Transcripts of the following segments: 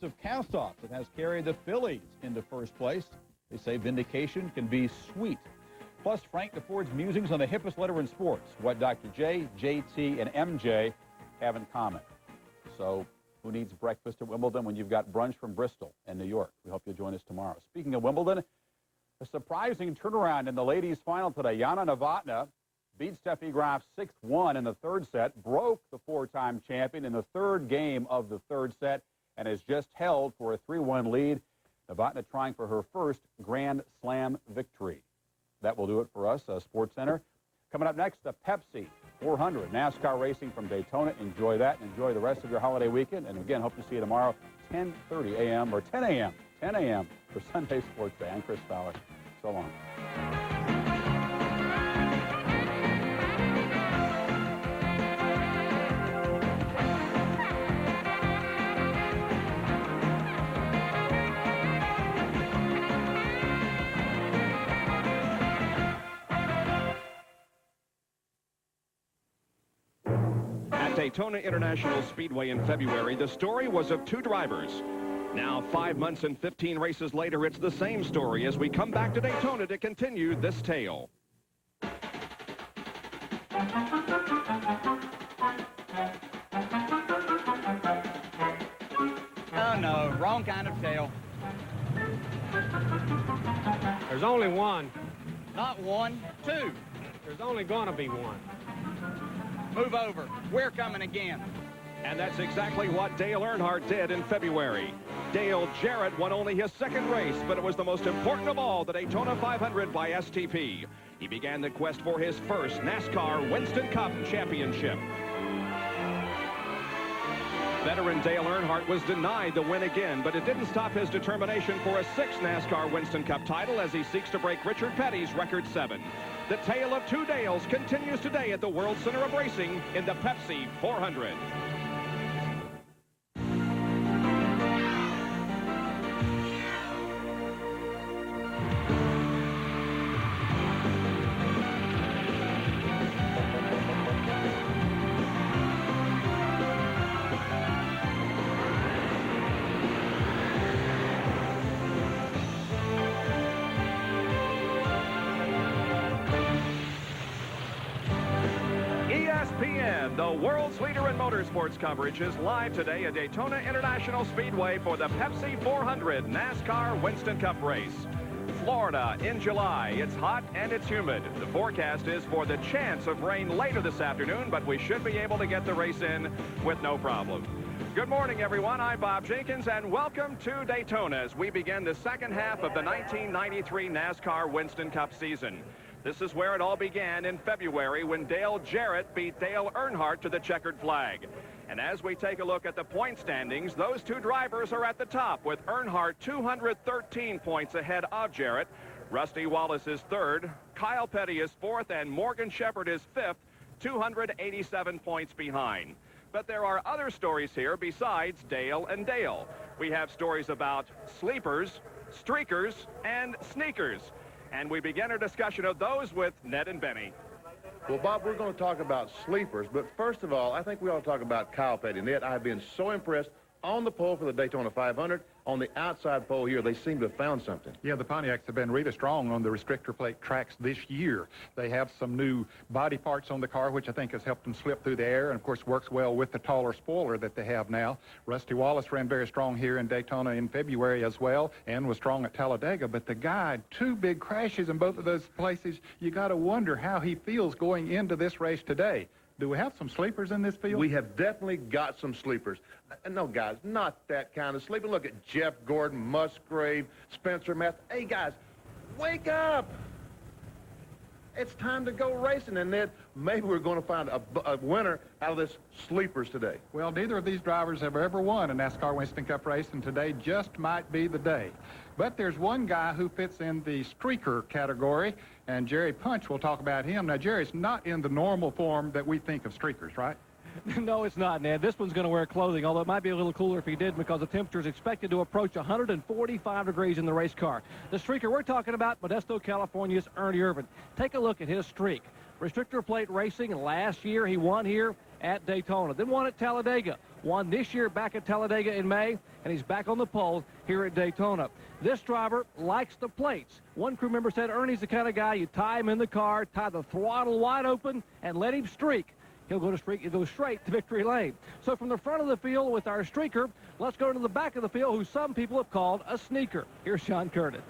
of castoffs that has carried the fillies into first place. They say vindication can be sweet. Plus, Frank DeFord's musings on the hippest letter in sports, what Dr. J, JT, and MJ have in common. So, who needs breakfast at Wimbledon when you've got brunch from Bristol and New York? We hope you'll join us tomorrow. Speaking of Wimbledon, a surprising turnaround in the ladies' final today. Jana Novotná beat Steffi Graf 6-1 in the third set, broke the four-time champion in the third game of the third set, and has just held for a 3-1 lead. Novotná trying for her first Grand Slam victory. That will do it for us, Sports Center. Coming up next, the Pepsi 400 NASCAR racing from Daytona. Enjoy that and enjoy the rest of your holiday weekend. And again, hope to see you tomorrow, 10:30 a.m. or 10 a.m. for Sunday Sports Day. I'm Chris Fowler. So long. Daytona International Speedway in February, the story was of two drivers. Now, 5 months and 15 races later, it's the same story as we come back to Daytona to continue this tale. Oh, no, wrong kind of tale. There's only one. Not one, two. There's only going to be one. Move over. We're coming again. And that's exactly what Dale Earnhardt did in February. Dale Jarrett won only his second race, but it was the most important of all, the Daytona 500 by STP. He began the quest for his first NASCAR Winston Cup championship. Veteran Dale Earnhardt was denied the win again, but it didn't stop his determination for a sixth NASCAR Winston Cup title as he seeks to break Richard Petty's record 7. The tale of two Dales continues today at the World Center of Racing in the Pepsi 400. ESPN, the world's leader in motorsports coverage, is live today at Daytona International Speedway for the Pepsi 400 NASCAR Winston Cup race. Florida in July. It's hot and it's humid. The forecast is for the chance of rain later this afternoon, but we should be able to get the race in with no problem. Good morning, everyone. I'm Bob Jenkins, and welcome to Daytona as we begin the second half of the 1993 NASCAR Winston Cup season. This is where it all began in February when Dale Jarrett beat Dale Earnhardt to the checkered flag. And as we take a look at the point standings, those two drivers are at the top with Earnhardt 213 points ahead of Jarrett. Rusty Wallace is third, Kyle Petty is fourth, and Morgan Shepherd is fifth, 287 points behind. But there are other stories here besides Dale and Dale. We have stories about sleepers, streakers, and sneakers. And we begin our discussion of those with Ned and Benny. Well, Bob, we're going to talk about sleepers, but first of all, I think we ought to talk about Kyle Petty. Ned, I've been so impressed on the pole for the Daytona 500. On the outside pole here, they seem to have found something. Yeah, the Pontiacs have been really strong on the restrictor-plate tracks this year. They have some new body parts on the car, which I think has helped them slip through the air, and, of course, works well with the taller spoiler that they have now. Rusty Wallace ran very strong here in Daytona in February as well, and was strong at Talladega. But the guy had two big crashes in both of those places. You got to wonder how he feels going into this race today. Do we have some sleepers in this field? We have definitely got some sleepers. No, guys, not that kind of sleeper. Look at Jeff Gordon, Musgrave, Spencer Math. Hey, guys, wake up. It's time to go racing, and then maybe we're going to find a winner out of this sleepers today. Well, neither of these drivers have ever won a NASCAR Winston Cup race, and today just might be the day. But there's one guy who fits in the streaker category, and Jerry Punch will talk about him. Now, Jerry's not in the normal form that we think of streakers, right? No, it's not, Ned. This one's going to wear clothing, although it might be a little cooler if he did, because the temperature is expected to approach 145 degrees in the race car. The streaker we're talking about, Modesto, California's Ernie Irvan. Take a look at his streak. Restrictor plate racing last year, he won here at Daytona, then won at Talladega, Won this year back at Talladega in May, and he's back on the pole here at Daytona. This driver likes the plates. One crew member said Ernie's the kind of guy you tie him in the car, tie the throttle wide open, and let him streak. He'll go straight to victory lane. So from the front of the field with our streaker, let's go to the back of the field, who some people have called a sneaker. Here's Sean Curtis.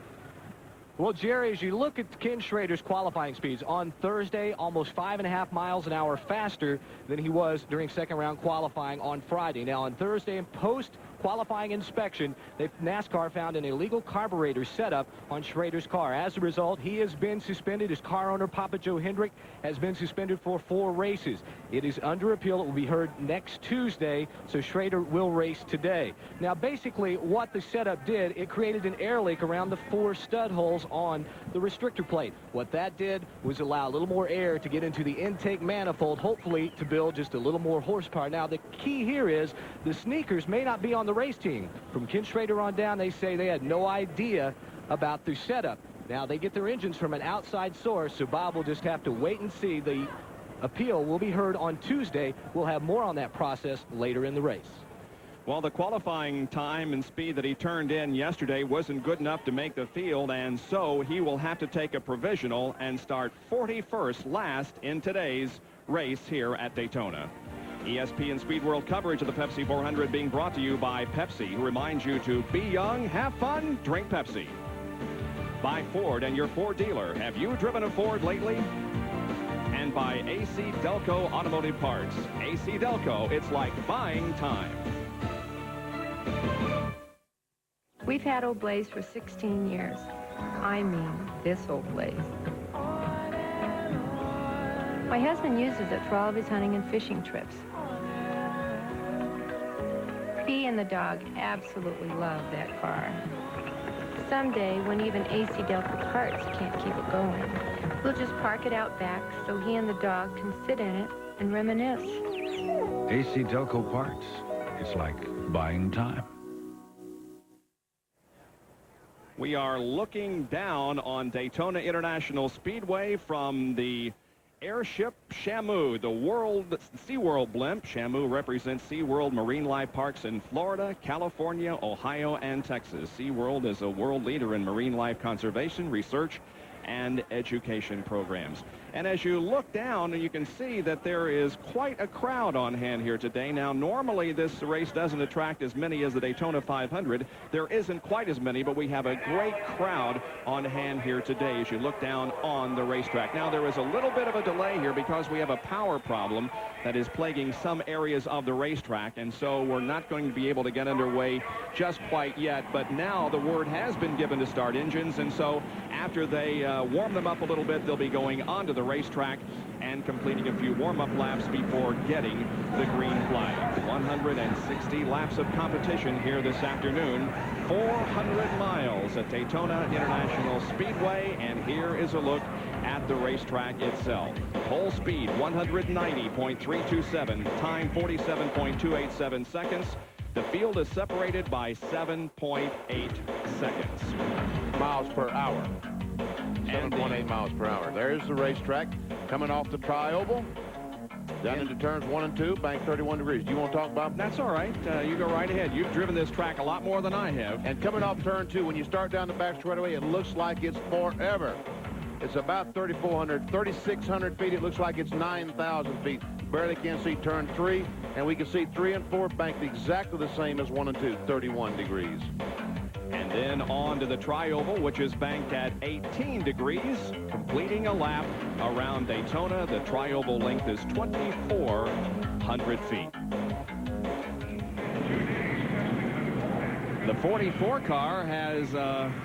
Well, Jerry, as you look at Ken Schrader's qualifying speeds, on Thursday, almost 5.5 miles an hour faster than he was during second-round qualifying on Friday. Now, on Thursday, in post-qualifying inspection, NASCAR found an illegal carburetor setup on Schrader's car. As a result, he has been suspended. His car owner, Papa Joe Hendrick, has been suspended for 4 races. It is under appeal. It will be heard next Tuesday, so Schrader will race today. Now, basically, what the setup did, it created an air leak around the 4 stud holes on the restrictor plate. What that did was allow a little more air to get into the intake manifold, hopefully to build just a little more horsepower. Now, the key here is the sneakers may not be on the race team. From Ken Schrader on down, they say they had no idea about the setup. Now, they get their engines from an outside source, so Bob will just have to wait and see. The appeal will be heard on Tuesday. We'll have more on that process later in the race. Well, the qualifying time and speed that he turned in yesterday wasn't good enough to make the field, and so he will have to take a provisional and start 41st last in today's race here at Daytona. ESPN Speed World coverage of the Pepsi 400 being brought to you by Pepsi, who reminds you to be young, have fun, drink Pepsi. By Ford and your Ford dealer. Have you driven a Ford lately? And by AC Delco Automotive Parts. AC Delco, it's like buying time. We've had Old Blaze for 16 years. I mean, this Old Blaze. My husband uses it for all of his hunting and fishing trips. He and the dog absolutely love that car. Someday, when even AC Delco Parts can't keep it going, we'll just park it out back so he and the dog can sit in it and reminisce. AC Delco Parts. It's like buying time. We are looking down on Daytona International Speedway from the airship Shamu, the SeaWorld blimp. Shamu represents SeaWorld Marine Life Parks in Florida, California, Ohio, and Texas. SeaWorld is a world leader in marine life conservation, research, and education programs. And as you look down, you can see that there is quite a crowd on hand here today. Now, normally this race doesn't attract as many as the Daytona 500. There isn't quite as many, but we have a great crowd on hand here today as you look down on the racetrack. Now, there is a little bit of a delay here because we have a power problem that is plaguing some areas of the racetrack, and so we're not going to be able to get underway just quite yet. But now the word has been given to start engines, and so after they warm them up a little bit, they'll be going onto the racetrack and completing a few warm-up laps before getting the green flag. 160 laps of competition here this afternoon. 400 miles at Daytona International Speedway, and here is a look at the racetrack itself. Pole speed 190.327, time 47.287 seconds. The field is separated by 7.8 seconds. Miles per hour. 7.8 miles per hour. There's the racetrack coming off the tri-oval. Down into turns 1 and 2, bank 31 degrees. Do you want to talk about? That's all right. You go right ahead. You've driven this track a lot more than I have. And coming off turn 2, when you start down the back straightaway, it looks like it's forever. It's about 3,400, 3,600 feet. It looks like it's 9,000 feet. Barely can see turn 3, and we can see 3 and 4 banked exactly the same as 1 and 2, 31 degrees. And then on to the tri-oval, which is banked at 18 degrees, completing a lap around Daytona. The tri-oval length is 2,400 feet. The 44 car has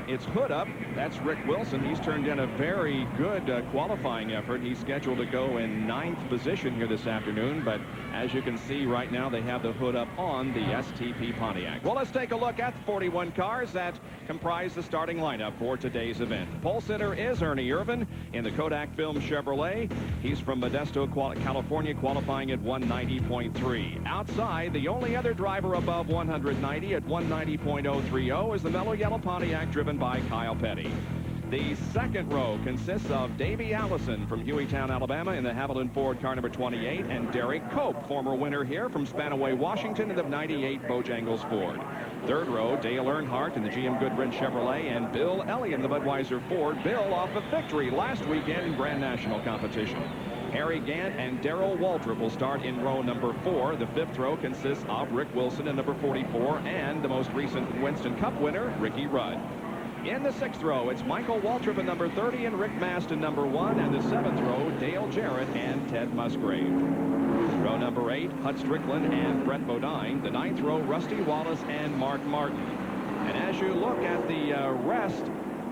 its hood up. That's Rick Wilson. He's turned in a very good qualifying effort. He's scheduled to go in 9th position here this afternoon, but as you can see right now, they have the hood up on the STP Pontiac. Well, let's take a look at the 41 cars that comprise the starting lineup for today's event. Pole sitter is Ernie Irvin in the Kodak Film Chevrolet. He's from Modesto, California, qualifying at 190.3. Outside, the only other driver above 190 at 190.030 is the mellow yellow Pontiac driven by Kyle Petty. The second row consists of Davey Allison from Hueytown, Alabama in the Haviland Ford car number 28, and Derek Cope, former winner here from Spanaway, Washington in the 98 Bojangles Ford. Third row, Dale Earnhardt in the GM Goodwrench Chevrolet, and Bill Elliott in the Budweiser Ford. Bill off a victory last weekend in Grand National competition. Harry Gant and Darrell Waltrip will start in row number 4. The fifth row consists of Rick Wilson in number 44 and the most recent Winston Cup winner, Ricky Rudd. In the sixth row, it's Michael Waltrip in number 30 and Rick Mast in number 1. And the seventh row, Dale Jarrett and Ted Musgrave. Row number 8, Hut Strickland and Brent Bodine. The ninth row, Rusty Wallace and Mark Martin. And as you look at the rest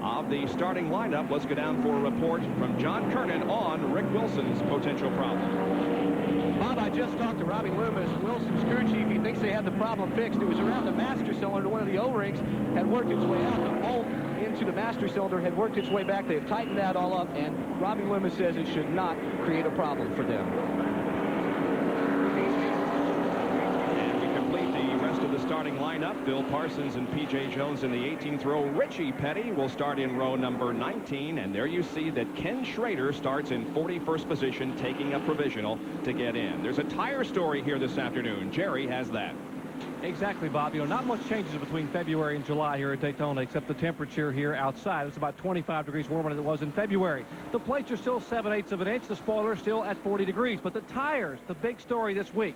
of the starting lineup, let's go down for a report from John Kernan on Rick Wilson's potential problem. Bob, I just talked to Robbie Loomis, Wilson's crew chief. He thinks they had the problem fixed. It was around the master cylinder. One of the O-rings had worked its way out. The bolt into the master cylinder had worked its way back. They've tightened that all up, and Robbie Loomis says it should not create a problem for them. The starting lineup, Bill Parsons and P.J. Jones in the 18th row. Richie Petty will start in row number 19, and there you see that Ken Schrader starts in 41st position, taking a provisional to get in. There's a tire story here this afternoon. Jerry has that. Exactly, Bob. You know, not much changes between February and July here at Daytona, except the temperature here outside. It's about 25 degrees warmer than it was in February. The plates are still 7/8 of an inch. The spoiler is still at 40 degrees. But the tires, the big story this week.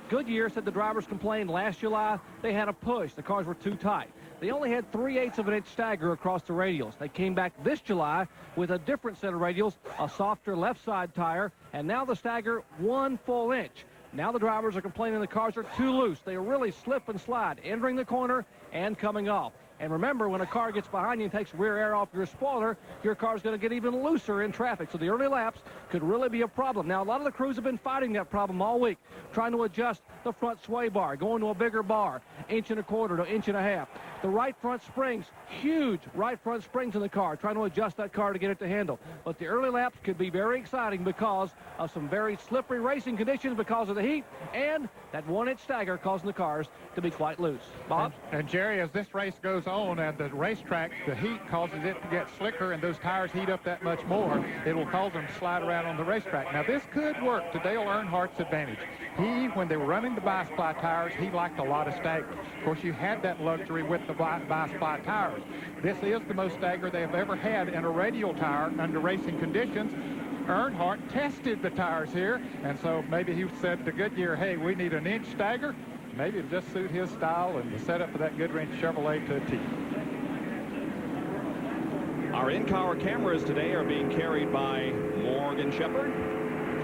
Goodyear said the drivers complained last July they had a push. The cars were too tight. They only had 3/8 of an inch stagger across the radials. They came back this July with a different set of radials, a softer left side tire, and now the stagger 1 full inch. Now the drivers are complaining the cars are too loose. They really slip and slide, entering the corner and coming off. And remember, when a car gets behind you and takes rear air off your spoiler, your car's going to get even looser in traffic. So the early laps could really be a problem. Now, a lot of the crews have been fighting that problem all week, trying to adjust the front sway bar, going to a bigger bar, 1.25 to 1.5 inches. The right front springs, huge right front springs in the car, trying to adjust that car to get it to handle. But the early laps could be very exciting because of some very slippery racing conditions because of the heat and that 1-inch stagger causing the cars to be quite loose. Bob? And Jerry, as this race goes on and the racetrack, the heat causes it to get slicker and those tires heat up that much more. It will cause them to slide around on the racetrack. Now, this could work to Dale Earnhardt's advantage. When they were running the bi-sply tires, he liked a lot of stagger. Of course, you had that luxury with the bi-sply tires. This is the most stagger they have ever had in a radial tire under racing conditions. Earnhardt tested the tires here, and so maybe he said to Goodyear, hey, we need an inch stagger. Maybe it'll just suit his style and the setup of that Goodwrench Chevrolet to a T. Our in-car cameras today are being carried by Morgan Shepherd,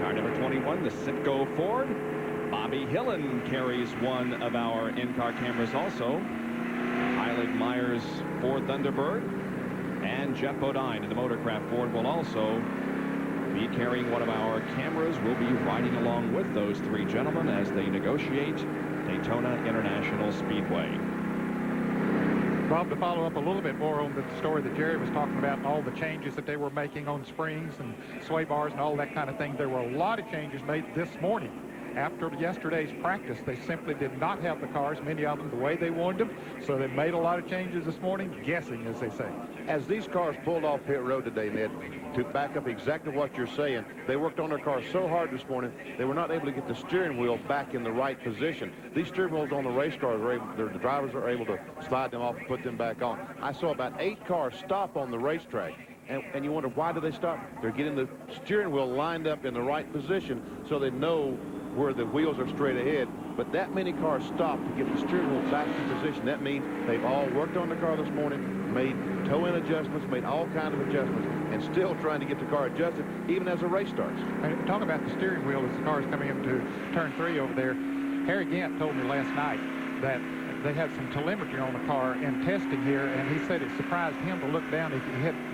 car number 21, the Citgo Ford. Bobby Hillen carries one of our in-car cameras also. Heilig Myers Ford Thunderbird. And Jeff Bodine in the Motorcraft Ford will also be carrying one of our cameras. We'll be riding along with those three gentlemen as they negotiate Daytona International Speedway. Bob, to follow up a little bit more on the story that Jerry was talking about and all the changes that they were making on springs and sway bars and all that kind of thing, there were a lot of changes made this morning. After yesterday's practice, they simply did not have the cars, many of them, the way they wanted them. So they made a lot of changes this morning, guessing, as they say. As these cars pulled off pit road today, Ned, to back up exactly what you're saying, they worked on their cars so hard this morning, they were not able to get the steering wheel back in the right position. These steering wheels on the race cars, the drivers are able to slide them off and put them back on. I saw about 8 cars stop on the racetrack. And you wonder, why do they stop? They're getting the steering wheel lined up in the right position so they know where the wheels are straight ahead. But that many cars stopped to get the steering wheel back in position. That means they've all worked on the car this morning, made toe-in adjustments, made all kinds of adjustments, and still trying to get the car adjusted, even as the race starts. And talking about the steering wheel as the car is coming into turn 3 over there, Harry Gant told me last night that they had some telemetry on the car in testing here, and he said it surprised him to look down. He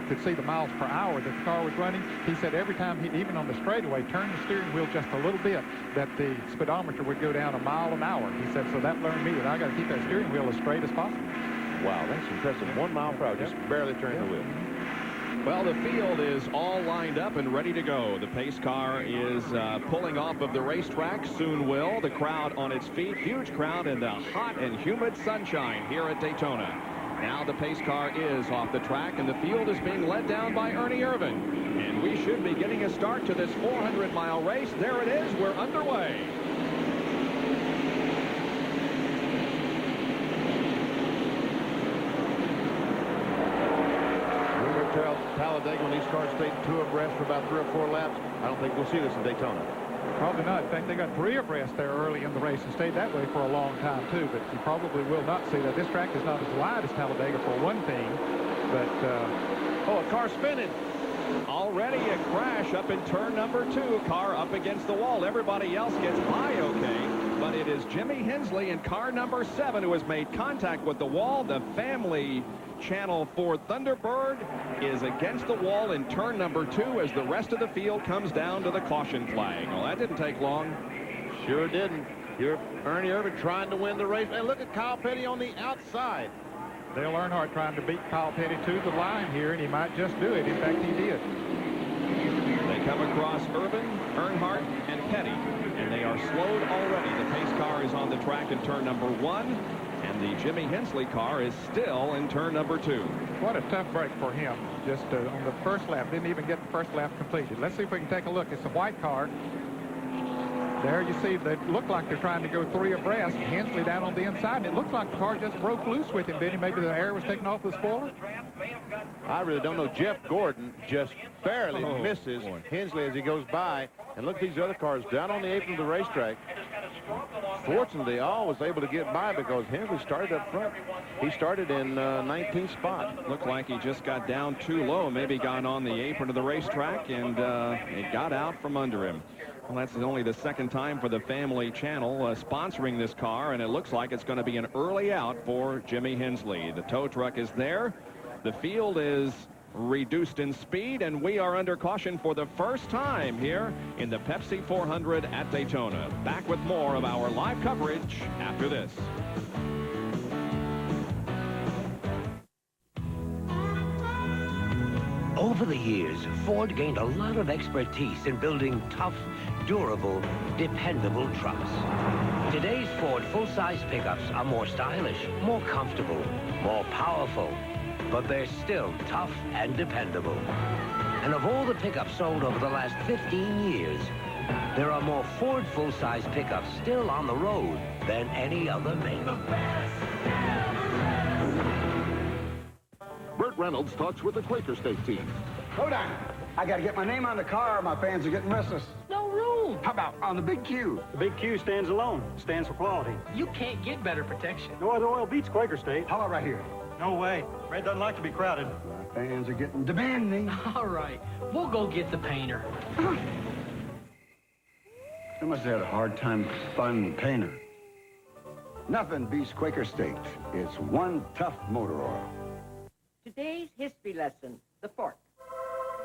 could see the miles per hour that the car was running. He said every time he, even on the straightaway, turned the steering wheel just a little bit, that the speedometer would go down 1 mile an hour. He said, so that learned me that I got to keep that steering wheel as straight as possible. Wow, that's impressive. 1 mile per hour, just barely turning the wheel. Well, the field is all lined up and ready to go. The pace car is pulling off of the racetrack. Soon will. The crowd on its feet. Huge crowd in the hot and humid sunshine here at Daytona. Now the pace car is off the track, and the field is being led down by Ernie Irvan. And we should be getting a start to this 400-mile race. There it is. We're underway. Talladega, when these cars stayed 2 abreast for about 3 or 4 laps, I don't think we'll see this in Daytona. Probably not. In fact, they got 3 abreast there early in the race and stayed that way for a long time, too. But you probably will not see that. This track is not as wide as Talladega for one thing. But, oh, a car spinning. Already a crash up in turn number 2. Car up against the wall. Everybody else gets by okay. But it is Jimmy Hensley in car number 7 who has made contact with the wall. The family channel for Thunderbird is against the wall in turn number 2 as the rest of the field comes down to the caution flag. Well, that didn't take long. Sure didn't. Here's Ernie Irvan trying to win the race. And look at Kyle Petty on the outside. Dale Earnhardt trying to beat Kyle Petty to the line here, and he might just do it. In fact, he did. They come across Irvan, Earnhardt, and Petty, and they are slowed already. The pace car is on the track in turn number 1, and the Jimmy Hensley car is still in turn number 2. What a tough break for him. Just on the first lap. Didn't even get the first lap completed. Let's see if we can take a look. It's a white car. There you see they look like they're trying to go 3 abreast. Hensley down on the inside, and it looks like the car just broke loose with him, didn't he? Maybe the air was taken off the spoiler? I really don't know. Jeff Gordon just barely misses Hensley as he goes by. And look at these other cars down on the apron of the racetrack. Fortunately, all was able to get by because Hensley started up front. He started in 19th spot. Looked like he just got down too low, maybe got on the apron of the racetrack, and it got out from under him. Well, that's only the second time for the family channel sponsoring this car, and it looks like it's going to be an early out for Jimmy Hensley. The tow truck is there. The field is reduced in speed, and we are under caution for the first time here in the Pepsi 400 at Daytona. Back with more of our live coverage after this. Over the years, Ford gained a lot of expertise in building tough, durable, dependable trucks. Today's Ford full-size pickups are more stylish, more comfortable, more powerful, but they're still tough and dependable. And of all the pickups sold over the last 15 years, there are more Ford full-size pickups still on the road than any other make. Burt Reynolds talks with the Quaker State team. Hold on. I got to get my name on the car or my fans are getting restless. No room. How about on the big Q? The big Q stands alone. Stands for quality. You can't get better protection. No other oil beats Quaker State. How about right here? No way. Red doesn't like to be crowded. My fans are getting demanding. All right. We'll go get the painter. I must have had a hard time finding the painter. Nothing beats Quaker State. It's one tough motor oil. Today's history lesson, the fork.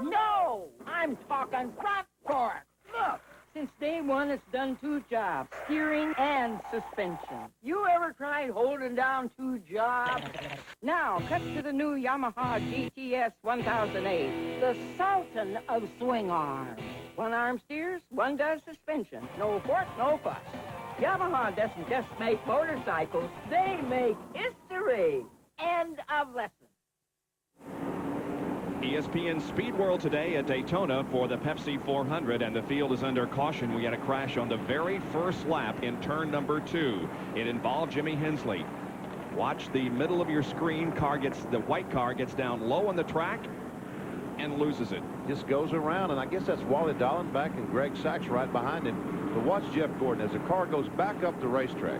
No! I'm talking front fork. Look, since day one, it's done 2 jobs, steering and suspension. You ever tried holding down 2 jobs? Now, cut to the new Yamaha GTS 1008, the Sultan of swing arms. 1 arm steers, 1 does suspension. No fork, no fuss. Yamaha doesn't just make motorcycles, they make history. End of lesson. ESPN Speed World today at Daytona for the Pepsi 400, and the field is under caution. We had a crash on the very first lap in turn number 2. It involved Jimmy Hensley. Watch the middle of your screen. The white car gets down low on the track and loses it. Just goes around, and I guess that's Wally Dallenbach and Greg Sachs right behind him. But watch Jeff Gordon as the car goes back up the racetrack.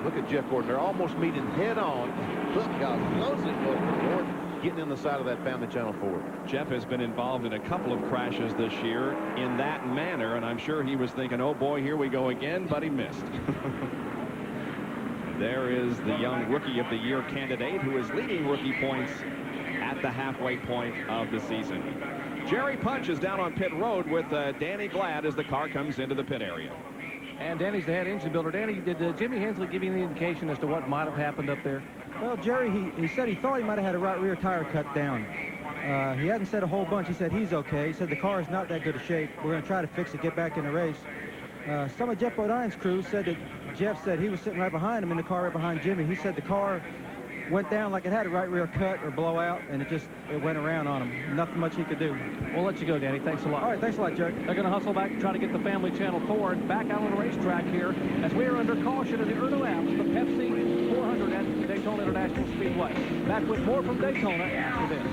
Look at Jeff Gordon. They're almost meeting head on. Look how close it was for Gordon getting in the side of that family channel Ford. Jeff has been involved in a couple of crashes this year in that manner, and I'm sure he was thinking, oh boy, here we go again, but he missed. There is the young Rookie of the Year candidate who is leading rookie points at the halfway point of the season. Jerry Punch is down on pit road with Danny Glad as the car comes into the pit area. And Danny's the head engine builder. Danny, did Jimmy Hensley give you any indication as to what might have happened up there? Well, Jerry, he said he thought he might have had a right rear tire cut down. He hadn't said a whole bunch. He said he's okay. He said the car is not that good a shape. We're going to try to fix it, get back in the race. Some of Jeff Bodine's crew said that Jeff said he was sitting right behind him in the car right behind Jimmy. He said the car went down like it had a right rear cut or blowout, and it went around on him. Nothing much he could do. We'll let you go, Danny. Thanks a lot. All right, thanks a lot, Jerry. They're going to hustle back to try to get the Family Channel Ford back out on the racetrack here as we are under caution in the Erno Alps, the Pepsi 400 at Daytona International Speedway. Back with more from Daytona after this.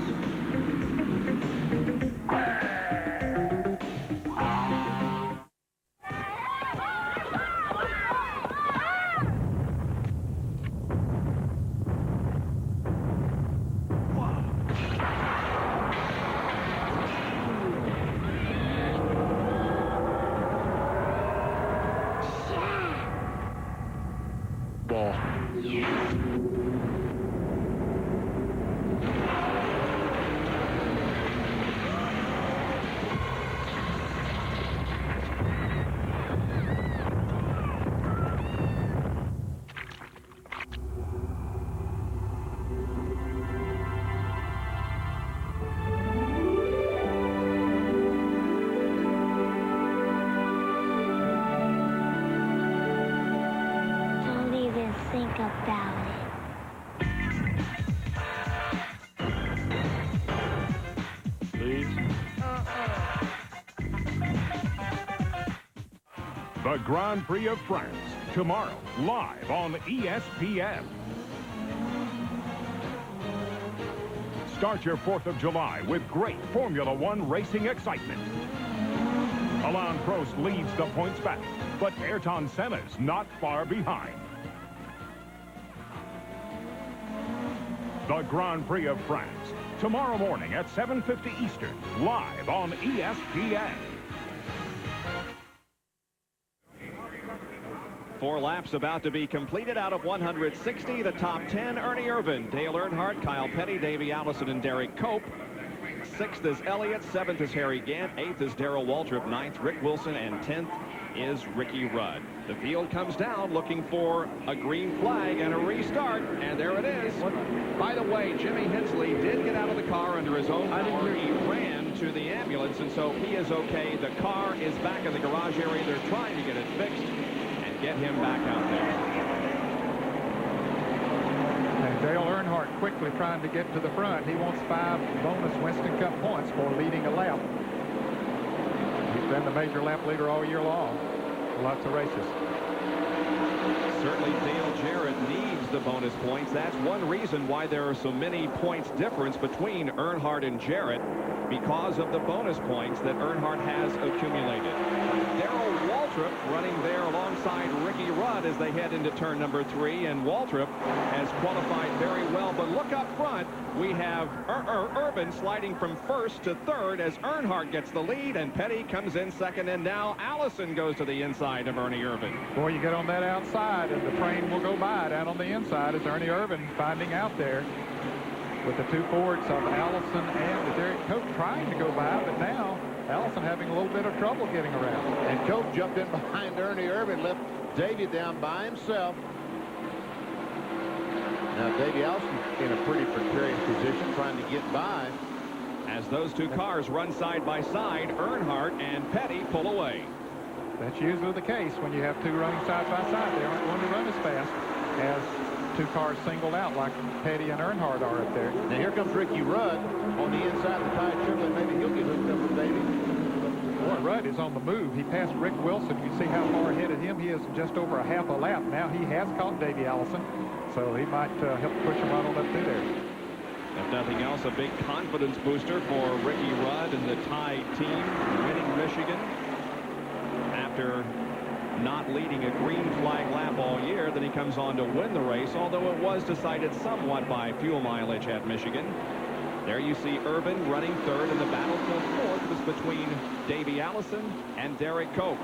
Think about it. Please. The Grand Prix of France, tomorrow, live on ESPN. Start your 4th of July with great Formula One racing excitement. Alain Prost leads the points battle, but Ayrton Senna's not far behind. The Grand Prix of France, tomorrow morning at 7:50 Eastern, live on ESPN. 4 laps about to be completed out of 160. The top 10, Ernie Irvan, Dale Earnhardt, Kyle Petty, Davey Allison, and Derek Cope. 6th is Elliott, 7th is Harry Gant, 8th is Darrell Waltrip, 9th Rick Wilson, and 10th is Ricky Rudd. The field comes down looking for a green flag and a restart, and there it is. By the way, Jimmy Hensley did get out of the car under his own power. He ran to the ambulance, and so he is okay. The car is back in the garage area. They're trying to get it fixed and get him back out there. And Dale Earnhardt quickly trying to get to the front. He wants 5 bonus Winston Cup points for leading a lap. He's been the major lap leader all year long. Lots of races. Certainly Dale Jarrett needs the bonus points. That's one reason why there are so many points difference between Earnhardt and Jarrett, because of the bonus points that Earnhardt has accumulated. Darrell Waltrip running there alongside Ricky Rudd as they head into turn number 3, and Waltrip has qualified very well. But look up front, we have Irvan sliding from 1st to 3rd as Earnhardt gets the lead, and Petty comes in 2nd, and now Allison goes to the inside of Ernie Irvan. Boy, you get on that outside, and the train will go by down on the inside as Ernie Irvan finding out there with the 2 Fords of Allison and the Derek Cope trying to go by, but now Allison having a little bit of trouble getting around. And Cope jumped in behind Ernie Irvan, left Davey down by himself. Now Davey Allison in a pretty precarious position trying to get by. As those 2 cars run side by side, Earnhardt and Petty pull away. That's usually the case when you have 2 running side by side. They aren't going to run as fast as 2 cars singled out like Petty and Earnhardt are up there. Now here comes Ricky Rudd on the inside of the Tide Chevrolet. Maybe he'll get hooked up with Davey. Boy, Rudd is on the move. He passed Rick Wilson. You see how far ahead of him he is, just over a half a lap. Now he has caught Davey Allison, so he might help push him right on up through there. If nothing else, a big confidence booster for Ricky Rudd and the Tide team winning Michigan after not leading a green flag lap all year. Then he comes on to win the race, although it was decided somewhat by fuel mileage at Michigan. There you see Irvan running 3rd, and the battle for 4th was between Davey Allison and Derek Cope.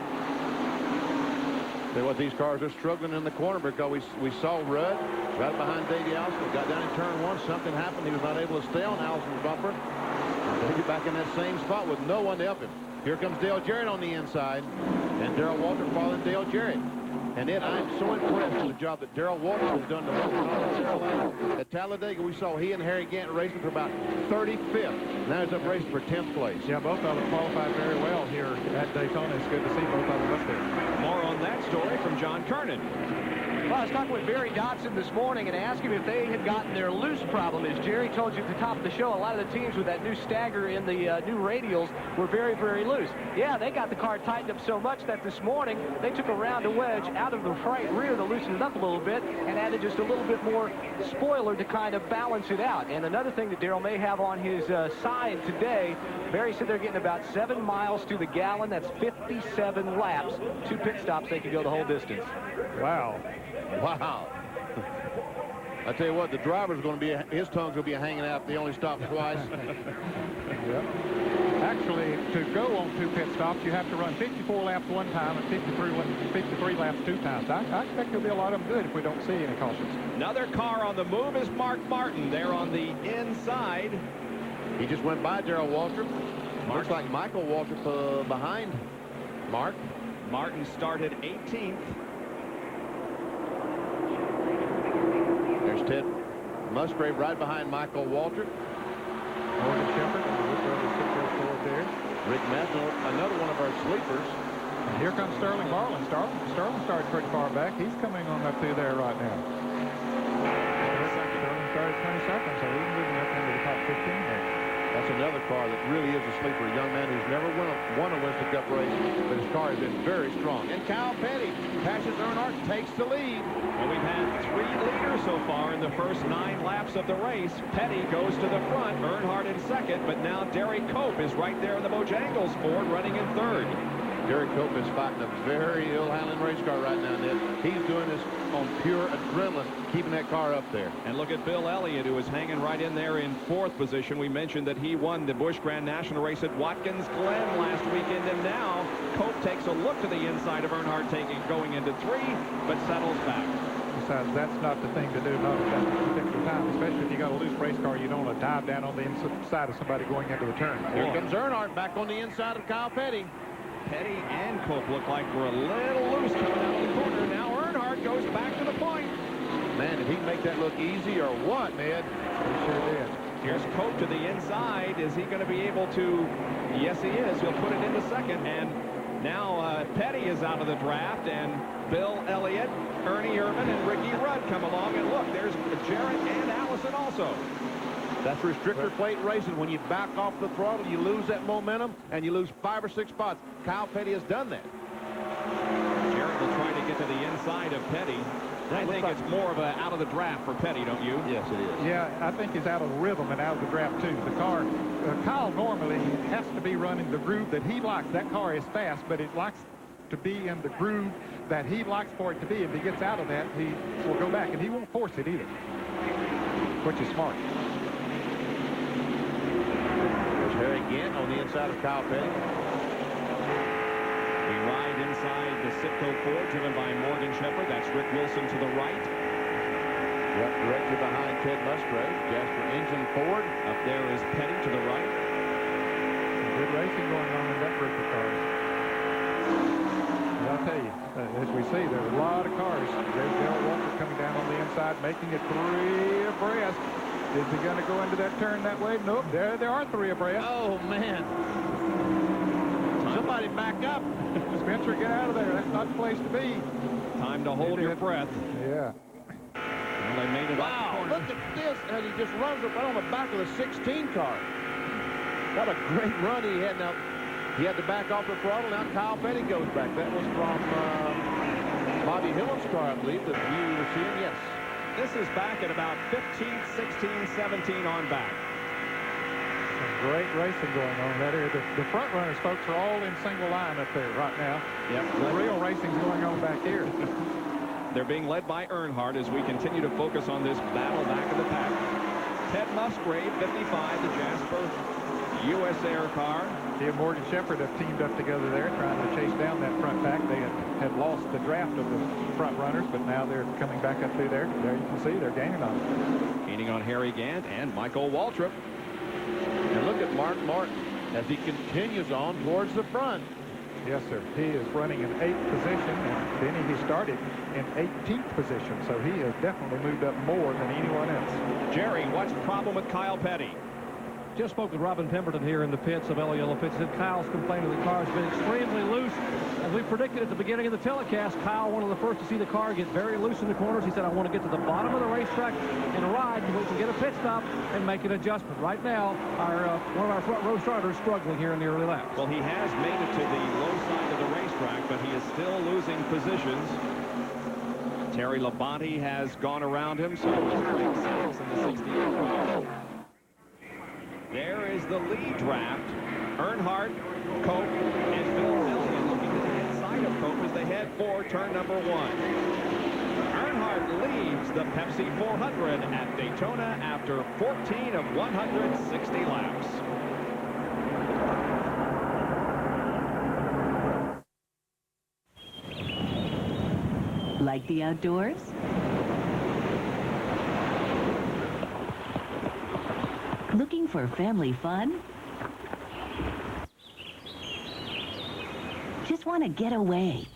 Say what, these cars are struggling in the corner because we saw Rudd right behind Davey Allison. Got down in turn 1. Something happened. He was not able to stay on Allison's bumper. Davey back in that same spot with no one to help him. Here comes Dale Jarrett on the inside, and Darrell Waltrip following Dale Jarrett. And Ed, I'm so impressed with the job that Darrell Waltrip has done to hold. At Talladega, we saw he and Harry Gant racing for about 35th. Now he's up racing for 10th place. Yeah, both of them qualified very well here at Daytona. It's good to see both of them up there. More on that that story from John Kernan. Well, I was talking with Barry Dodson this morning and asked him if they had gotten their loose problem. As Jerry told you at the top of the show, a lot of the teams with that new stagger in the new radials were very, very loose. Yeah, they got the car tightened up so much that this morning they took a round wedge out of the right rear to loosen it up a little bit and added just a little bit more spoiler to kind of balance it out. And another thing that Darrell may have on his side today, Barry said they're getting about 7 miles to the gallon. That's 57 laps. 2 pit stops, they could go the whole distance. Wow. Wow. I tell you what, the driver's going to be, his tongue's going to be hanging out if they only stop twice. Yep. Actually, to go on 2 pit stops, you have to run 54 laps one time and 53 laps 2 times. I expect there'll be a lot of them good if we don't see any cautions. Another car on the move is Mark Martin. They're on the inside. He just went by Darrell Waltrip. Looks like Michael Waltrip behind Mark. Martin started 18th. There's Ted Musgrave right behind Michael Waltrip. Morgan Shepherd, there. Rick Mesnell, another one of our sleepers. And here comes Sterling Marlin. Sterling started pretty far back. He's coming on up through there right now. Sterling started 22nd, so he's moving up into the top 15 there. That's another car that really is a sleeper. A young man who's never won a Winston Cup race, but his car has been very strong. And Kyle Petty passes Earnhardt, takes the lead. Well, we've had 3 leaders so far in the first 9 laps of the race. Petty goes to the front, Earnhardt in second, but now Derek Cope is right there in the Bojangles Ford running in third. Derek Cope is fighting a very ill-handling race car right now, Ned. He's doing this on pure adrenaline, keeping that car up there. And look at Bill Elliott, who is hanging right in there in 4th position. We mentioned that he won the Busch Grand National race at Watkins Glen last weekend, and now Cope takes a look to the inside of Earnhardt, going into 3, but settles back. Besides, that's not the thing to do, not at that particular time, especially if you got a loose race car. You don't want to dive down on the inside of somebody going into the turn. Here comes Earnhardt back on the inside of Kyle Petty. Petty and Cope look like we're a little loose coming out of the corner. Now Earnhardt goes back to the point. Man, did he make that look easy or what, Ned? He sure did. Here's Cope to the inside. Is he going to be able to? Yes, he is. He'll put it into second. And now Petty is out of the draft. And Bill Elliott, Ernie Irvan, and Ricky Rudd come along. And look, there's Jarrett and Allison also. That's restrictor plate racing. When you back off the throttle, you lose that momentum, and you lose 5 or 6 spots. Kyle Petty has done that. Jarrett will try to get to the inside of Petty. I think it's more of a out of the draft for Petty, don't you? Yes, it is. Yeah, I think he's out of rhythm and out of the draft, too. The car, Kyle normally has to be running the groove that he likes. That car is fast, but it likes to be in the groove that he likes for it to be. If he gets out of that, he will go back, and he won't force it either, which is smart. Harry Gant on the inside of Kyle Petty. We ride inside the Sitco Ford, driven by Morgan Shepherd. That's Rick Wilson to the right. Yep, directly behind Ted Musgrave. Jasper Engine Ford. Up there is Petty to the right. Some good racing going on in that group of cars. And I'll tell you, as we see, there's a lot of cars. There's Darrell Waltrip coming down on the inside, making it 3 abreast. Is he going to go into that turn that way? Nope. There are 3 abreast. Oh, man. Somebody back up. Spencer, get out of there. That's not the place to be. Time to hold your breath. Yeah. Well, they made it wow, off the corner. Look at this as he just runs up right on the back of the 16 car. What a great run he had. Now, he had to back off the throttle. Now Kyle Petty goes back. That was from Bobby Hillen's car, I believe, that you were seeing. Yes. This is back at about 15, 16, 17 on back. Some great racing going on that area. The front runners, folks, are all in single line up there right now. Yep. The real racing's going on back here. They're being led by Earnhardt as we continue to focus on this battle back of the pack. Ted Musgrave, 55, the Jasper U.S. Air car. He and Morgan Shepherd have teamed up together there trying to chase down that front pack. They had lost the draft of the front runners, but now they're coming back up through there. There you can see they're gaining on them. Gaining on Harry Gant and Michael Waltrip. And look at Mark Martin as he continues on towards the front. Yes, sir. He is running in 8th position, and then he started in 18th position, so he has definitely moved up more than anyone else. Jerry, what's the problem with Kyle Petty? Just spoke with Robin Pemberton here in the pits of El Yellow Pits. He said Kyle's complaining the car's been extremely loose. As we predicted at the beginning of the telecast, Kyle, one of the first to see the car get very loose in the corners. He said, I want to get to the bottom of the racetrack and ride so we can get a pit stop and make an adjustment. Right now, one of our front row starters struggling here in the early laps. Well, he has made it to the low side of the racetrack, but he is still losing positions. Terry Labonte has gone around him, so he's sales in the 68. There is the lead draft. Earnhardt, Cope, and Bill Elliott looking to the inside of Cope as they head for turn number 1. Earnhardt leads the Pepsi 400 at Daytona after 14 of 160 laps. Like the outdoors? Looking for family fun? Just want to get away?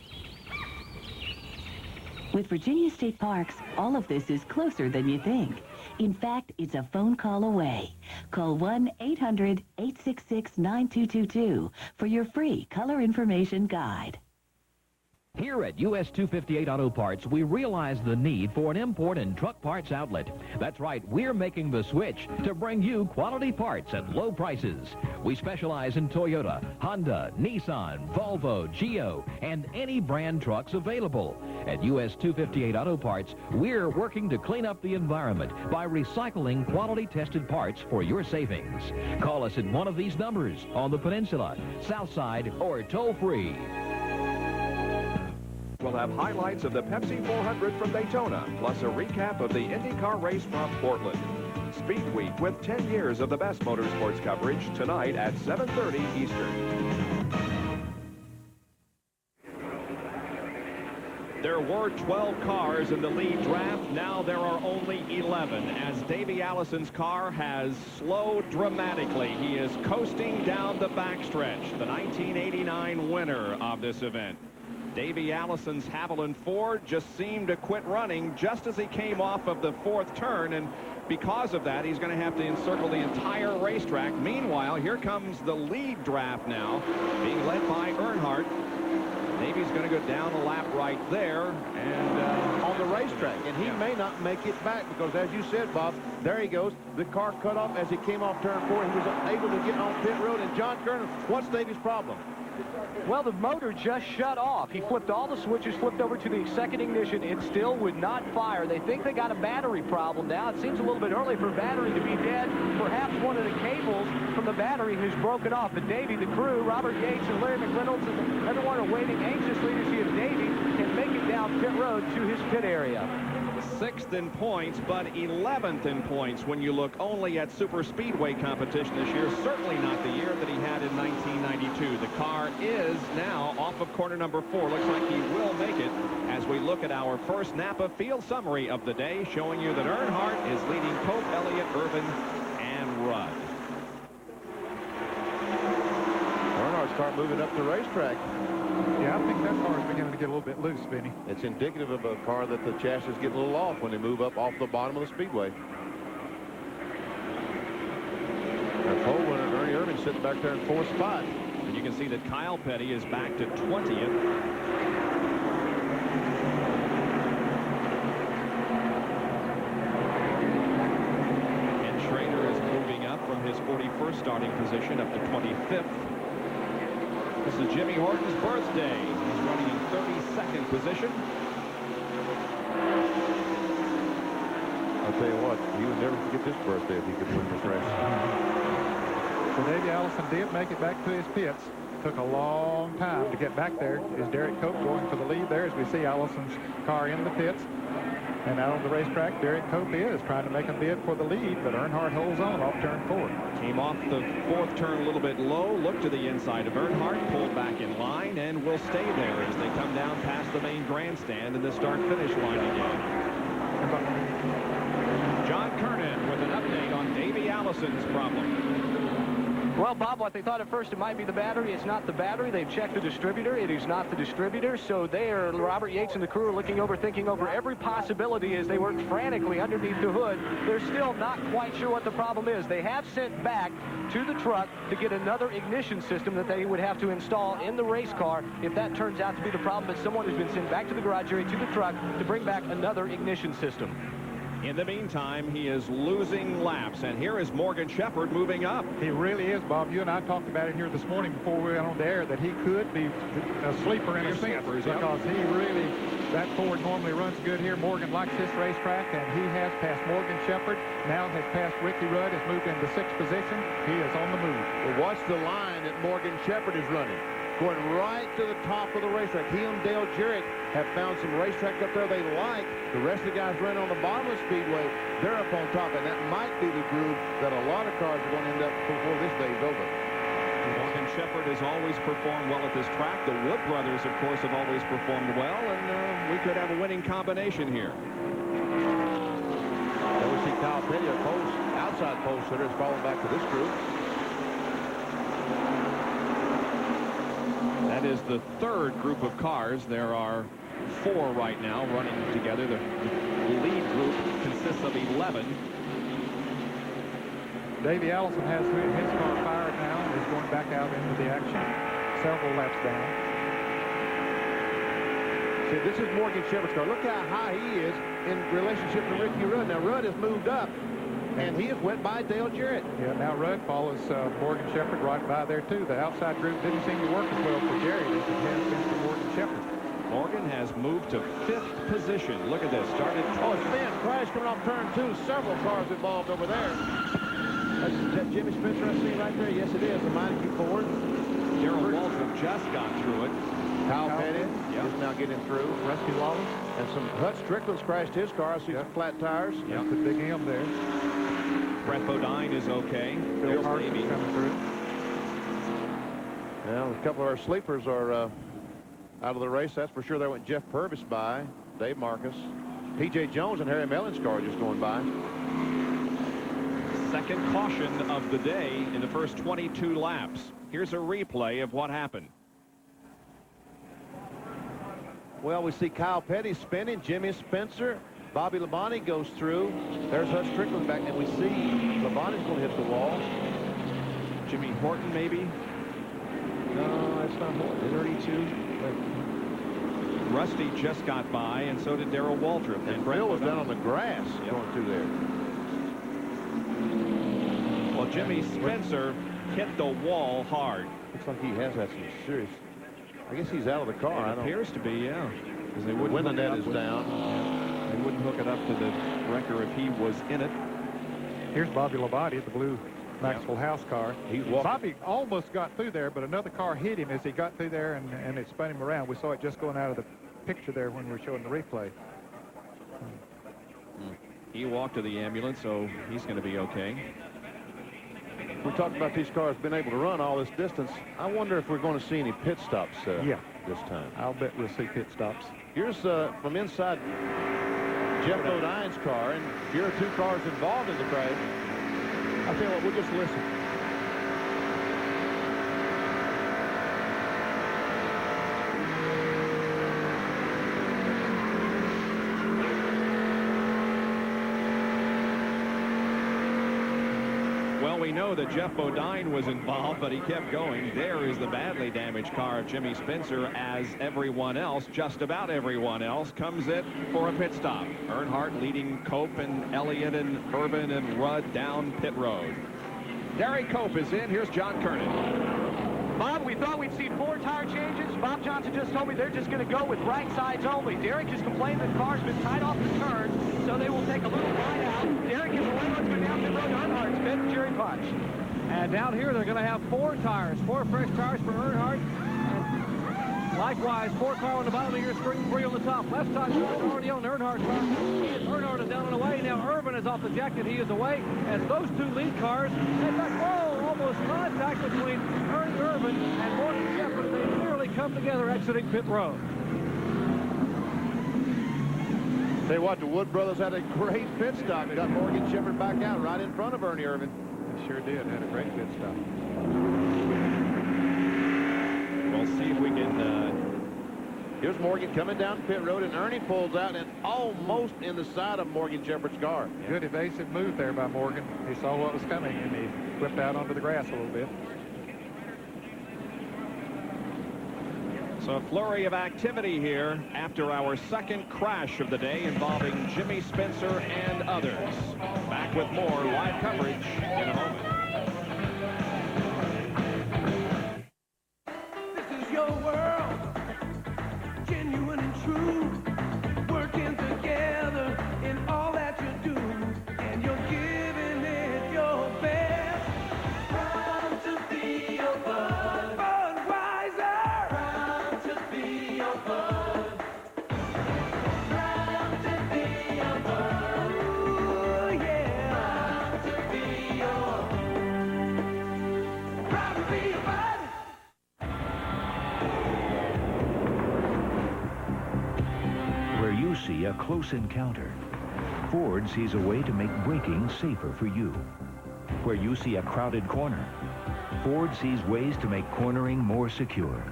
With Virginia State Parks, all of this is closer than you think. In fact, it's a phone call away. Call 1-800-866-9222 for your free color information guide. Here at US 258 Auto Parts, we realize the need for an import and truck parts outlet. That's right, we're making the switch to bring you quality parts at low prices. We specialize in Toyota, Honda, Nissan, Volvo, Geo, and any brand trucks available. At US 258 Auto Parts, we're working to clean up the environment by recycling quality-tested parts for your savings. Call us at one of these numbers on the Peninsula, Southside, or toll-free. We'll have highlights of the Pepsi 400 from Daytona, plus a recap of the IndyCar race from Portland. Speed Week with 10 years of the best motorsports coverage tonight at 7:30 Eastern. There were 12 cars in the lead draft. Now there are only 11 as Davey Allison's car has slowed dramatically. He is coasting down the backstretch, the 1989 winner of this event. Davey Allison's Haviland Ford just seemed to quit running just as he came off of the 4th turn, and because of that, he's going to have to encircle the entire racetrack. Meanwhile, here comes the lead draft now, being led by Earnhardt. Davey's going to go down a lap right there and on the racetrack, and he may not make it back because, as you said, Bob, there he goes. The car cut off as he came off turn 4. He was able to get on pit road. And John Kernan, what's Davey's problem? Well, the motor just shut off. He flipped all the switches, flipped over to the second ignition. It still would not fire. They think they got a battery problem now. It seems a little bit early for a battery to be dead. Perhaps one of the cables from the battery has broken off. But Davey, the crew, Robert Yates and Larry McReynolds, and everyone are waiting anxiously to see if Davey can make it down pit road to his pit area. 6th in points, but 11th in points when you look only at super speedway competition this year. Certainly not the year that he had in 1992. The car is now off of corner number 4. Looks like he will make it as we look at our first Napa field summary of the day, showing you that Earnhardt is leading Cope, Elliott, Irvin, and Rudd. Earnhardt start moving up the racetrack. Yeah, I think that car is beginning to get a little bit loose, Vinny. It's indicative of a car that the chassis get a little off when they move up off the bottom of the speedway. Our pole winner, Ernie Irvin, sitting back there in 4th spot. And you can see that Kyle Petty is back to 20th. And Schrader is moving up from his 41st starting position up to 25th. This is Jimmy Horton's birthday. He's running in 32nd position. I'll tell you what, he would never forget this birthday if he could win this race. So Davey Allison did make it back to his pits. Took a long time to get back there. Is Derek Cope going for the lead there as we see Allison's car in the pits? And out on the racetrack, Derek Cope is trying to make a bid for the lead, but Earnhardt holds on off turn 4. Came off the 4th turn a little bit low, looked to the inside of Earnhardt, pulled back in line, and will stay there as they come down past the main grandstand and the start-finish line again. John Kernan with an update on Davey Allison's problem. Well, Bob, what they thought at first it might be the battery. It's not the battery. They've checked the distributor. It is not the distributor. So Robert Yates and the crew are looking over, thinking over every possibility as they work frantically underneath the hood. They're still not quite sure what the problem is. They have sent back to the truck to get another ignition system that they would have to install in the race car if that turns out to be the problem. But someone has been sent back to the garage area to the truck to bring back another ignition system. In the meantime, he is losing laps, and here is Morgan Shepherd moving up. He really is, Bob. You and I talked about it here this morning before we went on the air that he could be a sleeper in a sense because he really, that Ford normally runs good here. Morgan likes this racetrack, and he has passed Morgan Shepherd, now has passed Ricky Rudd, has moved into 6th position. He is on the move. Well, watch the line that Morgan Shepherd is running. Going right to the top of the racetrack. He and Dale Jarrett have found some racetrack up there they like. The rest of the guys running on the bottom of the speedway, they're up on top, and that might be the groove that a lot of cars are going to end up before this day is over. Morgan Shepherd has always performed well at this track. The Wood brothers, of course, have always performed well, and we could have a winning combination here. There we see Kyle Petty, a outside pole sitter, is falling back to this group. That is the third group of cars. There are 4 right now running together. The lead group consists of 11. Davey Allison has his car fired now and is going back out into the action. Several laps down. See, this is Morgan Shepherd's car. Look how high he is in relationship to Ricky Rudd. Now, Rudd has moved up, and he has went by Dale Jarrett. Yeah, now Rudd follows Morgan Shepherd right by there, too. The outside group didn't seem to work as well for Jerry as it has been for Morgan Shepherd. Morgan has moved to 5th position. Look at this. Started. Oh, it's Ben. Crash coming off turn 2. Several cars involved over there. Is that Jimmy Spencer I see right there? Yes, it is. The Meineke Ford. Darrell Waltrip just got through it. Kyle Petty is now getting through. Rusty Wallace. And some Hutch Strickland's crashed his car. I see some flat tires. Yeah, the big M there. Brett Bodine is okay. Phil Hart's coming through. Well, a couple of our sleepers are out of the race. That's for sure. There went Jeff Purvis by, Dave Marcus. P.J. Jones and Harry Mellon's car just going by. Second caution of the day in the first 22 laps. Here's a replay of what happened. Well, we see Kyle Petty spinning, Jimmy Spencer, Bobby Labonte goes through. There's Hutch Strickland back, and we see Labonte's going to hit the wall. Jimmy Horton, maybe? No, it's not Horton. 32. Rusty just got by, and so did Darrell Waltrip. And Bill was down on the grass going through there. Well, Jimmy Spencer hit the wall hard. Looks like he has had some serious. I guess he's out of the car. It appears to be, yeah. Because they wouldn't. When the net hook it is up down. They wouldn't hook it up to the wrecker if he was in it. Here's Bobby Labonte, the blue Maxwell House car. Bobby almost got through there, but another car hit him as he got through there, and it spun him around. We saw it just going out of the picture there when we were showing the replay. He walked to the ambulance, so he's going to be okay. We talked about these cars being able to run all this distance. I wonder if we're going to see any pit stops this time. I'll bet we'll see pit stops. Here's from inside Jeff Bodine's car, and here are 2 cars involved in the crash. I'll tell you what, we'll just listen. Well, we know that Jeff Bodine was involved, but he kept going. There is the badly damaged car of Jimmy Spencer as everyone else, just about everyone else, comes in for a pit stop. Earnhardt leading Cope and Elliott and Irvin and Rudd down pit road. Derek Cope is in. Here's John Kernan. Bob, we thought we'd see 4 tire changes. Bob Johnson just told me they're just going to go with right sides only. Derek just complained that the car's been tied off the turn, so they will take a little ride out. Derek is away. Let's go down pit road. Earnhardt's pit. Jerry Punch. And down here, they're going to have 4 tires, 4 fresh tires for Earnhardt. And likewise, 4 car on the bottom of your screen, 3 on the top. Left side already on Earnhardt's car. Earnhardt is down and away. Now Irvin is off the jacket. He is away. As those 2 lead cars, in fact, almost contact between Ernie Irvin and Morgan Shepherd. They nearly come together exiting pit road. Tell you what, the Wood brothers had a great pit stop. Got Morgan Shepherd back out right in front of Ernie Irvin. He sure did. Had a great pit stop. We'll see if we can... Here's Morgan coming down pit road, and Ernie pulls out and almost in the side of Morgan Shepherd's car. Good evasive move there by Morgan. He saw what was coming, and he whipped out onto the grass a little bit. So a flurry of activity here after our second crash of the day involving Jimmy Spencer and others. Back with more live coverage in a moment. This is your world, genuine and true, working together in all that you do, and you're giving it your best. Proud to be your bud, Budweiser. Proud to be your bud. Proud to be your bud. Ooh, yeah. Proud to be your. Proud to be your bud. Where you see a close encounter, Ford sees a way to make braking safer for you. Where you see a crowded corner, Ford sees ways to make cornering more secure.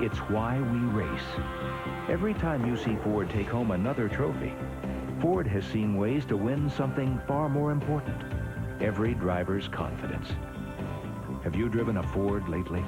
It's why we race. Every time you see Ford take home another trophy, Ford has seen ways to win something far more important: every driver's confidence. Have you driven a Ford lately?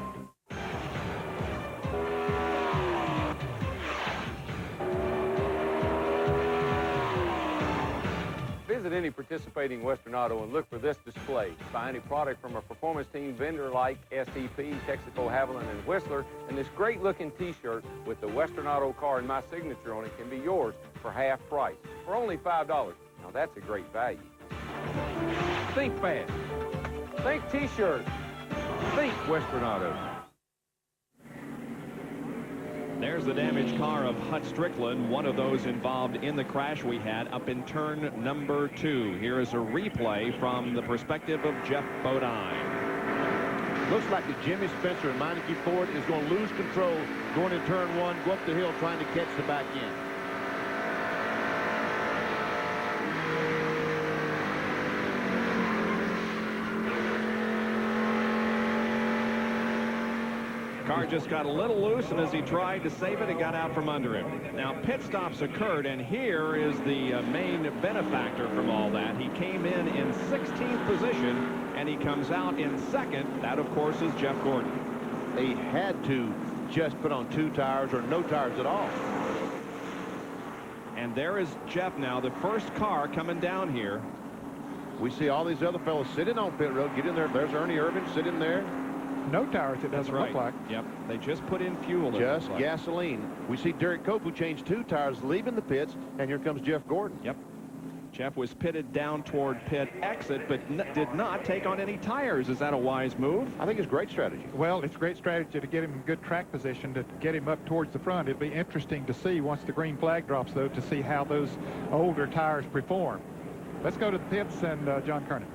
Visit any participating Western Auto and look for this display. Buy any product from a Performance Team vendor like SEP, Texaco, Haviland, and Whistler, and this great-looking T-shirt with the Western Auto car and my signature on it can be yours for half price, for only $5. Now that's a great value. Think fast. Think T-shirt. Think Western Auto. There's the damaged car of Hut Strickland, one of those involved in the crash we had up in turn number 2. Here is a replay from the perspective of Jeff Bodine. Looks like the Jimmy Spencer and Meineke Ford is going to lose control going in turn 1, go up the hill trying to catch the back end. Car just got a little loose, and as he tried to save it, it got out from under him. Now, pit stops occurred, and here is the main benefactor from all that. He came in 16th position, and he comes out in 2nd. That, of course, is Jeff Gordon. They had to just put on 2 tires or no tires at all. And there is Jeff now, the first car coming down here. We see all these other fellows sitting on pit road. Get in there. There's Ernie Irvin sitting there. No tires, it doesn't look like. Yep, they just put in fuel. Just gasoline. We see Derek Cope, who changed 2 tires, leaving the pits, and here comes Jeff Gordon. Yep. Jeff was pitted down toward pit exit, but did not take on any tires. Is that a wise move? I think it's great strategy. Well, it's great strategy to get him in good track position, to get him up towards the front. It'll be interesting to see, once the green flag drops, though, to see how those older tires perform. Let's go to the pits and John Kernan.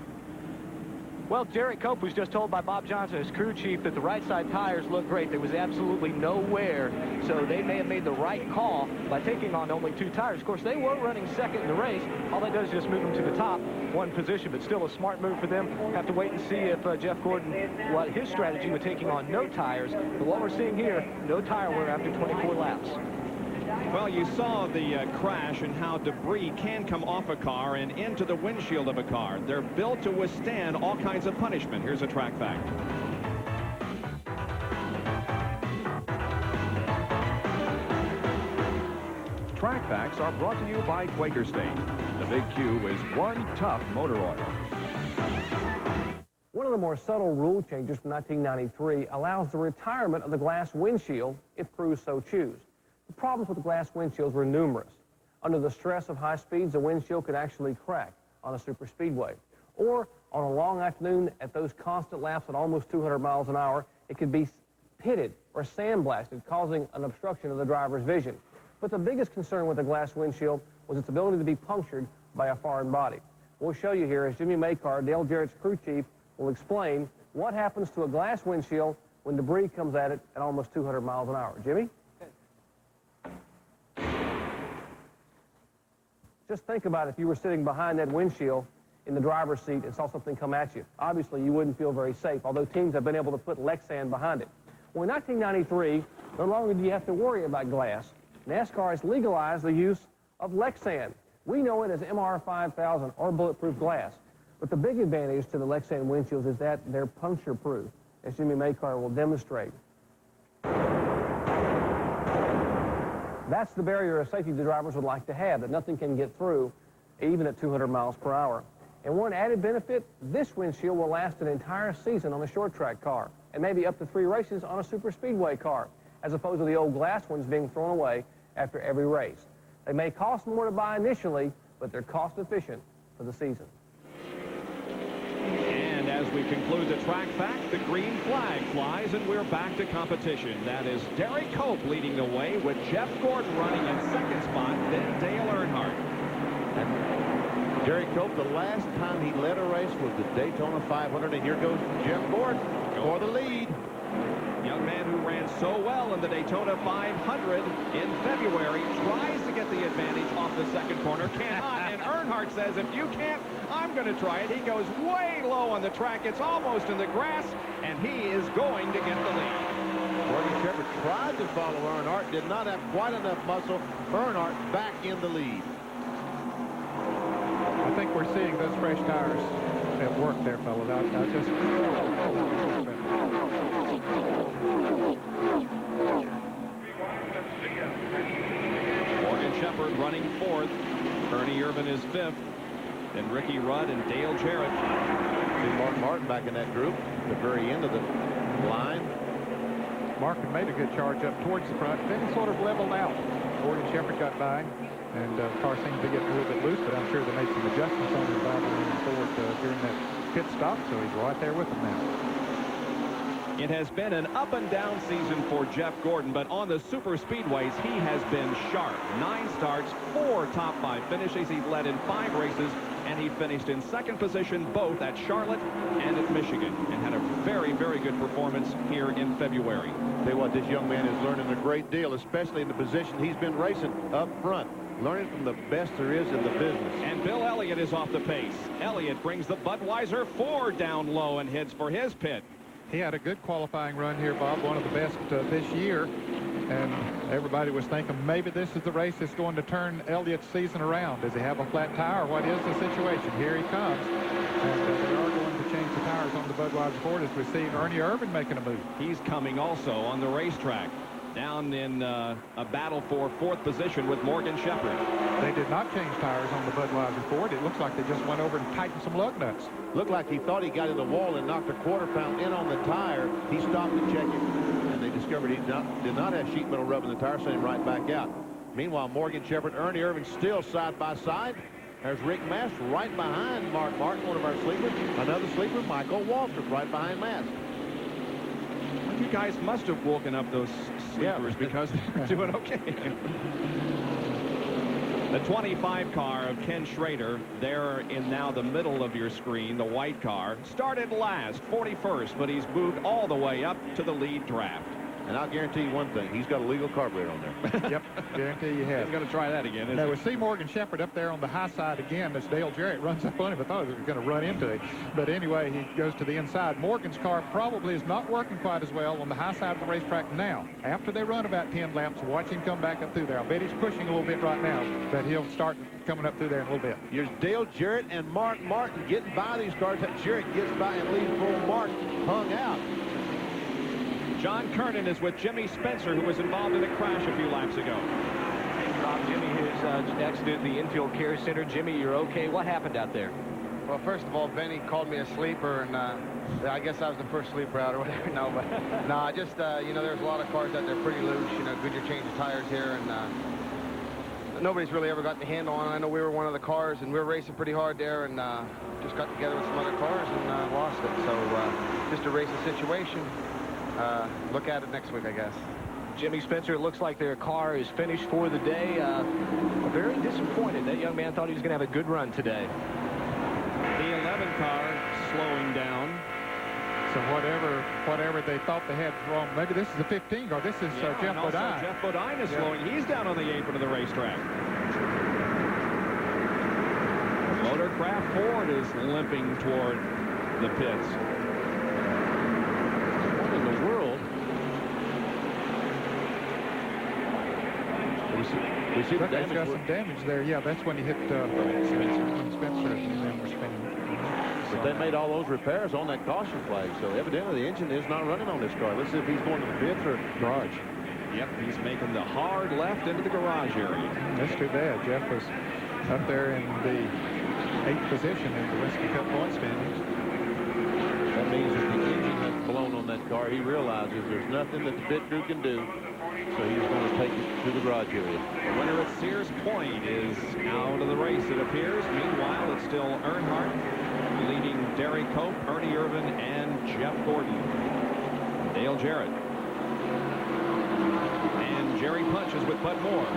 Well, Derek Cope was just told by Bob Johnson, his crew chief, that the right side tires look great. There was absolutely no wear, so they may have made the right call by taking on only 2 tires. Of course, they were running 2nd in the race. All that does is just move them to the top 1 position, but still a smart move for them. Have to wait and see if Jeff Gordon, what his strategy with taking on no tires. But what we're seeing here, no tire wear after 24 laps. Well, you saw the crash and how debris can come off a car and into the windshield of a car. They're built to withstand all kinds of punishment. Here's a track fact. Track facts are brought to you by Quaker State. The Big Q is one tough motor oil. One of the more subtle rule changes from 1993 allows the retirement of the glass windshield if crews so choose. The problems with the glass windshields were numerous. Under the stress of high speeds, the windshield could actually crack on a super speedway. Or on a long afternoon at those constant laps at almost 200 miles an hour, it could be pitted or sandblasted, causing an obstruction of the driver's vision. But the biggest concern with the glass windshield was its ability to be punctured by a foreign body. We'll show you here as Jimmy Makar, Dale Jarrett's crew chief, will explain what happens to a glass windshield when debris comes at it at almost 200 miles an hour. Jimmy? Just think about if you were sitting behind that windshield in the driver's seat and saw something come at you. Obviously, you wouldn't feel very safe, although teams have been able to put Lexan behind it. Well, in 1993, no longer do you have to worry about glass. NASCAR has legalized the use of Lexan. We know it as MR5000 or bulletproof glass. But the big advantage to the Lexan windshields is that they're puncture-proof, as Jimmy Makar will demonstrate. That's the barrier of safety the drivers would like to have, that nothing can get through, even at 200 miles per hour. And one added benefit, this windshield will last an entire season on a short track car, and maybe up to 3 races on a super speedway car, as opposed to the old glass ones being thrown away after every race. They may cost more to buy initially, but they're cost efficient for the season. And as we conclude the track fact, the green flag flies and we're back to competition. That is Derek Cope leading the way with Jeff Gordon running in second spot, then Dale Earnhardt. And Derek Cope, the last time he led a race was the Daytona 500, and here goes Jeff Gordon for the lead. Young man who ran so well in the Daytona 500 in February tries to get the advantage off the second corner, cannot, and Earnhardt says, if you can't, I'm going to try it. He goes way low on the track. It's almost in the grass, and he is going to get the lead. Morgan Shepherd tried to follow Earnhardt, did not have quite enough muscle. Earnhardt back in the lead. I think we're seeing those fresh tires at work there, fellas. I just... Morgan Shepherd running fourth. Ernie Irvan is fifth. Then Ricky Rudd and Dale Jarrett. See Mark Martin back in that group at the very end of the line. Martin made a good charge up towards the front. Then he sort of leveled out. Morgan Shepherd got by, and the car seemed to get a little bit loose, but I'm sure they made some adjustments on his body moving forward during that pit stop, so he's right there with them now. It has been an up-and-down season for Jeff Gordon, but on the super speedways, he has been sharp. 9 starts, 4 top 5 finishes. He led in 5 races, and he finished in second position both at Charlotte and at Michigan, and had a very, very good performance here in February. Tell you what, this young man is learning a great deal, especially in the position he's been racing up front. Learning from the best there is in the business. And Bill Elliott is off the pace. Elliott brings the Budweiser 4 down low and heads for his pit. He had a good qualifying run here, Bob, one of the best this year. And everybody was thinking maybe this is the race that's going to turn Elliott's season around. Does he have a flat tire? What is the situation? Here he comes. And they are going to change the tires on the Budweiser Ford as we see Ernie Irvan making a move. He's coming also on the racetrack. Down in a battle for 4th position with Morgan Shepherd. They did not change tires on the Budweiser Ford. It looks like they just went over and tightened some lug nuts. Looked like he thought he got in the wall and knocked a quarter-pound in on the tire. He stopped to check it, and they discovered he did not have sheet metal rub in the tire, sent him right back out. Meanwhile, Morgan Shepherd, Ernie Irvan still side by side. There's Rick Mast right behind Mark Martin, one of our sleepers. Another sleeper, Michael Waltrip, right behind Mast. You guys must have woken up those sleepers because they're doing okay. The 25 car of Ken Schrader, there in now the middle of your screen, the white car, started last, 41st, but he's moved all the way up to the lead draft. And I'll guarantee you one thing, he's got a legal carburetor on there. Yep, guarantee you have. He's going to try that again. Now we see Morgan Shepherd up there on the high side again as Dale Jarrett runs up on him. I thought he was going to run into it. But anyway, he goes to the inside. Morgan's car probably is not working quite as well on the high side of the racetrack now. After they run about 10 laps, watch him come back up through there. I bet he's pushing a little bit right now, but he'll start coming up through there in a little bit. Here's Dale Jarrett and Mark Martin getting by these cars. Jarrett gets by and leaves poor Mark hung out. John Kernan is with Jimmy Spencer, who was involved in a crash a few laps ago. Rob, Jimmy, here's accident at the infield care center. Jimmy, you're okay. What happened out there? Well, first of all, Benny called me a sleeper, and I guess I was the first sleeper out or whatever. No, but no, just you know, there's a lot of cars out there pretty loose. You know, Goodyear changed the tires here, and nobody's really ever got the handle on it. I know we were one of the cars, and we were racing pretty hard there, and just got together with some other cars and lost it. So just a racing situation. Look at it next week, I guess. Jimmy Spencer, it looks like their car is finished for the day. Very disappointed. That young man thought he was going to have a good run today. The 11 car slowing down. So whatever they thought they had wrong, maybe this is the 15 car. This is Jeff Bodine. Jeff Bodine is slowing. He's down on the apron of the racetrack. Watercraft Ford is limping toward the pits. What in the world? We see the Look, he's damage. got some damage there. Yeah, that's when he hit Spencer, and then we're spinning. But they made all those repairs on that caution flag, so evidently the engine is not running on this car. Let's see if he's going to the pits or garage. Yep, he's making the hard left into the garage area. That's too bad. Jeff was up there in the 8th position in the Winston Cup point standings. That means that the engine has blown on that car. He realizes there's nothing that the pit crew can do, so he's going to take it to the garage area. The winner at Sears Point is out of the race, it appears. Meanwhile, it's still Earnhardt leading Derek Cope, Ernie Irvan, and Jeff Gordon. Dale Jarrett. And Jerry Punch is with Bud Moore.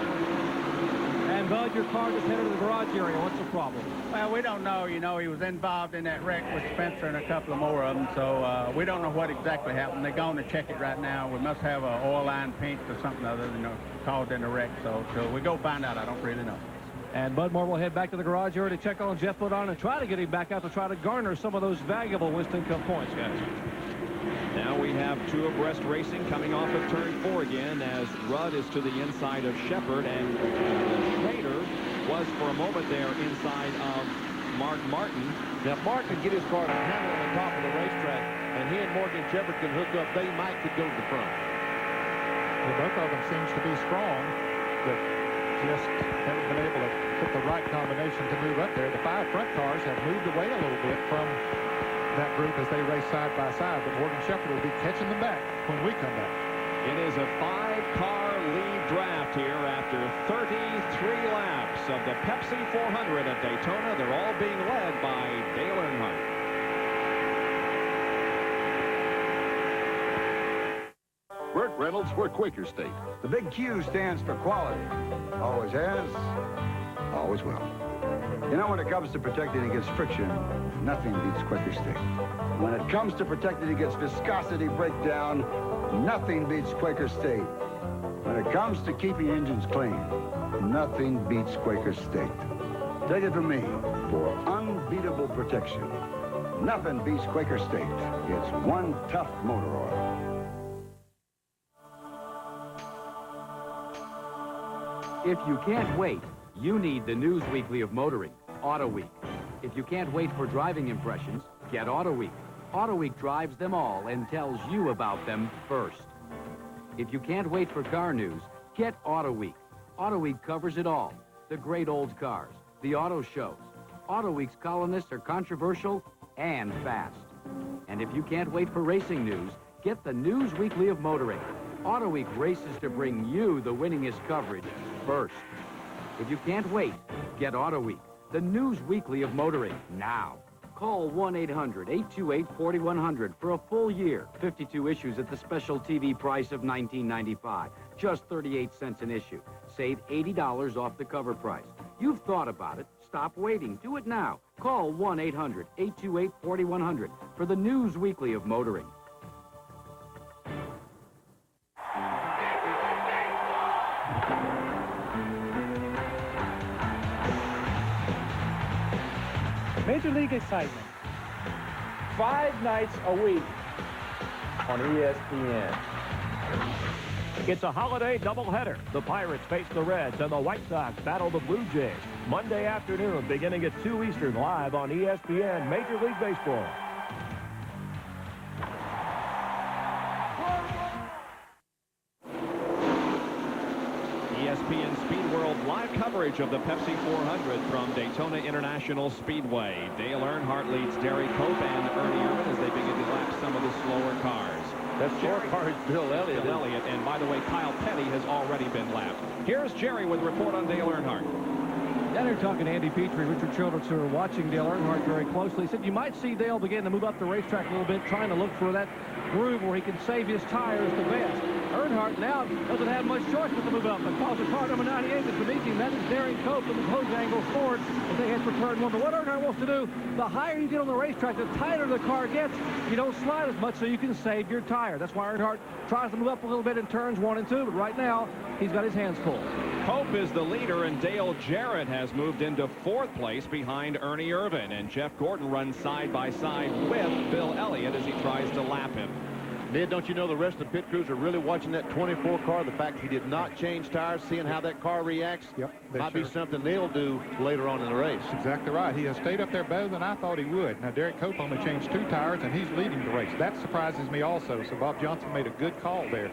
And Bud, your car just headed to the garage area. What's the problem? Well, we don't know. You know, he was involved in that wreck with Spencer and a couple of more of them, so we don't know what exactly happened. They're going to check it right now. We must have an oil line paint or something other than caused in the wreck, so we go find out. I don't really know. And Bud Moore will head back to the garage area to check on Jeff Bodon and try to get him back out to try to garner some of those valuable Winston Cup points, guys. Now we have two abreast racing coming off of turn 4 again as Rudd is to the inside of Shepard, and Schrader was for a moment there inside of Mark Martin. Now, Mark can get his car to handle on the top of the racetrack, and he and Morgan Shepard can hook up. They could go to the front. Well, both of them seems to be strong, but just haven't been able to put the right combination to move up there. The 5 front cars have moved away a little bit from that group as they race side by side, but Morgan Shepard will be catching them back when we come back. It is a 5-car lead draft here after 33 laps of the Pepsi 400 at Daytona. They're all being led by Dale Earnhardt. Burt Reynolds for Quaker State. The big Q stands for quality. Always has, always will. You know, when it comes to protecting against friction, nothing beats Quaker State. When it comes to protecting against viscosity breakdown, nothing beats Quaker State. When it comes to keeping engines clean, nothing beats Quaker State. Take it from me, for unbeatable protection, nothing beats Quaker State. It's one tough motor oil. If you can't wait, you need the News Weekly of Motoring, Auto Week. If you can't wait for driving impressions, get Auto Week. Auto Week drives them all and tells you about them first. If you can't wait for car news, get Auto Week. Auto Week covers it all. The great old cars, the auto shows. Auto Week's columnists are controversial and fast. And if you can't wait for racing news, get the News Weekly of Motoring. Auto Week races to bring you the winningest coverage first. If you can't wait, get Auto Week, the News Weekly of Motoring, now. Call 1-800-828-4100 for a full year. 52 issues at the special TV price of $19.95. Just 38 cents an issue. Save $80 off the cover price. You've thought about it. Stop waiting. Do it now. Call 1-800-828-4100 for the News Weekly of Motoring. Major League excitement. 5 nights a week on ESPN. It's a holiday doubleheader. The Pirates face the Reds and the White Sox battle the Blue Jays. Monday afternoon, beginning at 2 Eastern, live on ESPN Major League Baseball. ESPN Speed World live coverage of the Pepsi 400 from Daytona International Speedway. Dale Earnhardt leads Derek Cope and Ernie Irvan as they begin to lap some of the slower cars. That slower car is Bill Elliott. Bill Elliott, and by the way, Kyle Petty has already been lapped. Here's Jerry with a report on Dale Earnhardt. Down here talking to Andy Petrie, Richard Childress, who are watching Dale Earnhardt very closely. He said you might see Dale begin to move up the racetrack a little bit, trying to look for that groove where he can save his tires the best. Earnhardt now doesn't have much choice but to move up because the car number 98 is beneath him. That is Darren Cope from the Bojangles Ford as they head for turn one. But what Earnhardt wants to do, the higher you get on the racetrack, the tighter the car gets. You don't slide as much so you can save your tire. That's why Earnhardt tries to move up a little bit in turns 1 and 2. But right now, he's got his hands full. Cope is the leader, and Dale Jarrett has moved into 4th place behind Ernie Irvin. And Jeff Gordon runs side by side with Bill Elliott as he tries to lap him. Ned, don't you know the rest of the pit crews are really watching that 24 car? The fact he did not change tires, seeing how that car reacts, might be something they'll do later on in the race. That's exactly right. He has stayed up there better than I thought he would. Now, Derek Cope only changed 2 tires, and he's leading the race. That surprises me also. So Bob Johnson made a good call there.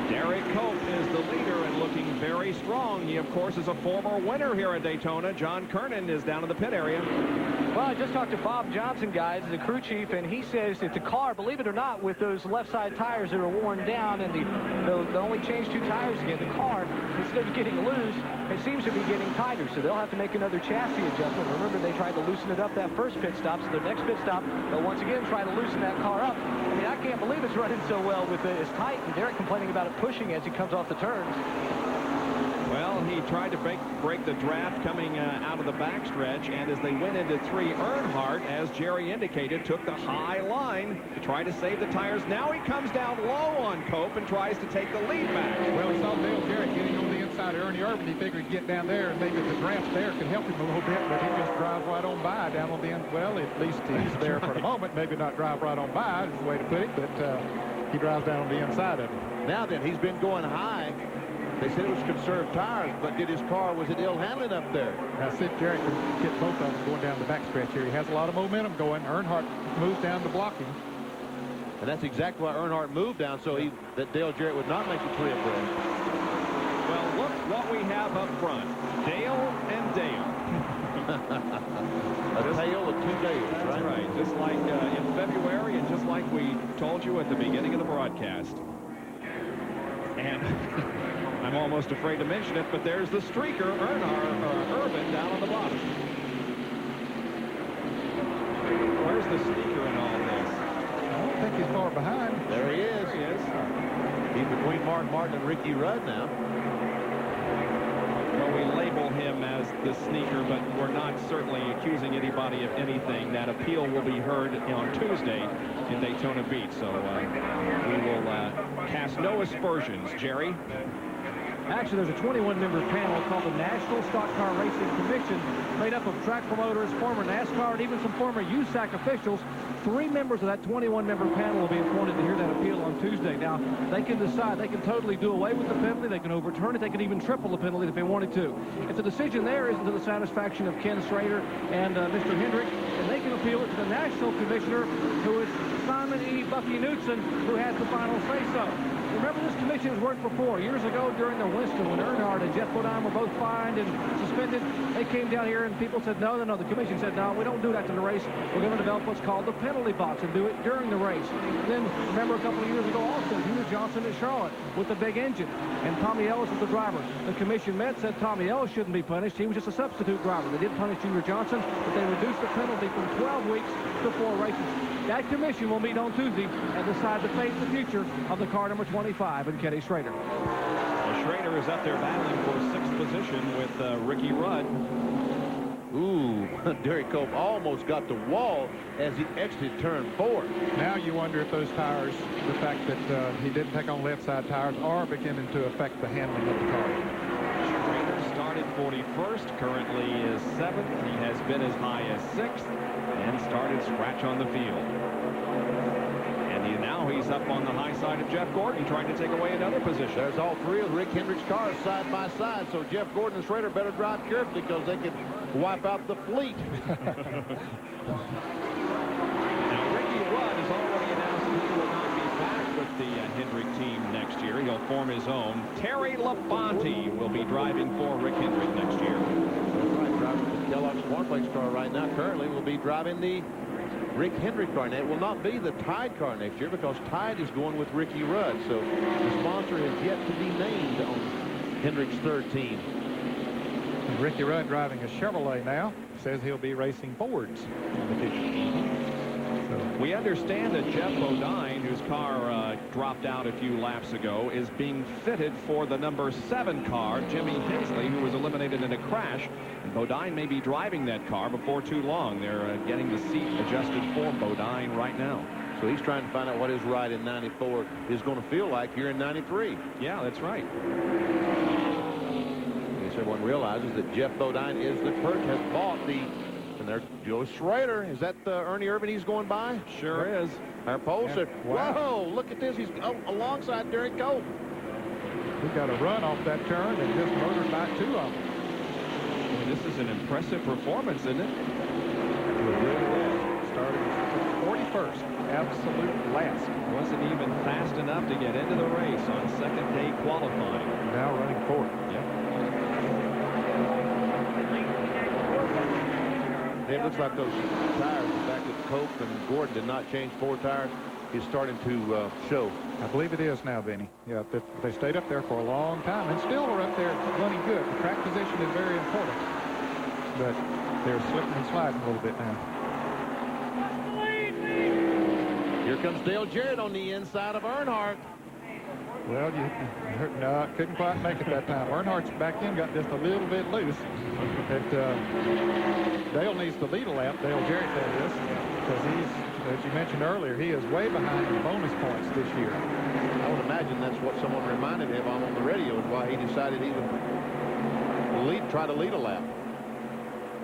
Derek Cope is the leader and looking very strong. He, of course, is a former winner here at Daytona. John Kernan is down in the pit area. Well, I just talked to Bob Johnson, guys, the crew chief, and he says that the car, believe it or not, with those left side tires that are worn down and the only changed 2 tires again, the car, instead of getting loose, it seems to be getting tighter. So they'll have to make another chassis adjustment. Remember, they tried to loosen it up that first pit stop, so their next pit stop, they'll once again try to loosen that car up. I mean, I can't believe it's running so well with it. It's tight, and Derek complaining about it pushing as he comes off the turns. Well, he tried to break the draft coming out of the backstretch, and as they went into 3, Earnhardt, as Jerry indicated, took the high line to try to save the tires. Now he comes down low on Cope and tries to take the lead back. Well, he saw Dale Jarrett getting on the inside of Ernie Irvin. He figured he'd get down there, and maybe the draft there could help him a little bit, but he just drives right on by down on the end. Well, at least he's there for the moment. Maybe not drive right on by is the way to put it, but he drives down on the inside of it. Now then, he's been going high. They said it was conserved tires, but did his car, was it ill handling up there? Now, Sid Jarrett can get both of them going down the backstretch here. He has a lot of momentum going. Earnhardt moves down to block him. And that's exactly why Earnhardt moved down, so that Dale Jarrett would not make the 3 abreast. Well, look what we have up front. Dale and Dale. A tale of 2 Dales, right? That's right. Just like in February and just like we told you at the beginning of the broadcast. And I'm almost afraid to mention it, but there's the streaker, Irvin, down on the bottom. Where's the sneaker in all this? I don't think he's far behind. There he is. There he is. He's between Mark Martin and Ricky Rudd now. Well, we label him as the sneaker, but we're not certainly accusing anybody of anything. That appeal will be heard on Tuesday in Daytona Beach, so we will cast no aspersions. Jerry? Actually, there's a 21-member panel called the National Stock Car Racing Commission, made up of track promoters, former NASCAR, and even some former USAC officials. 3 members of that 21-member panel will be appointed to hear that appeal on Tuesday. Now, they can decide. They can totally do away with the penalty. They can overturn it. They can even triple the penalty if they wanted to. If the decision there isn't to the satisfaction of Ken Schrader and Mr. Hendrick, then they can appeal it to the National Commissioner, who is Simon E. Bucky Knudsen, who has the final say-so. Remember, this commission has worked before. Years ago during the Winston, when Earnhardt and Jeff Bodine were both fined and suspended, they came down here and people said, no. The commission said, no, we don't do that to the race. We're going to develop what's called the penalty box and do it during the race. Then, remember a couple of years ago also, Junior Johnson at Charlotte with the big engine, and Tommy Ellis was the driver. The commission met, said Tommy Ellis shouldn't be punished. He was just a substitute driver. They did punish Junior Johnson, but they reduced the penalty from 12 weeks to 4 races. That commission will meet on Tuesday and decide the fate and the future of the car number 25 and Kenny Schrader. Well, Schrader is up there battling for 6th position with Ricky Rudd. Ooh, Derek Cope almost got the wall as he exited turn 4. Now you wonder if those tires, the fact that he didn't take on left side tires, are beginning to affect the handling of the car. Schrader started 41st, currently is 7th. He has been as high as 6th and started scratch on the field. And now he's up on the high side of Jeff Gordon, trying to take away another position. There's all 3 of Rick Hendrick's cars side by side, so Jeff Gordon and Schrader better drive carefully because they could wipe out the fleet. Now, Ricky Rudd has already announced that he will not be back with the Hendrick team next year. He'll form his own. Terry Labonte will be driving for Rick Hendrick next year. That's right, driving the Kellogg's Cornflakes car right now. Currently will be driving the Rick Hendrick car. Now, it will not be the Tide car next year because Tide is going with Ricky Rudd. So the sponsor has yet to be named on Hendrick's 3rd team. And Ricky Rudd driving a Chevrolet now. Says he'll be racing Fords in the future. We understand that Jeff Bodine, whose car dropped out a few laps ago, is being fitted for the number 7 car, Jimmy Hensley, who was eliminated in a crash. And Bodine may be driving that car before too long. They're getting the seat adjusted for Bodine right now. So he's trying to find out what his ride in 94 is going to feel like here in 93. Yeah, that's right. I guess everyone realizes that Jeff Bodine is the has bought the. And there's Joe Schrader. Is that Ernie Irvin he's going by? Sure is. Our poll said, Wow. whoa, look at this. He's alongside Derek Cope. He got a run off that turn and just motored by 2 of them. Well, this is an impressive performance, isn't it? It really is. Started 41st, absolute last. Wasn't even fast enough to get into the race on second day qualifying. Now running 4th. Yep. It looks like those tires, the fact that Cope and Gordon did not change 4 tires, is starting to show. I believe it is now, Benny. Yeah, they stayed up there for a long time and still are up there running good. The track position is very important, but they're slipping and sliding a little bit now. Here comes Dale Jarrett on the inside of Earnhardt. Well, no, couldn't quite make it that time. Earnhardt's back end got just a little bit loose. Dale needs to lead a lap. Dale Jarrett does, because he's, as you mentioned earlier, he is way behind in bonus points this year. I would imagine that's what someone reminded him on the radio, is why he decided he would try to lead a lap.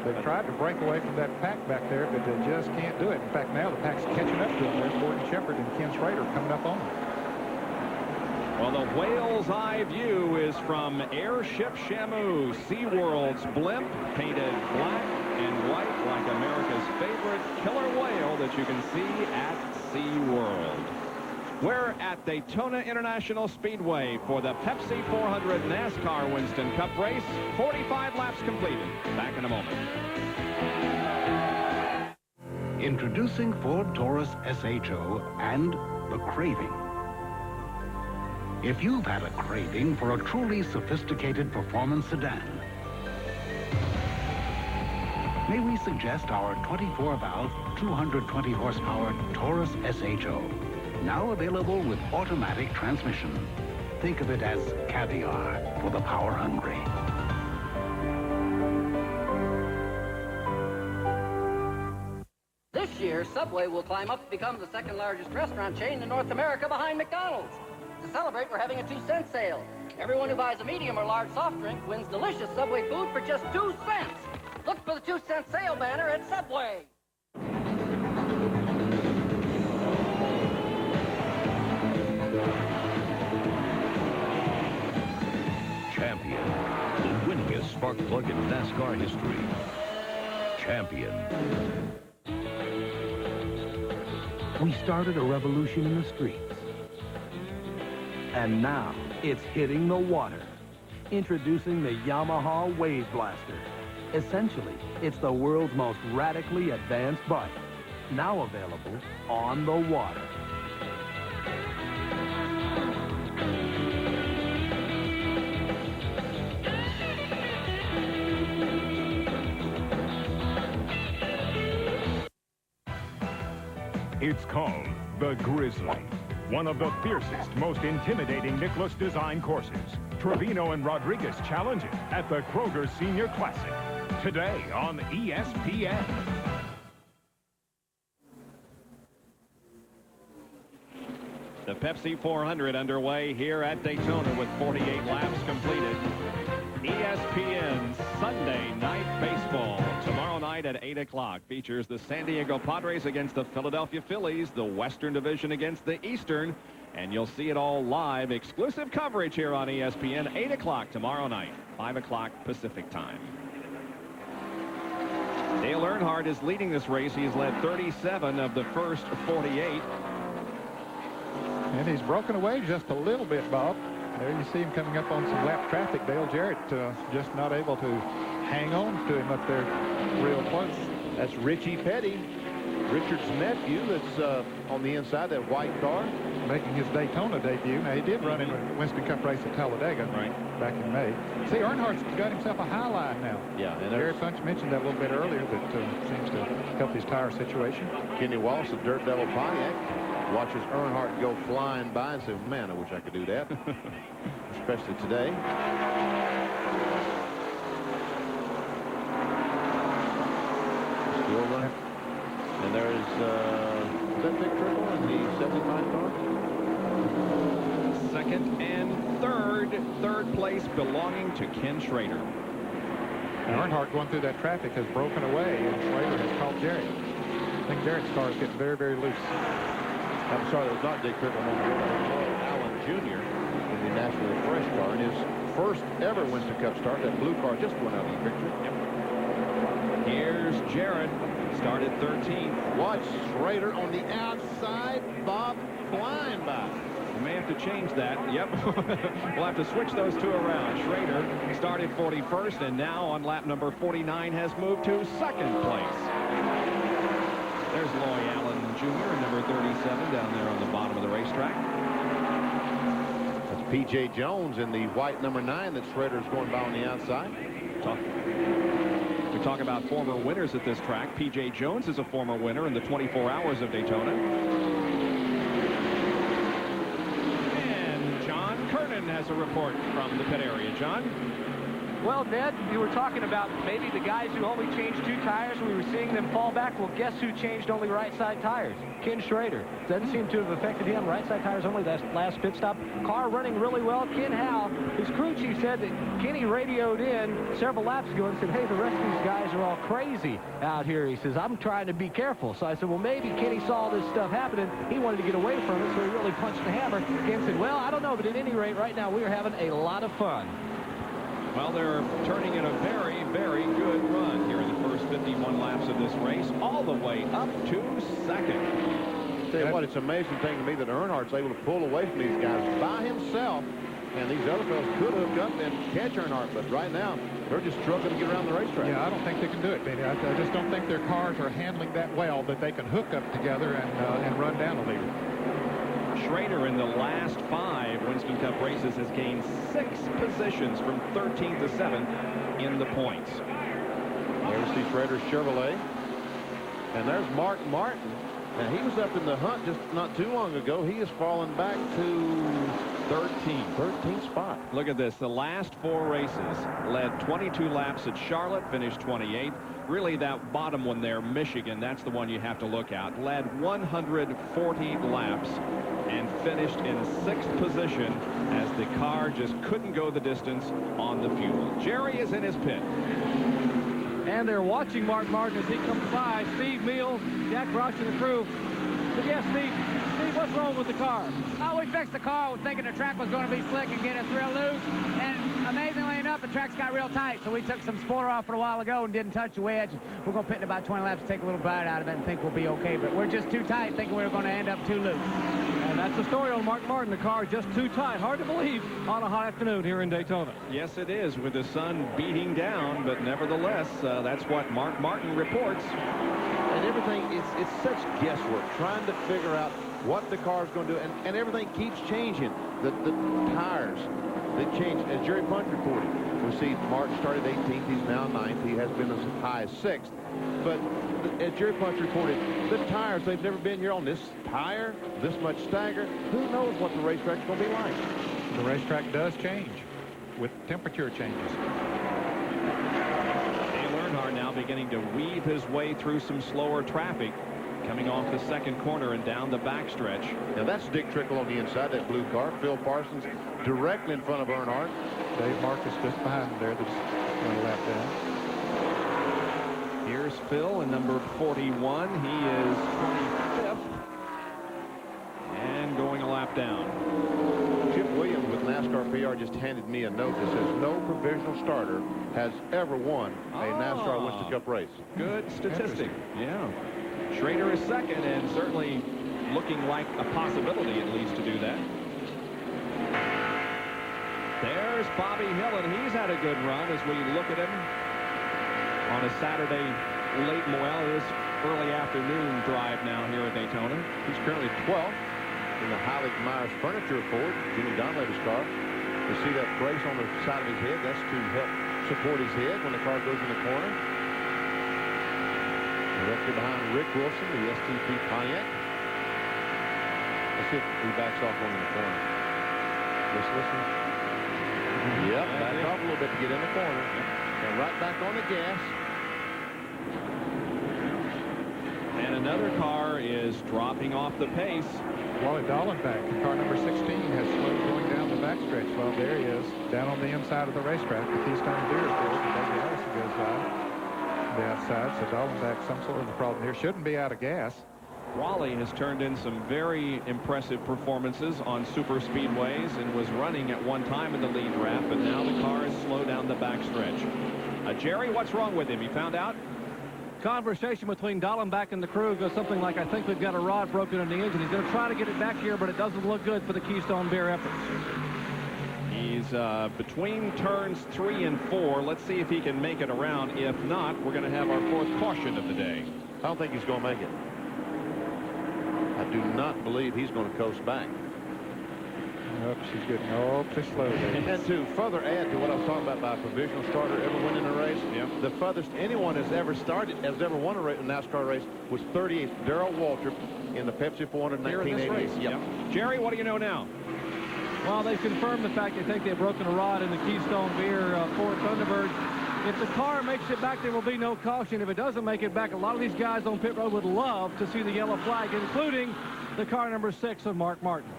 They've tried to break away from that pack back there, but they just can't do it. In fact, now the pack's catching up to them. There's Gordon Shepherd and Ken Schrader coming up on them. Well, the whale's eye view is from Airship Shamu, SeaWorld's blimp, painted black and white like America's favorite killer whale that you can see at SeaWorld. We're at Daytona International Speedway for the Pepsi 400 NASCAR Winston Cup race. 45 laps completed. Back in a moment. Introducing Ford Taurus SHO and the craving. If you've had a craving for a truly sophisticated performance sedan, may we suggest our 24-valve, 220-horsepower Taurus SHO, now available with automatic transmission. Think of it as caviar for the power-hungry. This year, Subway will climb up to become the second largest restaurant chain in North America behind McDonald's. To celebrate, we're having a 2-cent sale. Everyone who buys a medium or large soft drink wins delicious Subway food for just 2 cents. Look for the 2-cent sale banner at Subway. Champion, the winningest spark plug in NASCAR history. Champion. We started a revolution in the streets. And now, it's hitting the water. Introducing the Yamaha Wave Blaster. Essentially, it's the world's most radically advanced bike. Now available on the water. It's called the Grizzly. One of the fiercest, most intimidating Nicklaus design courses. Trevino and Rodriguez challenge it at the Kroger Senior Classic. Today on ESPN. The Pepsi 400 underway here at Daytona with 48 laps completed. ESPN Sunday Night Baseball tomorrow night at 8 o'clock features the San Diego Padres against the Philadelphia Phillies, the Western Division against the Eastern, and you'll see it all live, exclusive coverage here on ESPN, 8 o'clock tomorrow night, 5 o'clock Pacific time. Dale Earnhardt is leading this race. He's led 37 of the first 48. And he's broken away just a little bit, Bob. There you see him coming up on some lap traffic. Dale Jarrett just not able to hang on to him up there real close. That's Richie Petty, Richard's nephew, that's on the inside, that white car. making his Daytona debut. Now, he did run in a Winston Cup race at Talladega back in May. See, Earnhardt's got himself a high line now. Yeah, and Gary Punch mentioned that a little bit earlier, that seems to help his tire situation. Kenny Wallace, the Dirt Devil Pontiac, watches Earnhardt go flying by and says, man, I wish I could do that, especially today. Still running. And there's that big triple in the 75 car. Second and third place belonging to Ken Schrader. Now, Earnhardt going through that traffic has broken away, and Schrader has caught Jerry. I think Jarrett's car is getting very, very loose. I'm sorry, that was not Dick Trickle. Allen Jr. in the National Fresh car in his first ever Winston Cup start. That blue car just went out of the picture. Here's Jarrett, started 13th. Watch Schrader on the outside. Bob flying by. We may have to change that. Yep. We'll have to switch those two around. Schrader started 41st, and now on lap number 49 has moved to second place. There's Loy Allen Jr. in number 37 down there on the bottom of the racetrack. That's P.J. Jones in the white number 9 that Schrader's going by on the outside. We talk about former winners at this track. P.J. Jones is a former winner in the 24 Hours of Daytona. And John Kernan has a report from the pit area. John? Well, Ned, you were talking about maybe the guys who only changed 2 tires. We were seeing them fall back. Well, guess who changed only right side tires? Ken Schrader. Doesn't seem to have affected him. Right side tires only. That last pit stop. Car running really well. Ken Howe, his crew chief, said that Kenny radioed in several laps ago and said, hey, the rest of these guys are all crazy out here. He says, I'm trying to be careful. So I said, well, maybe Kenny saw this stuff happening. He wanted to get away from it, so he really punched the hammer. Ken said, well, I don't know, but at any rate, right now, we are having a lot of fun. Well, they're turning in a very, very good run here in the first 51 laps of this race, all the way up to second. Tell you what, it's an amazing thing to me that Earnhardt's able to pull away from these guys by himself, and these other fellows could hook up and catch Earnhardt, but right now, they're just struggling to get around the racetrack. Yeah, I don't think they can do it, Benny. I just don't think their cars are handling that well that they can hook up together and run down a leader. Schrader in the last 5 Winston Cup races has gained 6 positions from 13th to 7th in the points. There's the Schrader Chevrolet. And there's Mark Martin. Now, he was up in the hunt just not too long ago. He has fallen back to 13th spot. Look at this. The last 4 races led 22 laps at Charlotte, finished 28th. Really, that bottom one there, Michigan, that's the one you have to look at. Led 140 laps and finished in 6th position as the car just couldn't go the distance on the fuel. Jerry is in his pit. And they're watching Mark Martin as he comes by. Steve Meal, Jack Rush, and the crew. But yes, Steve, what's wrong with the car? Oh, we fixed the car thinking the track was going to be slick and get us real loose. And amazingly enough, the track's got real tight. So we took some spoiler off for a while ago and didn't touch the wedge. We're going to pit in about 20 laps, take a little bite out of it, and think we'll be okay. But we're just too tight, thinking we're going to end up too loose. And that's the story on Mark Martin. The car just too tight. Hard to believe on a hot afternoon here in Daytona. Yes, it is, with the sun beating down. But nevertheless, that's what Mark Martin reports. And everything, it's such guesswork, trying to figure out what the car is going to do. And everything keeps changing. The tires, they change. As Jerry Punch reported, we see Mark started 18th. He's now 9th. He has been as high as 6th. But as Jerry Punch reported, the tires, they've never been here on this tire, this much stagger. Who knows what the racetrack's going to be like? The racetrack does change with temperature changes. Dale Earnhardt now beginning to weave his way through some slower traffic, coming off the second corner and down the backstretch. Now that's Dick Trickle on the inside, that blue car. Phil Parsons directly in front of Earnhardt. Dave Marcus just behind him there. That's going to lap down. Here's Phil in number 41. He is 25th and going a lap down. Chip Williams with NASCAR PR just handed me a note that says no provisional starter has ever won a NASCAR Winston Cup race. Good statistic. Yeah. Schrader is second and certainly looking like a possibility at least to do that. There's Bobby Hill, and he's had a good run as we look at him on a Saturday late, well, it is early afternoon drive now here at Daytona. He's currently 12th. in the Heilig Myers Furniture Ford, Jimmy Donlevy's car. You see that brace on the side of his head? That's to help support his head when the car goes in the corner. Directly behind Rick Wilson, the STP Pontiac. Let's see if he backs off one in the corner. Just listen. Yep, back off a little bit to get in the corner. And right back on the gas. And another car is dropping off the pace. Wally Dallenbach, car number 16, has slowed going down the backstretch. Well, there he is, down on the inside of the racetrack. The Keystone Beers goes, and Davey Allison goes by the outside. So Dallenbach, some sort of a problem here. Shouldn't be out of gas. Wally has turned in some very impressive performances on super speedways and was running at one time in the lead wrap, but now the car is slow down the backstretch. Jerry, what's wrong with him? You found out? Conversation between Dallenbach and the crew goes something like, I think we've got a rod broken in the engine. He's going to try to get it back here, but it doesn't look good for the Keystone Beer efforts. He's between turns 3 and 4. Let's see if he can make it around. If not, we're going to have our 4th caution of the day. I don't think he's going to make it. I do not believe he's going to coast back. Nope, she's getting awfully slow there. And to further add to what I was talking about by a provisional starter ever winning a race, the furthest anyone has ever won a NASCAR race was 38th Darrell Waltrip in the Pepsi 400 Here in this race. Yep. Jerry, what do you know now? Well, they've confirmed the fact they think they've broken a rod in the Keystone Beer Ford Thunderbird. If the car makes it back, there will be no caution. If it doesn't make it back, a lot of these guys on pit road would love to see the yellow flag, including the car number 6 of Mark Martin.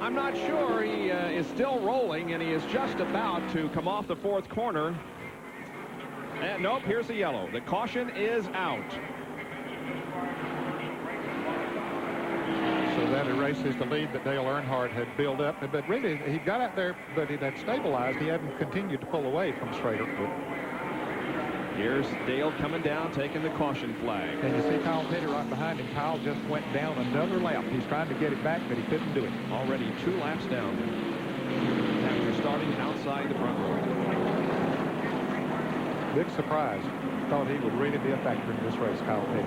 I'm not sure. He is still rolling, and he is just about to come off the 4th corner. And nope, here's the yellow. The caution is out. So that erases the lead that Dale Earnhardt had built up. But really, he got out there, but it had stabilized. He hadn't continued to pull away from Schrader. Here's Dale coming down, taking the caution flag. And you see Kyle Petty right behind him. Kyle just went down another lap. He's trying to get it back, but he couldn't do it. Already 2 laps down after starting outside the front row. Big surprise. Thought he would really be a factor in this race, Kyle Petty.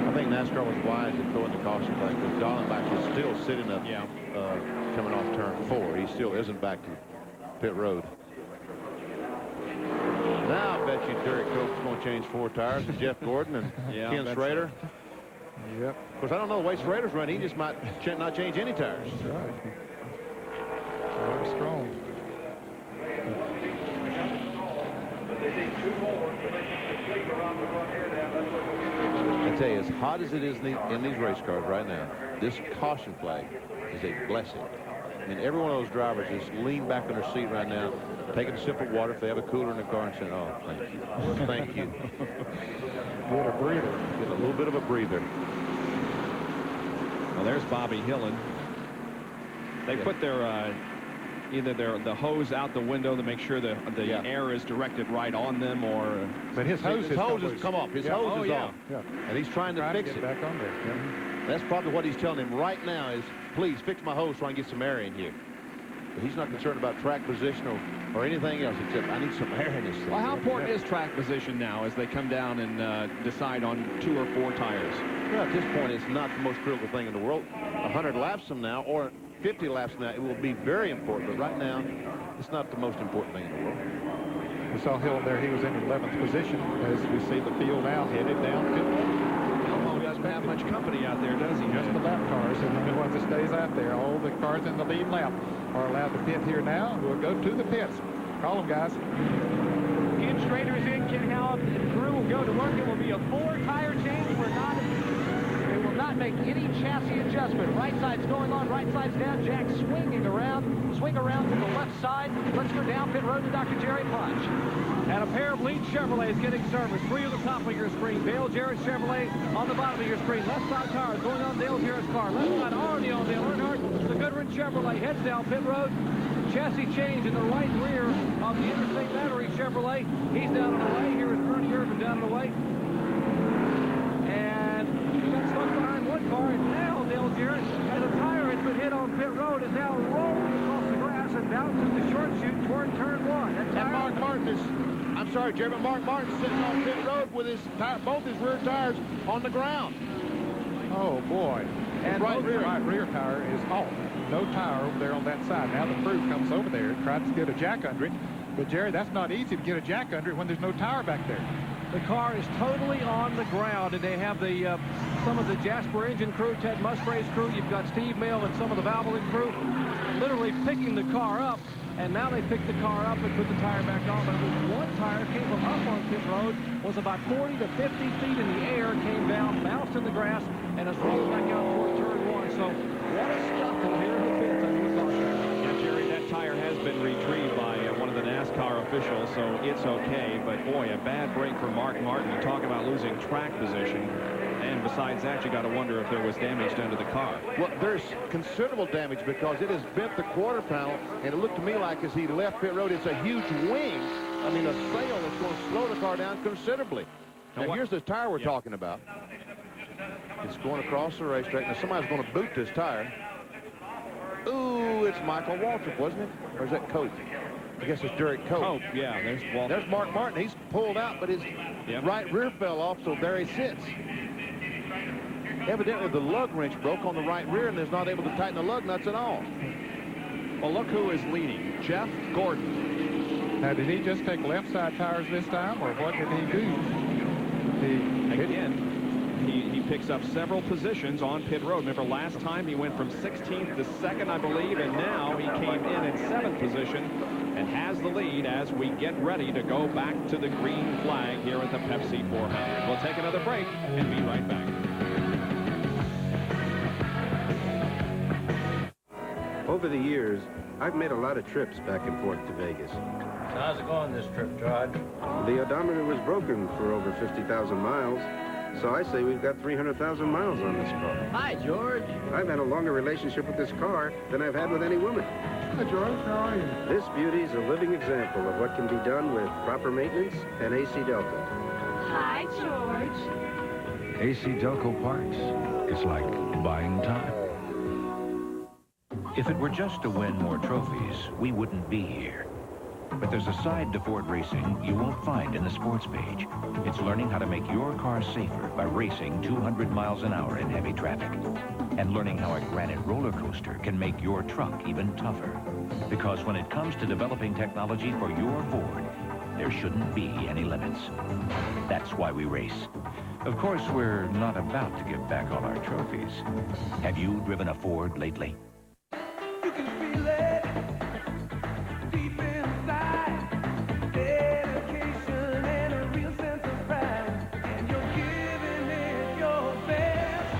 I think NASCAR was wise in throwing the caution flag because Dallenbach is still sitting up coming off turn 4. He still isn't back to pit road. Now I bet you Derek Cope's going to change 4 tires to Jeff Gordon and Ken Schrader. Yep. Of course, I don't know the way Schrader's running. He just might not change any tires. That's right. Very strong. I tell you, as hot as it is in these race cars right now, this caution flag is a blessing. And every one of those drivers just lean back on their seat right now, taking a sip of water if they have a cooler in the car and saying, oh, thank you. Thank you. Get a breather. Get a little bit of a breather. Well, there's Bobby Hillen. They put their either the hose out the window to make sure the air is directed right on them, or but his hose has come off. His hose is off. Yeah. And he's trying to fix it. Back on there. Yeah. That's probably what he's telling him right now is, please fix my hose so I can get some air in here. But he's not concerned about track position or anything else except I need some air in this thing. Well, how important is track position now as they come down and decide on 2 or 4 tires? Well, at this point, it's not the most critical thing in the world. 100 laps from now or 50 laps from now, it will be very important. But right now, it's not the most important thing in the world. We saw Hill there. He was in 11th position as we see the field now headed down pit road. Doesn't have much company out there, does he? Just the lap cars, and the ones that stays out there. All the cars in the lead lap are allowed to pit here now. We'll go to the pits. Call them, guys. Ken Schrader's in. Ken Howell and the crew will go to work. It will be a 4-tire change. They will not make any chassis adjustment. Right side's going on, right side's down. Jack swinging around. Swing around to the left side. Let's go down pit road to Dr. Jerry Punch. And a pair of lead Chevrolets getting service. 3 on the top of your screen. Dale Jarrett's Chevrolet on the bottom of your screen. Left side tires going on Dale Jarrett's car. Left side already on Dale Earnhardt. The Goodwin Chevrolet heads down pit road. Chassis change in the right rear of the Interstate Battery Chevrolet. He's down on the way. Here is Bernie Irvin down on the way. And he got stuck behind one car. And now Dale Jarrett, as a tire has been hit on pit road, is now rolling across the grass and down to the short chute toward turn 1. And Mark Martin is... I'm sorry, Jerry, but Mark Martin's sitting on pit road with both his rear tires on the ground. Oh, boy. And right rear tire is off. No tire over there on that side. Now the crew comes over there and tries to get a jack under it. But, Jerry, that's not easy to get a jack under it when there's no tire back there. The car is totally on the ground, and they have the some of the Jasper engine crew, Ted Musgrave's crew. You've got Steve Mill and some of the Valvoline crew literally picking the car up. And now they picked the car up and put the tire back on. But one tire came from up on pit road, was about 40 to 50 feet in the air, came down, bounced in the grass, and has rolled back out toward turn one. So what a scuffle here in the pits on your caution. Yeah, Jerry, that tire has been retrieved by one of the NASCAR officials, so it's okay. But, boy, a bad break for Mark Martin. You talk about losing track position. And besides that, you got to wonder if there was damage done to the car. Well, there's considerable damage because it has bent the quarter panel, and it looked to me like as he left pit road, it's a huge wing. I mean, a sail that's going to slow the car down considerably. Now, here's the tire we're talking about. It's going across the racetrack. Now, somebody's going to boot this tire. Ooh, it's Michael Waltrip, wasn't it? Or is that Cope? I guess it's Derek Cope. Oh, yeah, there's Waltrip. There's Mark Martin. He's pulled out, but his right rear fell off, so there he sits. Evidently, the lug wrench broke on the right rear and is not able to tighten the lug nuts at all. Well, look who is leading. Jeff Gordon. Now, did he just take left side tires this time, or what did he do? He picks up several positions on pit road. Remember, last time he went from 16th to 2nd, I believe, and now he came in 7th position and has the lead as we get ready to go back to the green flag here at the Pepsi 400. We'll take another break and be right back. Over the years, I've made a lot of trips back and forth to Vegas. So how's it going this trip, George? The odometer was broken for over 50,000 miles, so I say we've got 300,000 miles on this car. Hi, George. I've had a longer relationship with this car than I've had with any woman. Hi, George. How are you? This beauty's a living example of what can be done with proper maintenance and AC Delco. Hi, George. AC Delco parts. It's like buying time. If it were just to win more trophies, we wouldn't be here. But there's a side to Ford racing you won't find in the sports page. It's learning how to make your car safer by racing 200 miles an hour in heavy traffic. And learning how a granite roller coaster can make your truck even tougher. Because when it comes to developing technology for your Ford, there shouldn't be any limits. That's why we race. Of course, we're not about to give back all our trophies. Have you driven a Ford lately? You can feel it deep inside. Dedication and a real sense of pride. And you're giving it your best.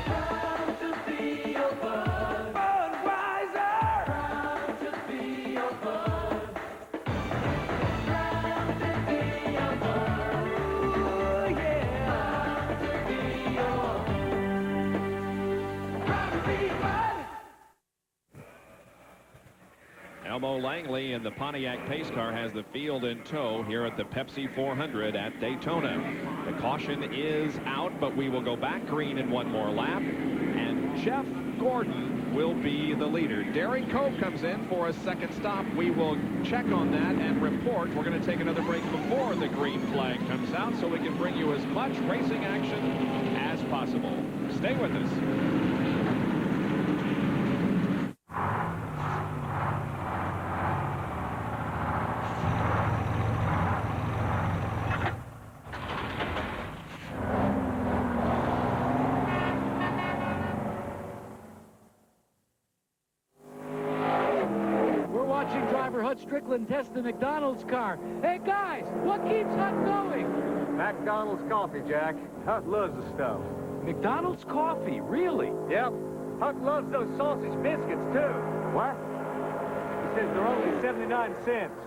Proud to be your bud. Budweiser. Proud to be your bud. Proud to be your bud. Ooh, yeah. Proud to be your bud. Proud to be bud. Elmo Langley in the Pontiac pace car has the field in tow here at the Pepsi 400 at Daytona. The caution is out, but we will go back green in one more lap, and Jeff Gordon will be the leader. Derek Cope comes in for a second stop. We will check on that and report. We're going to take another break before the green flag comes out so we can bring you as much racing action as possible. Stay with us. Strickland test the McDonald's car. Hey, guys, what keeps Hut going? McDonald's coffee, Jack. Huck loves the stuff. McDonald's coffee, really? Yep. Huck loves those sausage biscuits, too. What? He says they're only 79 cents.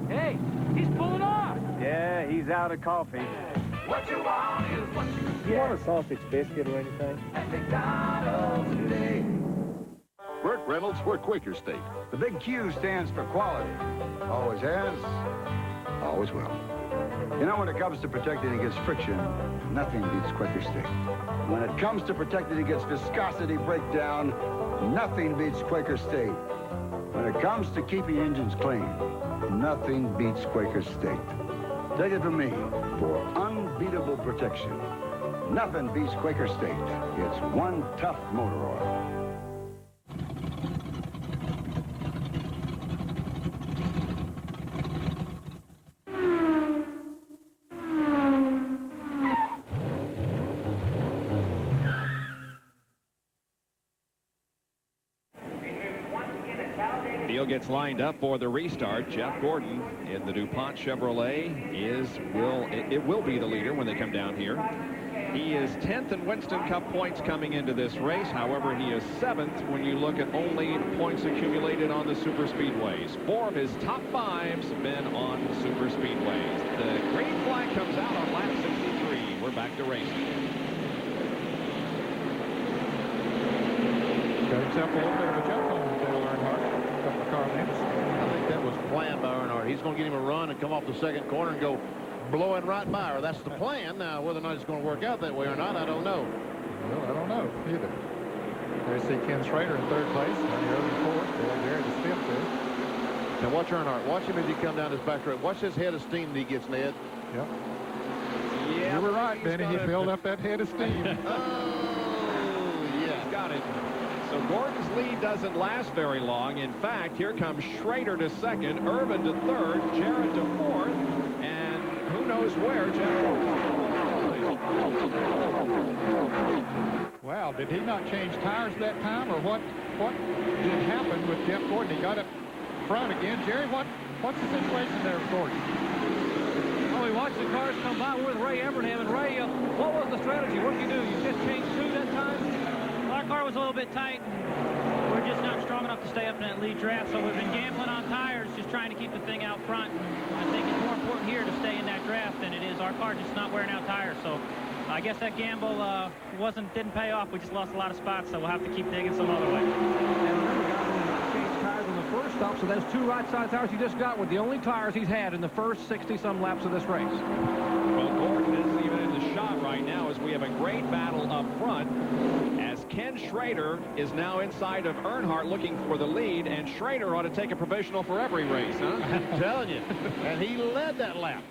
Hey, he's pulling off. Yeah, he's out of coffee. What you want is what you get. You want a sausage biscuit or anything? At McDonald's today. Burt Reynolds for Quaker State. The big Q stands for quality. Always has, always will. You know, when it comes to protecting against friction, nothing beats Quaker State. When it comes to protecting against viscosity breakdown, nothing beats Quaker State. When it comes to keeping engines clean, nothing beats Quaker State. Take it from me, for unbeatable protection, Nothing beats Quaker State. It's one tough motor oil. Field gets lined up for the restart. Jeff Gordon in the DuPont Chevrolet will be the leader when they come down here. He is 10th in Winston Cup points coming into this race. However, he is 7th when you look at only points accumulated on the super speedways. 4 of his top 5's have been on super speedways. The green flag comes out on lap 63. We're back to racing. Got himself a little bit of a jump on Dale Earnhardt. A couple of car lengths. I think that was planned by Earnhardt. He's going to get him a run and come off the second corner and go blowing right by her. That's the plan. Now, whether or not it's going to work out that way or not, I don't know. Well, I don't know either. There you see Ken Schrader in 3rd place. Ernie Irvin 4th. Dale Jarrett is 5th there. Now watch Earnhardt. Watch him as he come down this back road. Watch his head of steam that he gets, Ned. Yep. Yeah, you were right, Benny. He filled up that head of steam. Yeah, he's got it. So Gordon's lead doesn't last very long. In fact, here comes Schrader to 2nd, Irvin to 3rd, Jarrett to 4th, and who knows where Jeff Gordon. Wow, did he not change tires that time, or what did happen with Jeff Gordon? He got up front again. Jerry, what's the situation there with Gordon? Oh, we watched the cars come by with Ray Evernham, and Ray, what was the strategy? What did you do? You just changed 2 that time? Our car was a little bit tight. We're just not strong enough to stay up in that lead draft, so we've been gambling on tires, just trying to keep the thing out front. I think it's more important here to stay in that draft than it is our car just not wearing out tires. So I guess that gamble didn't pay off. We just lost a lot of spots, so we'll have to keep digging some other way. And remember, guys, we did not change tires on the first stop, so those 2 right-side tires he just got were the only tires he's had in the first 60-some laps of this race. Well, Gordon is even in the shot right now as we have a great battle up front. As Ken Schrader is now inside of Earnhardt looking for the lead, and Schrader ought to take a provisional for every race, huh? I'm telling you. And he led that lap.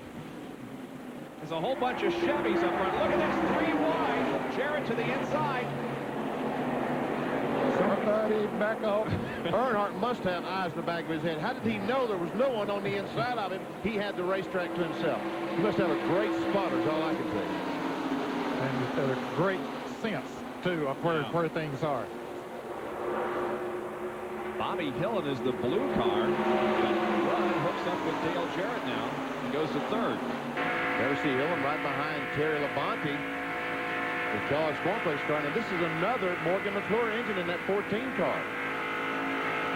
There's a whole bunch of Chevys up front. Look at this, 3 wide. Jarrett to the inside. Somebody back off. Earnhardt must have eyes in the back of his head. How did he know there was no one on the inside of him? He had the racetrack to himself. He must have a great spotter, is all I can say. And a great sense, too, of where things are. Bobby Hillen is the blue car. Run hooks up with Dale Jarrett now and goes to 3rd. There we see Hillen right behind Terry Labonte. The Kellogg Cornflakes car. Now, this is another Morgan McClure engine in that 14 car.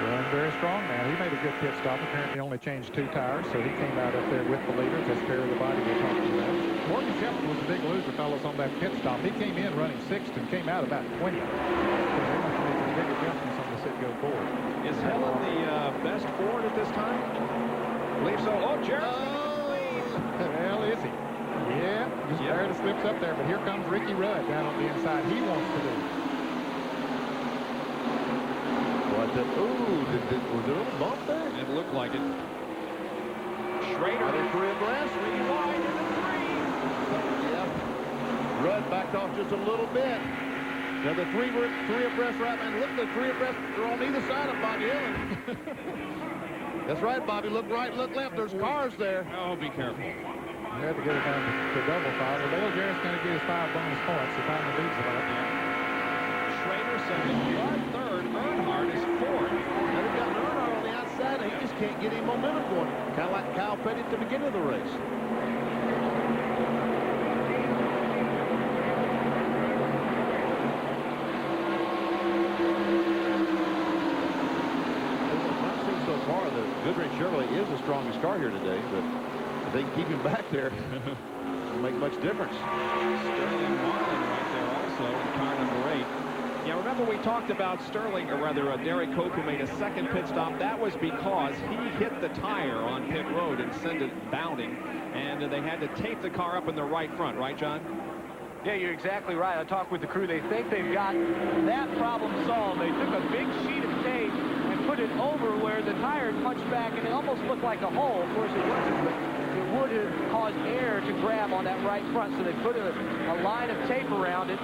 Running very strong now. He made a good pit stop. Apparently only changed 2 tires, so he came out up there with the leaders. That's Terry Labonte we're talking about. Morgan Shepherd was the big loser, fellas, on that pit stop. He came in running 6th and came out about 20th. So they must have made some big adjustments on the sit-go board. Is Hillen the best Ford at this time? I believe so. Oh, Jarrett's Well, is he? Yeah, just barely slips up there, but here comes Ricky Rudd down on the inside. He wants to do. Was there a little bump there? It looked like it. Schrader. Are they 3 abreast? 3 wide into 3. Yeah. Rudd backed off just a little bit. Now the 3 abreast right man. Look, the 3 abreast are on either side of Bobby Hillen. That's right, Bobby. Look right, look left. There's cars there. Oh, be careful. You have to get it down to double 5. Well, Dale Jarrett's going to get his 5 bonus points if I'm the leads of it. Schrader 2nd, Rudd 3rd, Earnhardt is 4th. Now they've got Earnhardt on the outside, and he just can't get any momentum going. Kind of like Kyle Petty at the beginning of the race. So far, the Goodrich Chevrolet is the strongest car here today, but if they can keep him back there, it'll make much difference. Sterling Marlin right there also in car number 8. Yeah, remember we talked about Sterling, or rather Derek Cope, who made a 2nd pit stop. That was because he hit the tire on pit road and sent it bounding, and they had to tape the car up in the right front, right, John? Yeah, you're exactly right. I talked with the crew. They think they've got that problem solved. They took a big sheet of tape and put it over where the tire punched back, and it almost looked like a hole. Of course, it wasn't, but it would have caused air to grab on that right front, so they put a line of tape around it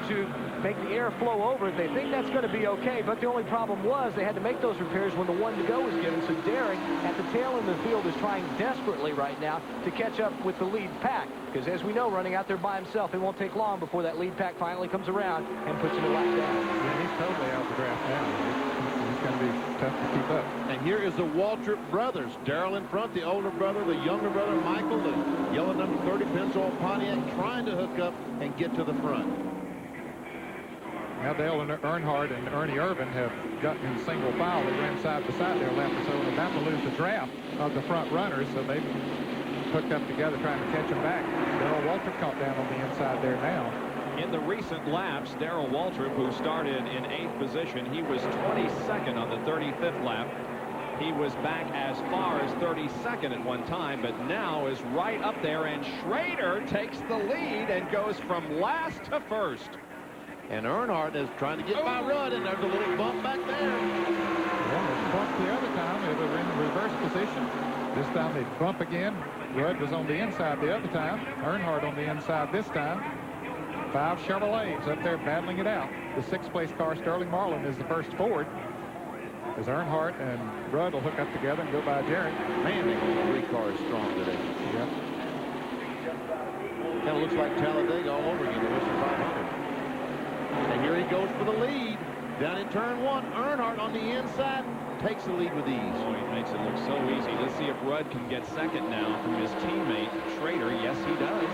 to make the air flow over it. They think that's going to be okay, but the only problem was they had to make those repairs when the 1 to go was given. So Derek, at the tail end of the field, is trying desperately right now to catch up with the lead pack, because as we know, running out there by himself, it won't take long before that lead pack finally comes around and puts him a lap down. Yeah, he's totally out of the draft now. It's going to be tough to keep up. And here is the Waltrip brothers. Darrell in front, the older brother, the younger brother, Michael, the yellow number 30 Pennzoil Pontiac, trying to hook up and get to the front. Now Dale Earnhardt and Ernie Irvin have gotten in single file. They ran side by side there lap or so, and about to lose the draft of the front runners, so they've hooked up together trying to catch them back. Darrell Waltrip caught down on the inside there now. In the recent laps, Darrell Waltrip, who started in 8th position, he was 22nd on the 35th lap. He was back as far as 32nd at one time, but now is right up there, and Schrader takes the lead and goes from last to first. And Earnhardt is trying to get by Rudd, and there's a little bump back there. Well, they bumped the other time. They were in reverse position. This time they bump again. Rudd was on the inside the other time. Earnhardt on the inside this time. 5 Chevrolets up there battling it out. The 6th place car, Sterling Marlin, is the first Ford. As Earnhardt and Rudd will hook up together and go by Jarrett. Man, the 3 car is strong today. Yep. Kind of looks like Talladega all over again. The Western 500. And here he goes for the lead. Down in turn 1, Earnhardt on the inside takes the lead with ease. Oh, he makes it look so easy. Let's see if Rudd can get second now from his teammate, Schrader. Yes, he does.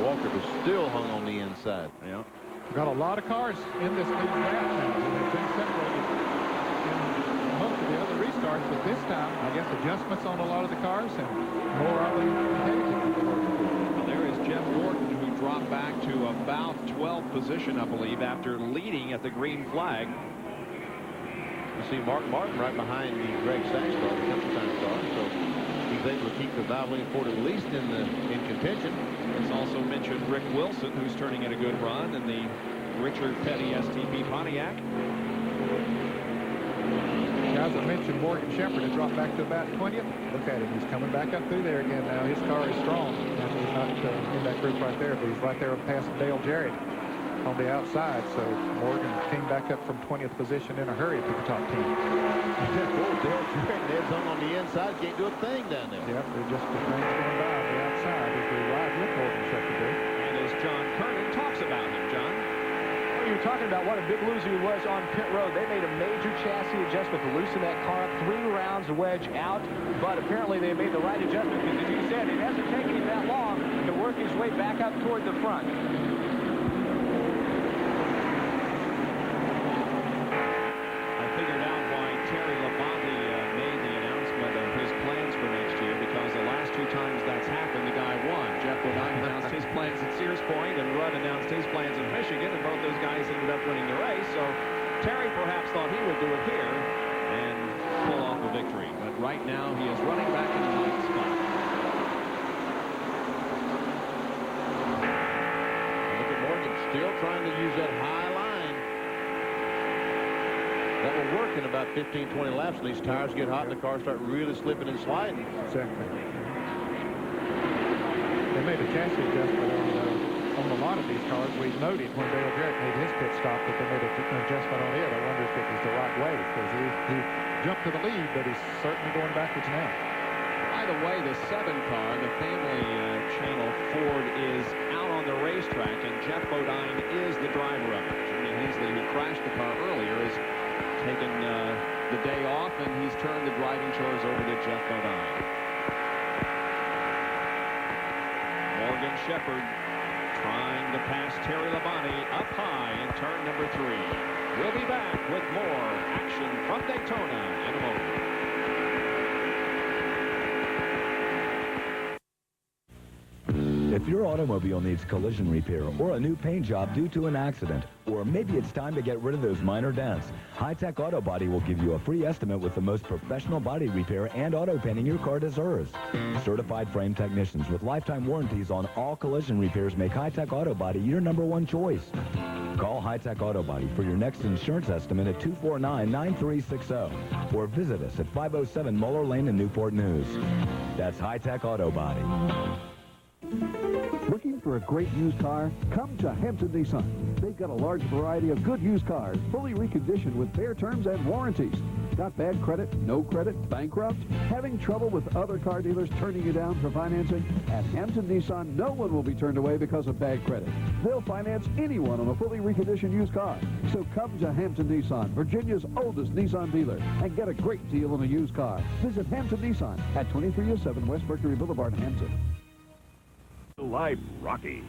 Walker was still hung on the inside. Yeah. Got a lot of cars in this lead draft now. They've been separated in most of the other restarts, but this time, I guess, adjustments on a lot of the cars and more of them competitive. Well, there is Jeff Gordon, who dropped back to about 12th position, I believe, after leading at the green flag. You see Mark Martin right behind the Greg Sachs car, the Country car, so he's able to keep the Valvoline Ford at least in contention. It's also mentioned Rick Wilson, who's turning in a good run, and the Richard Petty STP Pontiac. Guys, I mentioned Morgan Shepherd had dropped back to about 20th. Look at him. He's coming back up through there again now. His car is strong. He's not in that group right there, but he's right there past Dale Jarrett on the outside. So Morgan came back up from 20th position in a hurry to the top 10. Dale Jarrett heads on the inside. Can't do a thing down there. Yep, they're just the things going by on the outside as we ride with Morgan Shepherd there. And as John Kernan talks about him, John. You were talking about what a big loser he was on pit road. They made a major chassis adjustment to loosen that car up 3 rounds, the wedge out, but apparently they made the right adjustment because, as you said, it hasn't taken him that long to work his way back up toward the front. I figured out why Terry Labonte made the announcement of his plans for next year, because the last 2 times that's happened, the guy won. Jeff Bodine announced his plans at Sears Point, and Rudd announced his plans in Michigan, and both those guys ended up winning the race. So Terry perhaps thought he would do it here and pull off a victory. But right now, he is running back in the 9th spot. Look at Morgan still trying to use that high line. That will work in about 15, 20 laps. These tires get hot and the cars start really slipping and sliding. Exactly. They made a chassis adjustment on a lot of these cars. We noted when Dale Jarrett made his pit stop that they made an adjustment on it. I wonder if it was the right way, because he jumped to the lead, but he's certainly going backwards now. By the way, the 7 car, the family channel Ford, is out on the racetrack, and Jeff Bodine is the driver of it. Jimmy Hensley, who crashed the car earlier, is taken the day off, and he's turned the driving chores over to Jeff Bodine. Morgan Shepherd trying to pass Terry Labonte up high in turn number 3. We'll be back with more action from Daytona in a moment. It's If your automobile needs collision repair or a new paint job due to an accident, or maybe it's time to get rid of those minor dents, High-Tech Auto Body will give you a free estimate with the most professional body repair and auto painting your car deserves. Certified frame technicians with lifetime warranties on all collision repairs make High-Tech Auto Body your #1 choice. Call High-Tech Auto Body for your next insurance estimate at 249-9360 or visit us at 507 Muller Lane in Newport News. That's High-Tech Auto Body. Looking for a great used car? Come to Hampton Nissan. They've got a large variety of good used cars, fully reconditioned with fair terms and warranties. Got bad credit, no credit, bankrupt? Having trouble with other car dealers turning you down for financing? At Hampton Nissan, no one will be turned away because of bad credit. They'll finance anyone on a fully reconditioned used car. So come to Hampton Nissan, Virginia's oldest Nissan dealer, and get a great deal on a used car. Visit Hampton Nissan at 2307 West Mercury Boulevard, Hampton. Life Rocky.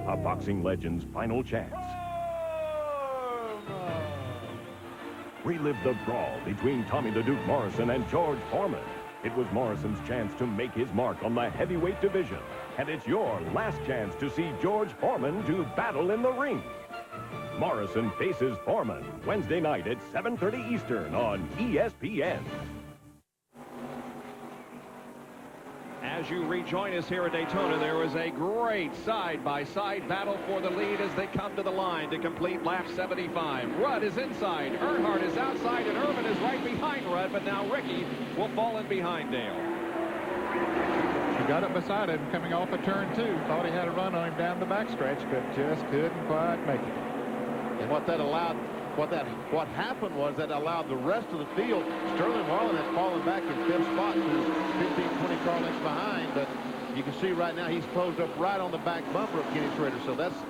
A boxing legend's final chance. Relive the brawl between Tommy the Duke Morrison and George Foreman. It was Morrison's chance to make his mark on the heavyweight division. And it's your last chance to see George Foreman do battle in the ring. Morrison faces Foreman Wednesday night at 7:30 Eastern on ESPN. As you rejoin us here at Daytona, there was a great side-by-side battle for the lead as they come to the line to complete lap 75. Rudd is inside, Earnhardt is outside, and Irvin is right behind Rudd, but now Ricky will fall in behind Dale. He got up beside him coming off of turn 2. Thought he had a run on him down the backstretch, but just couldn't quite make it. And what happened was that allowed the rest of the field. Sterling Marlin had fallen back in 5th spot to 15, 20 car lengths behind, but you can see right now he's closed up right on the back bumper of Kenny Schrader. So that's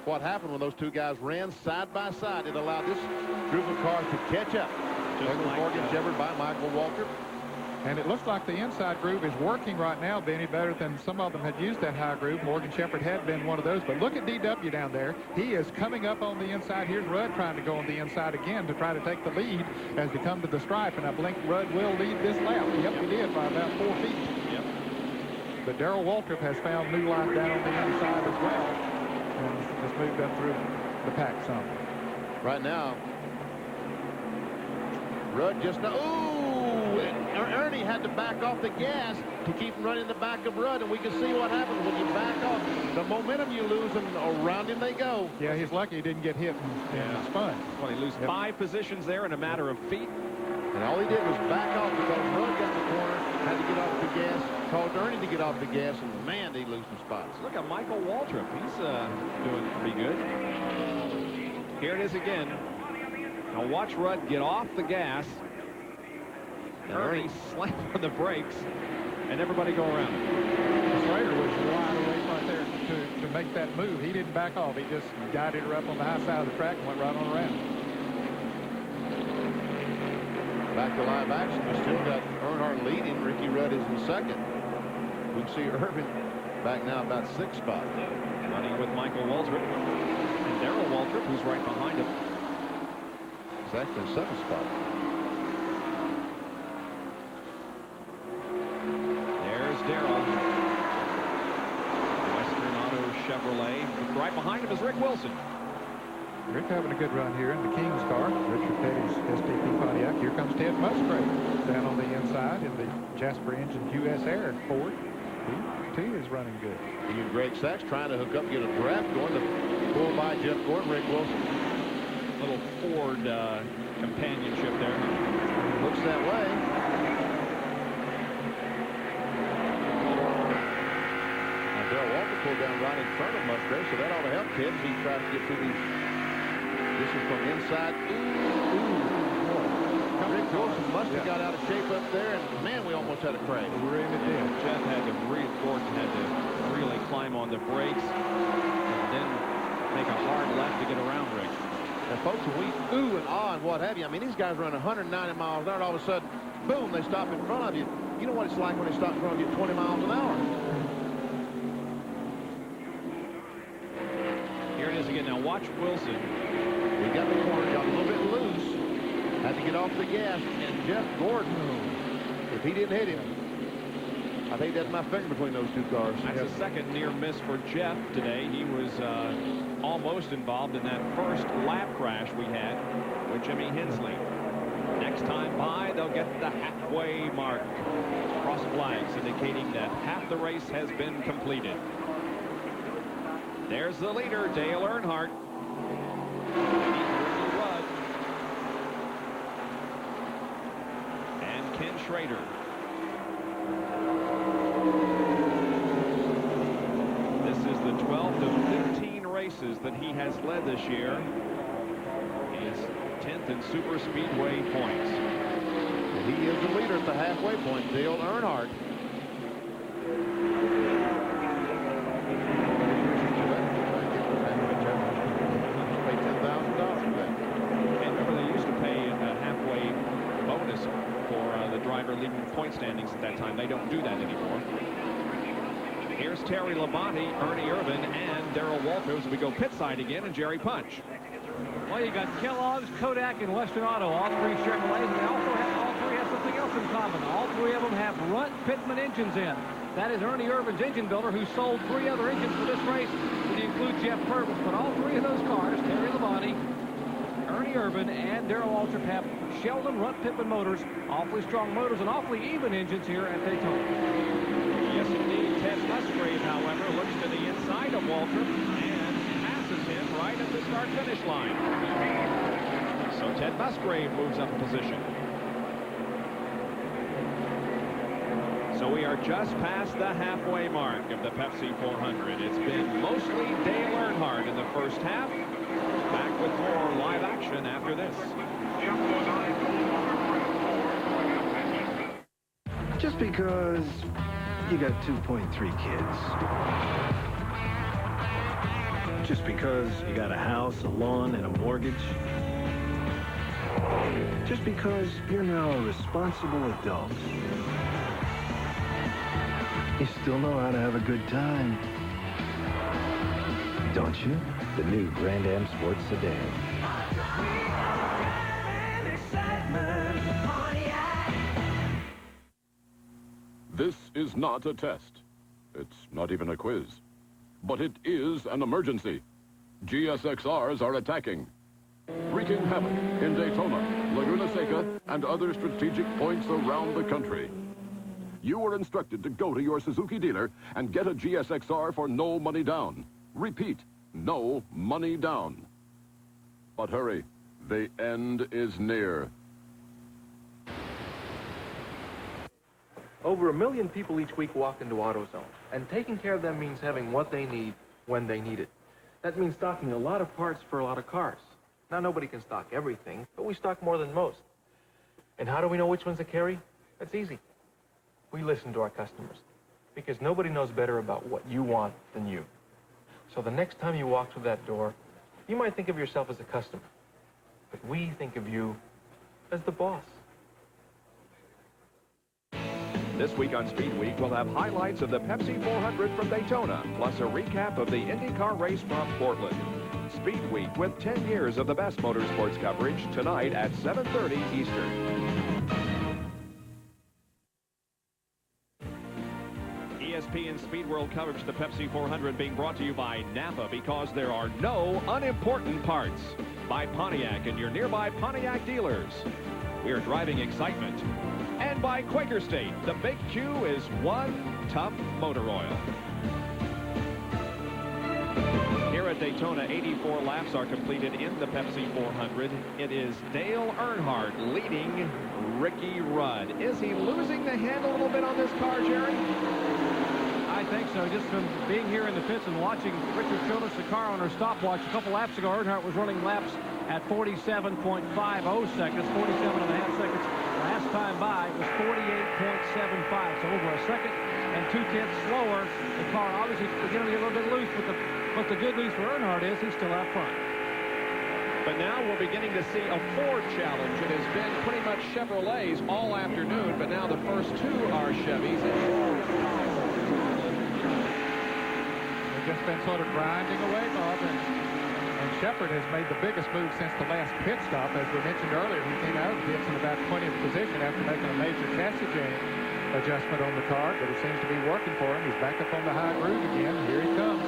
what happened when those two guys ran side by side. It allowed this group of cars to catch up. Just like Morgan Shepherd by Michael Waltrip. And it looks like the inside groove is working right now, Benny, better than some of them had used that high groove. Morgan Shepherd had been one of those. But look at DW down there. He is coming up on the inside. Here's Rudd trying to go on the inside again to try to take the lead as they come to the stripe. And I believe Rudd will lead this lap. Yep, he did by about 4 feet. Yep. But Darrell Waltrip has found new life down on the inside as well. And has moved up through the pack some. Right now, Rudd just... Ernie had to back off the gas to keep him running the back of Rudd, and we can see what happens when you back off. The momentum you lose, and around him they go. Yeah, he's lucky he didn't get hit and spun. Well, he loses 5 positions there in a matter of feet. And all he did was back off because Rudd got in the corner, had to get off the gas, caused Ernie to get off the gas, and man, did he lose some spots. Look at Michael Waltrip. He's doing pretty good. Here it is again. Now watch Rudd get off the gas. Ernie slammed on the brakes, and everybody go around. Schrader was wide awake right there to make that move. He didn't back off. He just guided her up on the high side of the track and went right on around. Back to live action. We still got Earnhardt leading. Ricky Rudd is in second. We can see Irvin back now about 6th spot. Running with Michael Waltrip and Darrell Waltrip, who's right behind him. It's actually 7th spot. Darrell. Western Auto Chevrolet. Right behind him is Rick Wilson. Rick having a good run here in the King's car. Richard Petty's STP Pontiac. Here comes Ted Musgrave down on the inside in the Jasper Engine US Air Ford. He, too, is running good. And Greg Sachs trying to hook up, get a draft going to pull by Jeff Gordon, Rick Wilson. Little Ford companionship there. Looks that way. Pulled down right in front of Musgrave, so that ought to help Ted as he tries to get through these. This is from inside. Rick Wilson must have got out of shape up there, and man, we almost had a crash. Really did. Jeff had to Gordon had to really climb on the brakes and then make a hard left to get around Rick. And folks, when we ooh and ah and what have you, I mean, these guys run 190 miles an hour, and all of a sudden, boom, they stop in front of you. You know what it's like when they stop in front of you at 20 miles an hour. Again, now watch Wilson. We got the corner, got a little bit loose. Had to get off the gas. And Jeff Gordon, if he didn't hit him, hate to have my finger between those two cars. That's a second near miss for Jeff today. He was almost involved in that first lap crash we had with Jimmy Hensley. Next time by, they'll get the halfway mark. Cross flags indicating that half the race has been completed. There's the leader, Dale Earnhardt. Rudd. And Ken Schrader. This is the 12th of 15 races that he has led this year. He is 10th in super speedway points. And he is the leader at the halfway point, Dale Earnhardt. Leading point standings at that time. They don't do that anymore. Here's Terry Labonte, Ernie Irvan, and Darrell Walters. We go pit side again, and Jerry Punch. Well, you got Kellogg's, Kodak, and Western Auto. All three Chevrolets, and all three have something else in common. All three of them have Runt Pitman engines in. That is Ernie Irvan's engine builder, who sold 3 other engines for this race. When you include Jeff Purvis, but all 3 of those cars, Terry Labonte, Ernie Irvan, and Darrell Waltrip, have Sheldon Runt Pitman motors, awfully strong motors and awfully even engines here at Daytona. Yes, indeed. Ted Musgrave, however, looks to the inside of Waltrip and passes him right at the start-finish line. So Ted Musgrave moves up a position. So we are just past the halfway mark of the Pepsi 400. It's been mostly Dale Earnhardt in the first half. Back with more live action after this. Just because you got 2.3 kids. Just because you got a house, a lawn, and a mortgage. Just because you're now a responsible adult. You still know how to have a good time. Don't you? The new Grand Am Sports Sedan. This is not a test. It's not even a quiz. But it is an emergency. GSXRs are attacking, wreaking havoc in Daytona, Laguna Seca, and other strategic points around the country. You were instructed to go to your Suzuki dealer and get a GSXR for no money down. Repeat, no money down. But hurry, the end is near. Over 1 million people each week walk into AutoZone, and taking care of them means having what they need when they need it. That means stocking a lot of parts for a lot of cars. Now, nobody can stock everything, but we stock more than most. And how do we know which ones to carry? That's easy. We listen to our customers, because nobody knows better about what you want than you. So the next time you walk through that door, you might think of yourself as a customer, but we think of you as the boss. This week on Speed Week, we'll have highlights of the Pepsi 400 from Daytona, plus a recap of the IndyCar race from Portland. Speed Week with 10 years of the best motorsports coverage tonight at 7:30 Eastern. ESPN Speed World coverage of the Pepsi 400 being brought to you by Napa, because there are no unimportant parts. By Pontiac and your nearby Pontiac dealers. We are driving excitement. And by Quaker State, the Big Q is one tough motor oil. Here at Daytona, 84 laps are completed in the Pepsi 400. It is Dale Earnhardt leading Ricky Rudd. Is he losing the handle a little bit on this car, Jerry? I think so. Just from being here in the pits and watching Richard Jonas, the car owner, stopwatch a couple laps ago, Earnhardt was running laps at 47.50 seconds, 47.5 seconds. Last time by was 48.75, so over a second and 2/10 slower. The car obviously is going to be a little bit loose, but the good news for Earnhardt is he's still out front. But now we're beginning to see a Ford challenge. It has been pretty much Chevrolets all afternoon, but now the first 2 are Chevys. They've just been sort of grinding away, Bob, and Shepherd has made the biggest move since the last pit stop. As we mentioned earlier, he came out of the pits in about 20th position after making a major chassis adjustment on the car, but it seems to be working for him. He's back up on the high groove again. Here he comes.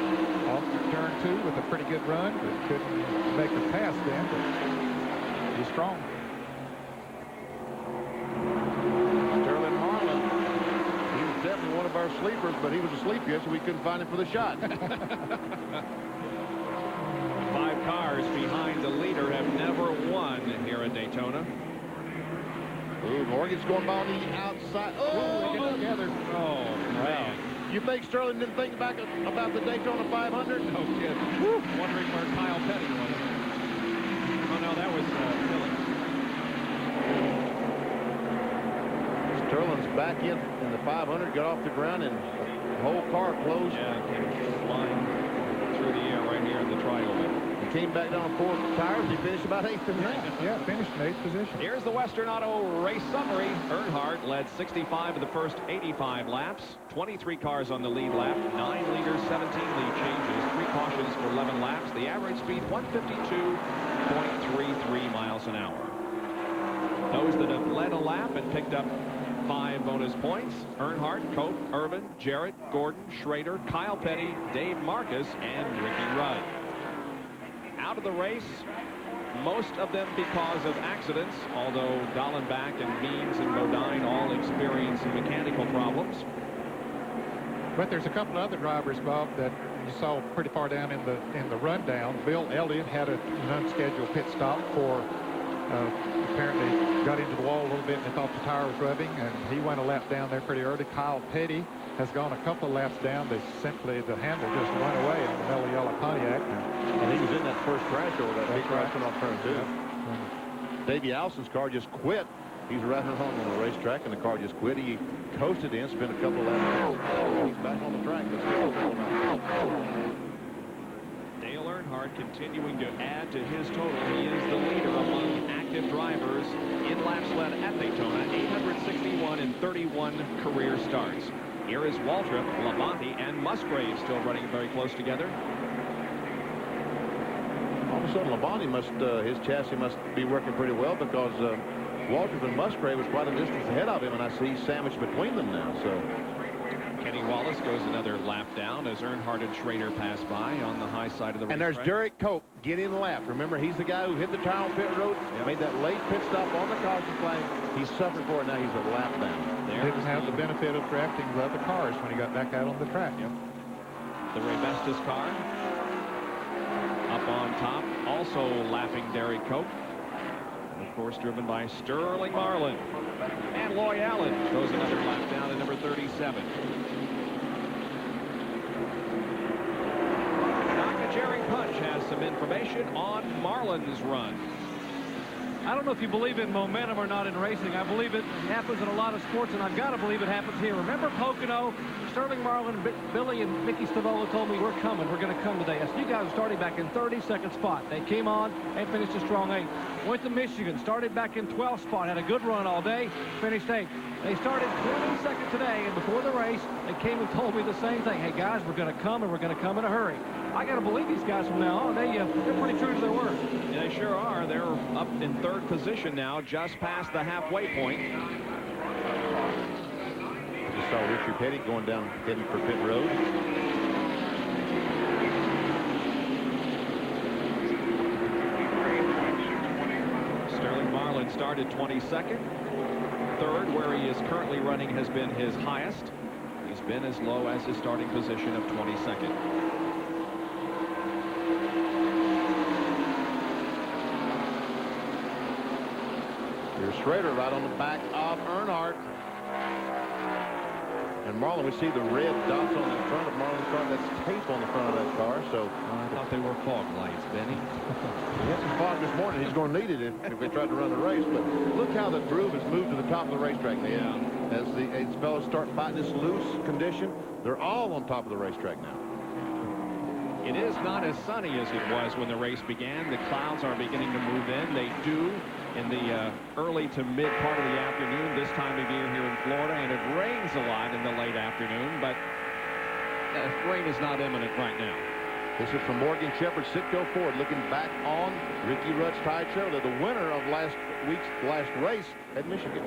Off turn 2 with a pretty good run, but couldn't make the pass then, but he's strong. Sterling Marlin. He was definitely one of our sleepers, but he was asleep yesterday, so we couldn't find him for the shot. 5 cars behind the leader have never won here at Daytona. Ooh, Morgan's going by on the outside. Oh, they get together. Oh, man. You think Sterling didn't think about the Daytona 500? No kidding. Wondering where Kyle Petty was. Oh, no, that was Philly. Sterling's back in the 500, got off the ground, and the whole car closed. Yeah, came flying through the air right here in the trioval. He came back down 4 tires. He finished about 8th in that. Yeah, finished in 8th position. Here's the Western Auto race summary. Earnhardt led 65 of the first 85 laps. 23 cars on the lead lap. 9 leaders, 17 lead changes. 3 cautions for 11 laps. The average speed, 152.33 miles an hour. Those that have led a lap and picked up 5 bonus points: Earnhardt, Cope, Irvin, Jarrett, Gordon, Schrader, Kyle Petty, Dave Marcus, and Ricky Rudd. Out of the race, most of them because of accidents, although Dallenbach and Means and Bodine all experienced some mechanical problems. But there's a couple of other drivers, Bob, that you saw pretty far down in the rundown. Bill Elliott had an unscheduled pit stop for apparently got into the wall a little bit and they thought the tire was rubbing, and he went a lap down there pretty early. Kyle Petty has gone a couple of laps down. The handle just went away on the mellow yellow Pontiac. And he was in that first crash over that big crash off turn 2. Yeah. Davey Allison's car just quit. He's riding along on the racetrack, and the car just quit. He coasted in, spent a couple of laps. He's back on the track. Dale Earnhardt continuing to add to his total. He is the leader among active drivers in laps led at Daytona. 861 in 31 career starts. Here is Waltrip, Labonte, and Musgrave still running very close together. All of a sudden, Labonte his chassis must be working pretty well, because Waltrip and Musgrave was quite a distance ahead of him, and I see he's sandwiched between them now. So Kenny Wallace goes another lap down as Earnhardt and Schrader pass by on the high side of the racetrack. And there's Derek Cope getting the lap. Remember, he's the guy who hit the tire on pit road, made that late pit stop on the caution flag. He's suffering for it now. He's a lap down. Didn't have the benefit of drafting the other cars when he got back out on the track. Yep. The Ray Vestas car up on top, also lapping Derek Cope. And of course, driven by Sterling Marlin. And Loy Allen goes another lap down at number 37. Jerry Punch has some information on Marlin's run. I don't know if you believe in momentum or not in racing. I believe it happens in a lot of sports, and I've got to believe it happens here. Remember Pocono? Sterling Marlin, Billy, and Mickey Stavola told me, we're coming. We're going to come today. I said, you guys are starting back in 32nd spot. They came on and finished a strong 8th. Went to Michigan, started back in 12th spot, had a good run all day, finished 8th. They started 22nd today, and before the race, they came and told me the same thing. Hey, guys, we're going to come, and we're going to come in a hurry. I got to believe these guys from now on. They're pretty true to their word. Yeah, they sure are. They're up in 3rd position now, just past the halfway point. Just saw Richard Petty going down, heading for pit road. Sterling Marlin started 22nd. 3rd, where he is currently running, has been his highest. He's been as low as his starting position of 22nd. Here's Schrader right on the back of Earnhardt. And Marlin, we see the red dots on the front of Marlin's car. That's tape on the front of that car. So I thought they were fog lights, Benny. He had some fog this morning. He's going to need it if they tried to run the race. But look how the groove has moved to the top of the racetrack now. Yeah. As the fellows start fighting this loose condition, they're all on top of the racetrack now. It is not as sunny as it was when the race began. The clouds are beginning to move in. They do in the early to mid part of the afternoon this time of year here in Florida, and it rains a lot in the late afternoon, but rain is not imminent right now. This is from Morgan Shepherd, Sitco Ford, looking back on Ricky Rudd's Tide Trailer, the winner of last week's last race at Michigan.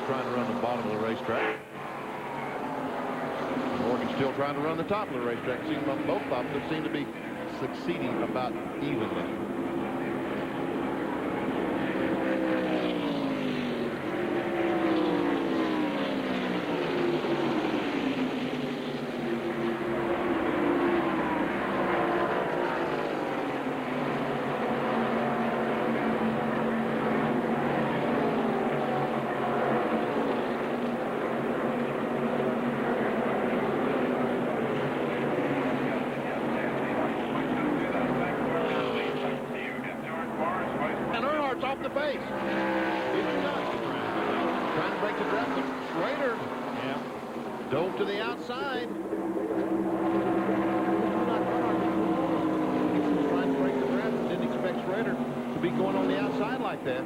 Trying to run the bottom of the racetrack. Morgan's still trying to run the top of the racetrack. Seems like both of them seem to be succeeding about evenly. Off the pace. Trying to break the breath. Schrader dove to the outside. Trying to break the breath. Didn't expect Schrader to be going on the outside like that.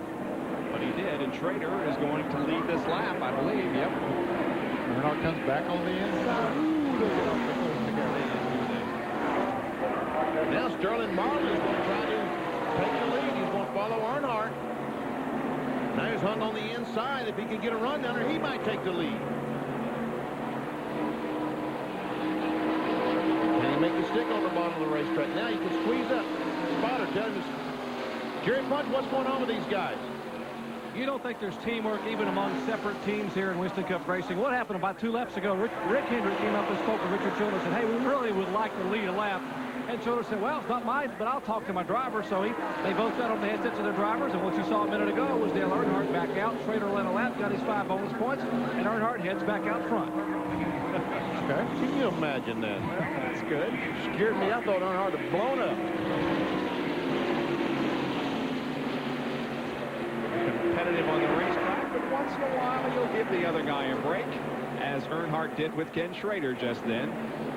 But he did, and Schrader is going to lead this lap, I believe. Yep. Earnhardt comes back on the inside. Now Sterling Marlin is going to try to take the lead. He's going to follow Earnhardt. Now he's hung on the inside. If he can get a run down there, he might take the lead. Can he make the stick on the bottom of the racetrack? Now you can squeeze up. Spotter telling us, Jerry Punch, what's going on with these guys? You don't think there's teamwork even among separate teams here in Winston Cup racing? What happened about 2 laps ago? Rick Hendrick came up and spoke with Richard Childress and said, hey, we really would like to lead a lap. And Childress said, well, it's not mine, but I'll talk to my driver. So they both got on the headsets of their drivers, and what you saw a minute ago was Dale Earnhardt back out. Schrader led a lap, got his 5 bonus points, and Earnhardt heads back out front. Okay. Can you imagine that? That's good. Scared me. I thought Earnhardt had blown up. Competitive on the racetrack, but once in a while you'll give the other guy a break, as Earnhardt did with Ken Schrader just then.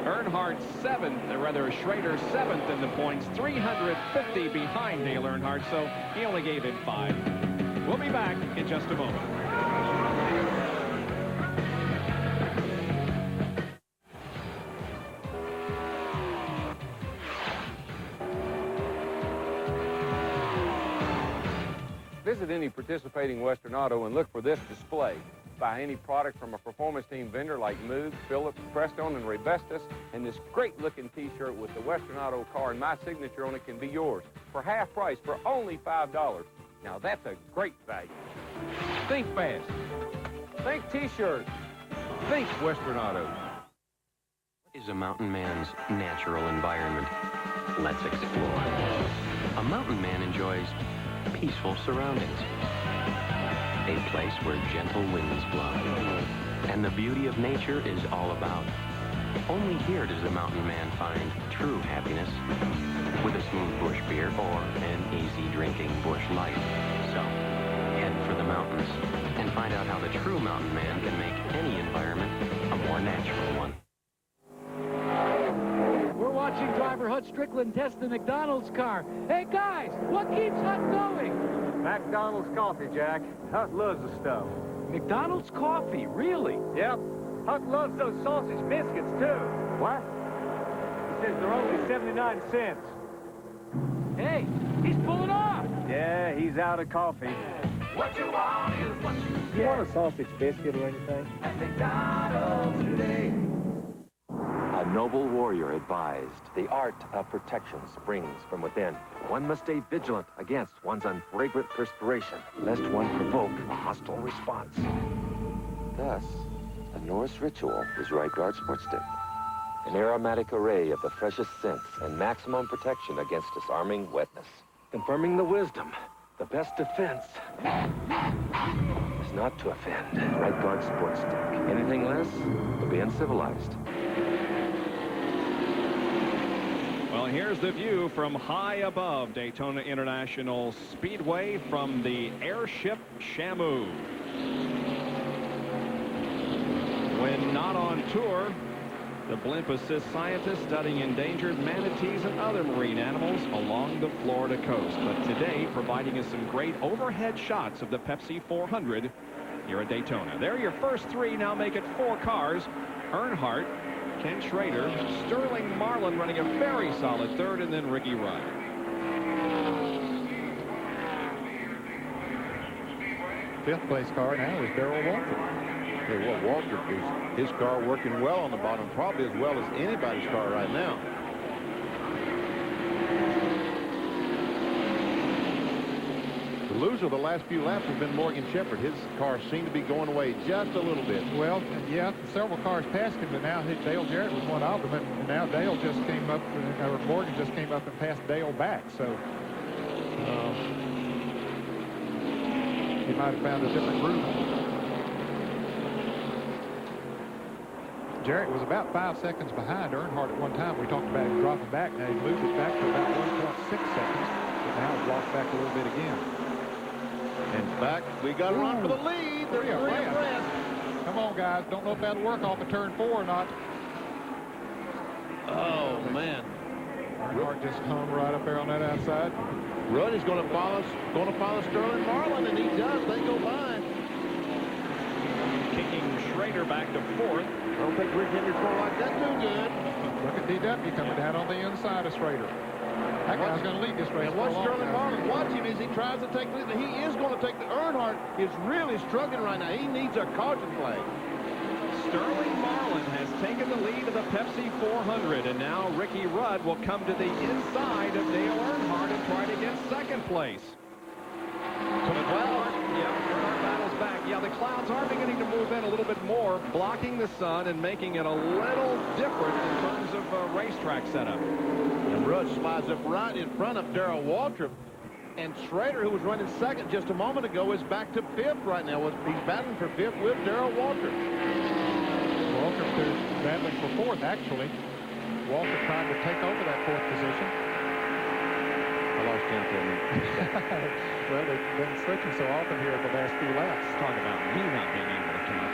Earnhardt 7th, or rather Schrader 7th in the points, 350 behind Dale Earnhardt, so he only gave him 5. We'll be back in just a moment. Visit any participating Western Auto and look for this display. Buy any product from a Performance Team vendor like Moog, Phillips, Prestone, and Rebestos, and this great-looking T-shirt with the Western Auto car and my signature on it can be yours for half price for only $5. Now, that's a great value. Think fast. Think T-shirt. Think Western Auto. What is a mountain man's natural environment? Let's explore. A mountain man enjoys peaceful surroundings. A place where gentle winds blow. And the beauty of nature is all about. Only here does the mountain man find true happiness with a smooth bush beer or an easy drinking bush light. So, head for the mountains and find out how the true mountain man can make any environment a more natural one. We're watching driver Hut Strickland test the McDonald's car. Hey, guys, what keeps Hut going? McDonald's coffee, Jack. Huck loves the stuff. McDonald's coffee, really? Yep. Huck loves those sausage biscuits, too. What? He says they're only 79 cents. Hey, he's pulling off. Yeah, he's out of coffee. What you want is what you get. You want a sausage biscuit or anything? At McDonald's today. A noble warrior advised, the art of protection springs from within. One must stay vigilant against one's unfragrant perspiration, lest one provoke a hostile response. Thus, a Norse ritual is Right Guard Sport Stick. An aromatic array of the freshest scents and maximum protection against disarming wetness. Confirming the wisdom, the best defense is not to offend. Right Guard Sport Stick. Anything less will be uncivilized. Well, here's the view from high above Daytona International Speedway from the airship Shamu. When not on tour, The blimp assists scientists studying endangered manatees and other marine animals along the Florida coast. But today, providing us some great overhead shots of the Pepsi 400 here at Daytona. There are your first three. Now make it 4 cars. Earnhardt, Ken Schrader, Sterling Marlin running a very solid third, and then Ricky Rudd. Fifth place car now is Darrell Waltrip. Hey, well, Waltrip is his car working well on the bottom, probably as well as anybody's car right now. The loser of the last few laps has been Morgan Shepherd. His car seemed to be going away just a little bit. Well, yeah, several cars passed him, but now Dale Jarrett was one of them, and now Dale just came up, or Morgan just came up and passed Dale back, so he might have found a different groove. Jarrett was about 5 seconds behind Earnhardt at one time. We talked about him dropping back. Now he's moved it back to about 1.6 seconds, but now it's lost back a little bit again. In fact, we got a run for the lead. They're 3 abreast. Come on, guys. Don't know if that'll work off of turn 4 or not. Oh, man. Earnhardt just hung right up there on that outside. Rudd is going to follow Sterling Marlin, and he does. They go by. Kicking Schrader back to 4th. I don't think Rick Henry's going to like that too good. Look at DW coming down on the inside of Schrader. That guy's going to lead this race. And watch Sterling Marlin. Watch him as he tries to take the lead. He is going to take the Earnhardt is really struggling right now. He needs a caution flag. Sterling Marlin has taken the lead of the Pepsi 400, and now Ricky Rudd will come to the inside of Dale Earnhardt and try to get second place. So the clouds, Earnhardt battles back. Yeah, the clouds are beginning to move in a little bit more, blocking the sun and making it a little different in terms of racetrack setup. And Rudd slides up right in front of Darrell Waltrip. And Schrader, who was running second just a moment ago, is back to 5th right now. He's battling for 5th with Darrell Waltrip. Waltrip is battling for 4th, actually. Waltrip trying to take over that 4th position. I lost count there. Well, they've been switching so often here at the last few laps. Talk about me not being able to count.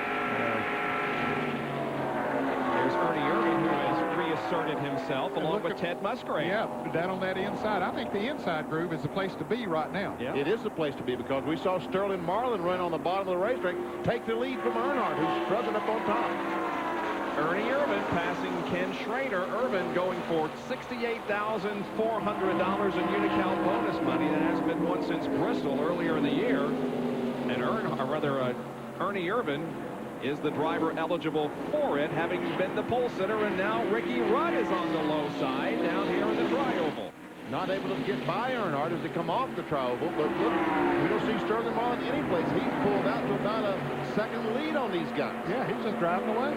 There's Ernie Irvin, who has reasserted himself along with Ted Musgrave. Yeah, down on that inside. I think the inside groove is the place to be right now. Yeah. It is the place to be because we saw Sterling Marlin run on the bottom of the racetrack, take the lead from Earnhardt, who's struggling up on top. Ernie Irvin passing Ken Schrader. Irvin going for $68,400 in Unocal bonus money. That hasn't been won since Bristol earlier in the year. And Ernie Irvin is the driver eligible for it, having been the pole sitter, and now Ricky Rudd is on the low side down here in the tri-oval. Not able to get by Earnhardt as they come off the tri-oval, but look, we don't see Sterling Marlin anyplace. He's pulled out to about a second lead on these guys. Yeah, he's just driving away.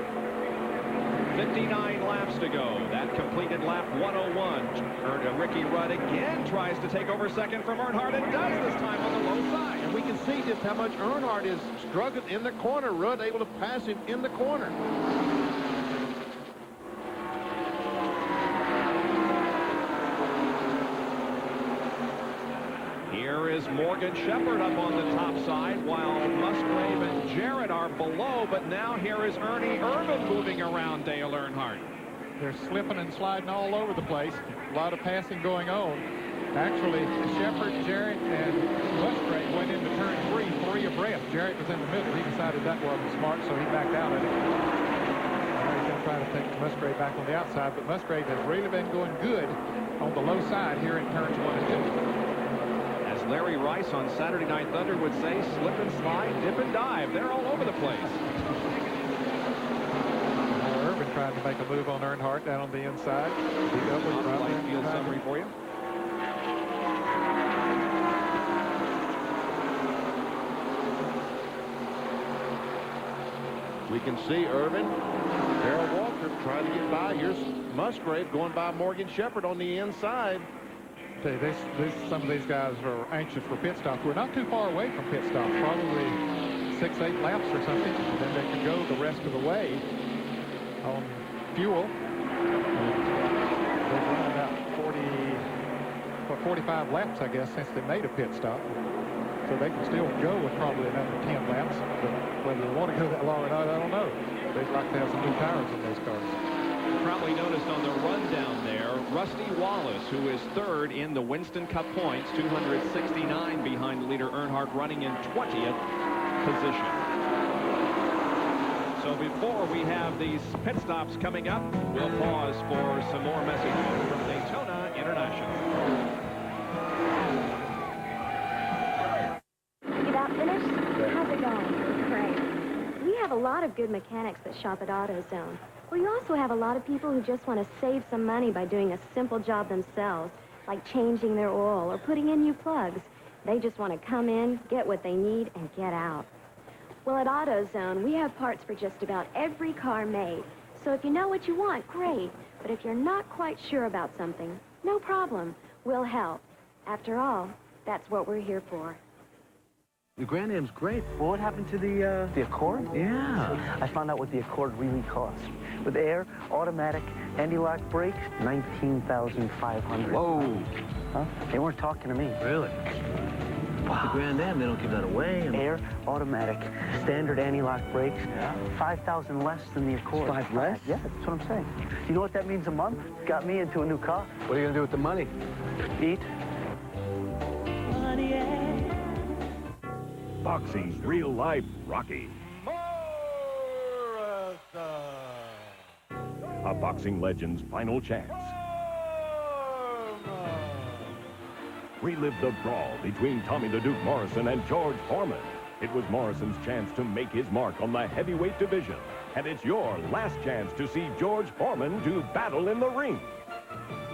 59 laps to go. That completed lap 101. Ricky Rudd again tries to take over second from Earnhardt and does this time on the low side. And we can see just how much Earnhardt is struggling in the corner. Rudd able to pass him in the corner. Here is Morgan Shepherd up on the top side while Musgrave and Jarrett are below, but now here is Ernie Irvin moving around Dale Earnhardt. They're slipping and sliding all over the place. A lot of passing going on. Actually, Shepherd, Jarrett, and Musgrave went into turn 3 abreast. Jarrett was in the middle. He decided that wasn't smart, so he backed out of it. Now he's going to try to take Musgrave back on the outside, but Musgrave has really been going good on the low side here in turns 1 and 2. Larry Rice on Saturday Night Thunder would say, slip and slide, dip and dive. They're all over the place. Irvin trying to make a move on Earnhardt down on the inside. Right field summary for you. We can see Irvin, Darrell Waltrip trying to get by. Here's Musgrave going by Morgan Shepherd on the inside. Some of these guys are anxious for pit stops. We're not too far away from pit stops, probably 6-8 laps or something. And then they can go the rest of the way on fuel. They've run about 45 laps, I guess, since they made a pit stop. So they can still go with probably another 10 laps. But whether they want to go that long or not, I don't know. They'd like to have some new tires in those cars. Probably noticed on the rundown there, Rusty Wallace, who is third in the Winston Cup points, 269 behind the leader Earnhardt, running in 20th position. So before we have these pit stops coming up, we'll pause for some more messages from Daytona International. You about finished? How's it going? Great. We have a lot of good mechanics that shop at AutoZone. We also have a lot of people who just want to save some money by doing a simple job themselves, like changing their oil or putting in new plugs. They just want to come in, get what they need, and get out. Well, at AutoZone, we have parts for just about every car made. So if you know what you want, great. But if you're not quite sure about something, no problem. We'll help. After all, that's what we're here for. The Grand Am's great. Well, what happened to the Accord? Yeah. I found out what the Accord really costs. With air, automatic, anti-lock brakes, $19,500. Whoa. Huh? They weren't talking to me. Really? Wow. The Grand Am, they don't give that away. Air, automatic, standard anti-lock brakes. Yeah. $5,000 less than the Accord. $5,000 less? Yeah, that's what I'm saying. You know what that means a month? Got me into a new car. What are you going to do with the money? Eat. Boxing's real-life Rocky. A boxing legend's final chance. Relive the brawl between Tommy the Duke Morrison and George Foreman. It was Morrison's chance to make his mark on the heavyweight division. And it's your last chance to see George Foreman do battle in the ring.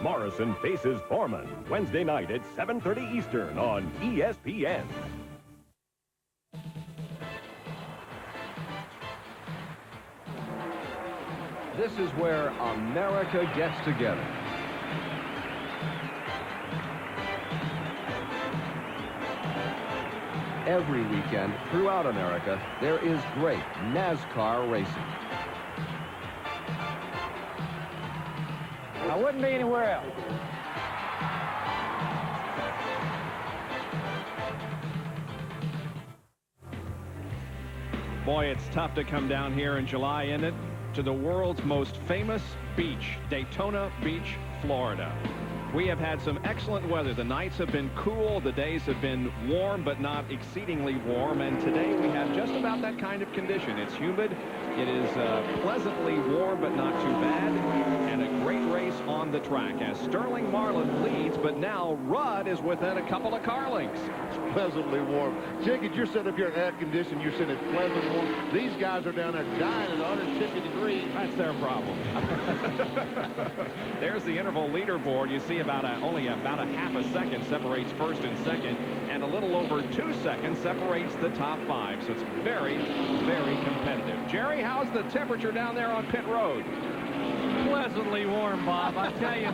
Morrison faces Foreman Wednesday night at 7:30 Eastern on ESPN. This is where America gets together. Every weekend throughout America, there is great NASCAR racing. I wouldn't be anywhere else. Boy, it's tough to come down here in July, isn't it? To the world's most famous beach, Daytona Beach, Florida. We have had some excellent weather. The nights have been cool. The days have been warm, but not exceedingly warm. And today we have just about that kind of condition. It's humid. It is pleasantly warm, but not too bad. And a great race on the track as Sterling Marlin leads, but now Rudd is within a couple of car lengths. It's pleasantly warm. Jenkins, you're sitting up here in air conditioning. You're sitting at pleasant warm. These guys are down there dying at 150 degrees. That's their problem. There's the interval leaderboard. You see only about a half a second separates first and second, and a little over 2 seconds separates the top five. So it's very, very competitive. Jerry, how's the temperature down there on pit road? Pleasantly warm, Bob. I tell you,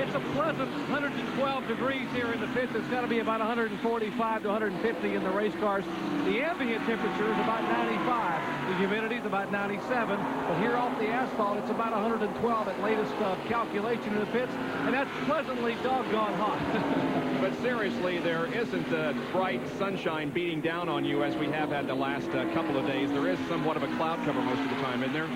it's a pleasant 112 degrees here in the pits. It's got to be about 145 to 150 in the race cars. The ambient temperature is about 95. The humidity is about 97. But here off the asphalt, it's about 112 at latest calculation in the pits. And that's pleasantly doggone hot. But seriously, there isn't the bright sunshine beating down on you as we have had the last couple of days. There is somewhat of a cloud cover most of the time, isn't there?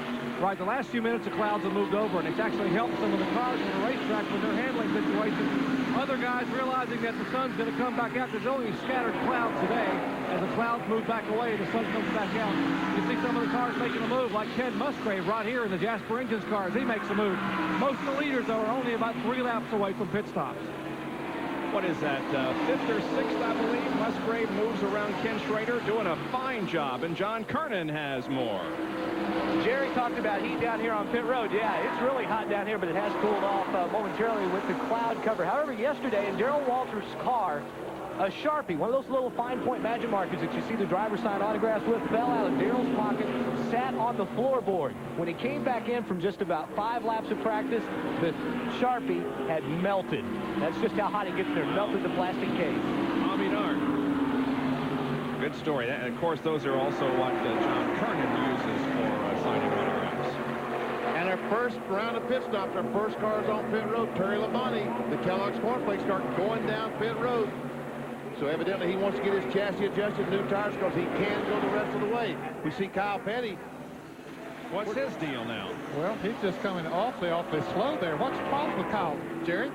Right, the last few minutes the clouds have moved over, and it's actually helped some of the cars in the racetrack with their handling situations. Other guys realizing that the sun's going to come back out. There's only scattered clouds today. As the clouds move back away, the sun comes back out. You see some of the cars making a move, like Ted Musgrave right here in the Jasper Engines cars. He makes a move. Most of the leaders, though, are only about 3 laps away from pit stops. What is that, 5th or 6th, I believe? Musgrave moves around Ken Schrader, doing a fine job, and John Kernan has more. Jerry talked about heat down here on pit road. Yeah, it's really hot down here, but it has cooled off momentarily with the cloud cover. However, yesterday in Darrell Walters' car, a Sharpie, one of those little fine point magic markers that you see the driver sign autographs with, fell out of Darrell's pocket, sat on the floorboard. When he came back in from just about 5 laps of practice, the Sharpie had melted. That's just how hot it gets there, melted the plastic case. I'll be darned. Good story. And of course, those are also what John Kernan uses for signing autographs. And our first round of pit stops, our first cars on pit road, Terry Labonte, the Kellogg's cornflakes start going down pit road. So evidently he wants to get his chassis adjusted, new tires, because he can go the rest of the way. We see Kyle Petty What's his deal now? Well, he's just coming awfully slow there. What's the problem with Kyle, Jerry?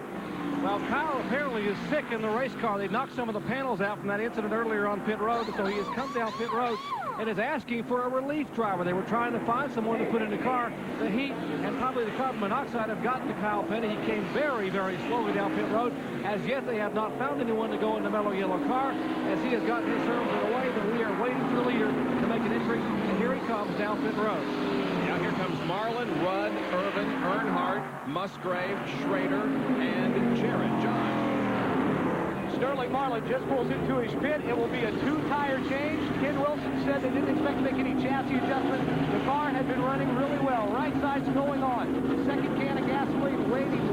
Well, Kyle apparently is sick in the race car. They knocked some of the panels out from that incident earlier on pit road, so he has come down pit road and is asking for a relief driver. They were trying to find someone to put in the car. The heat and probably the carbon monoxide have gotten to Kyle Petty. He came very, very slowly down pit road. As yet, they have not found anyone to go in the mellow yellow car as he has gotten his terms in a way, but we are waiting for the leader to make an entry, and here he comes down pit road. Now here comes Marlin, Rudd, Irvin, Earnhardt, Musgrave, Schrader, and Jared John. Sterling Marlin just pulls into his pit. It will be a two-tire change. Ken Wilson said they didn't expect to make any chassis adjustment. The car had been running really well. Right side's going on. Second can of gasoline, waiting.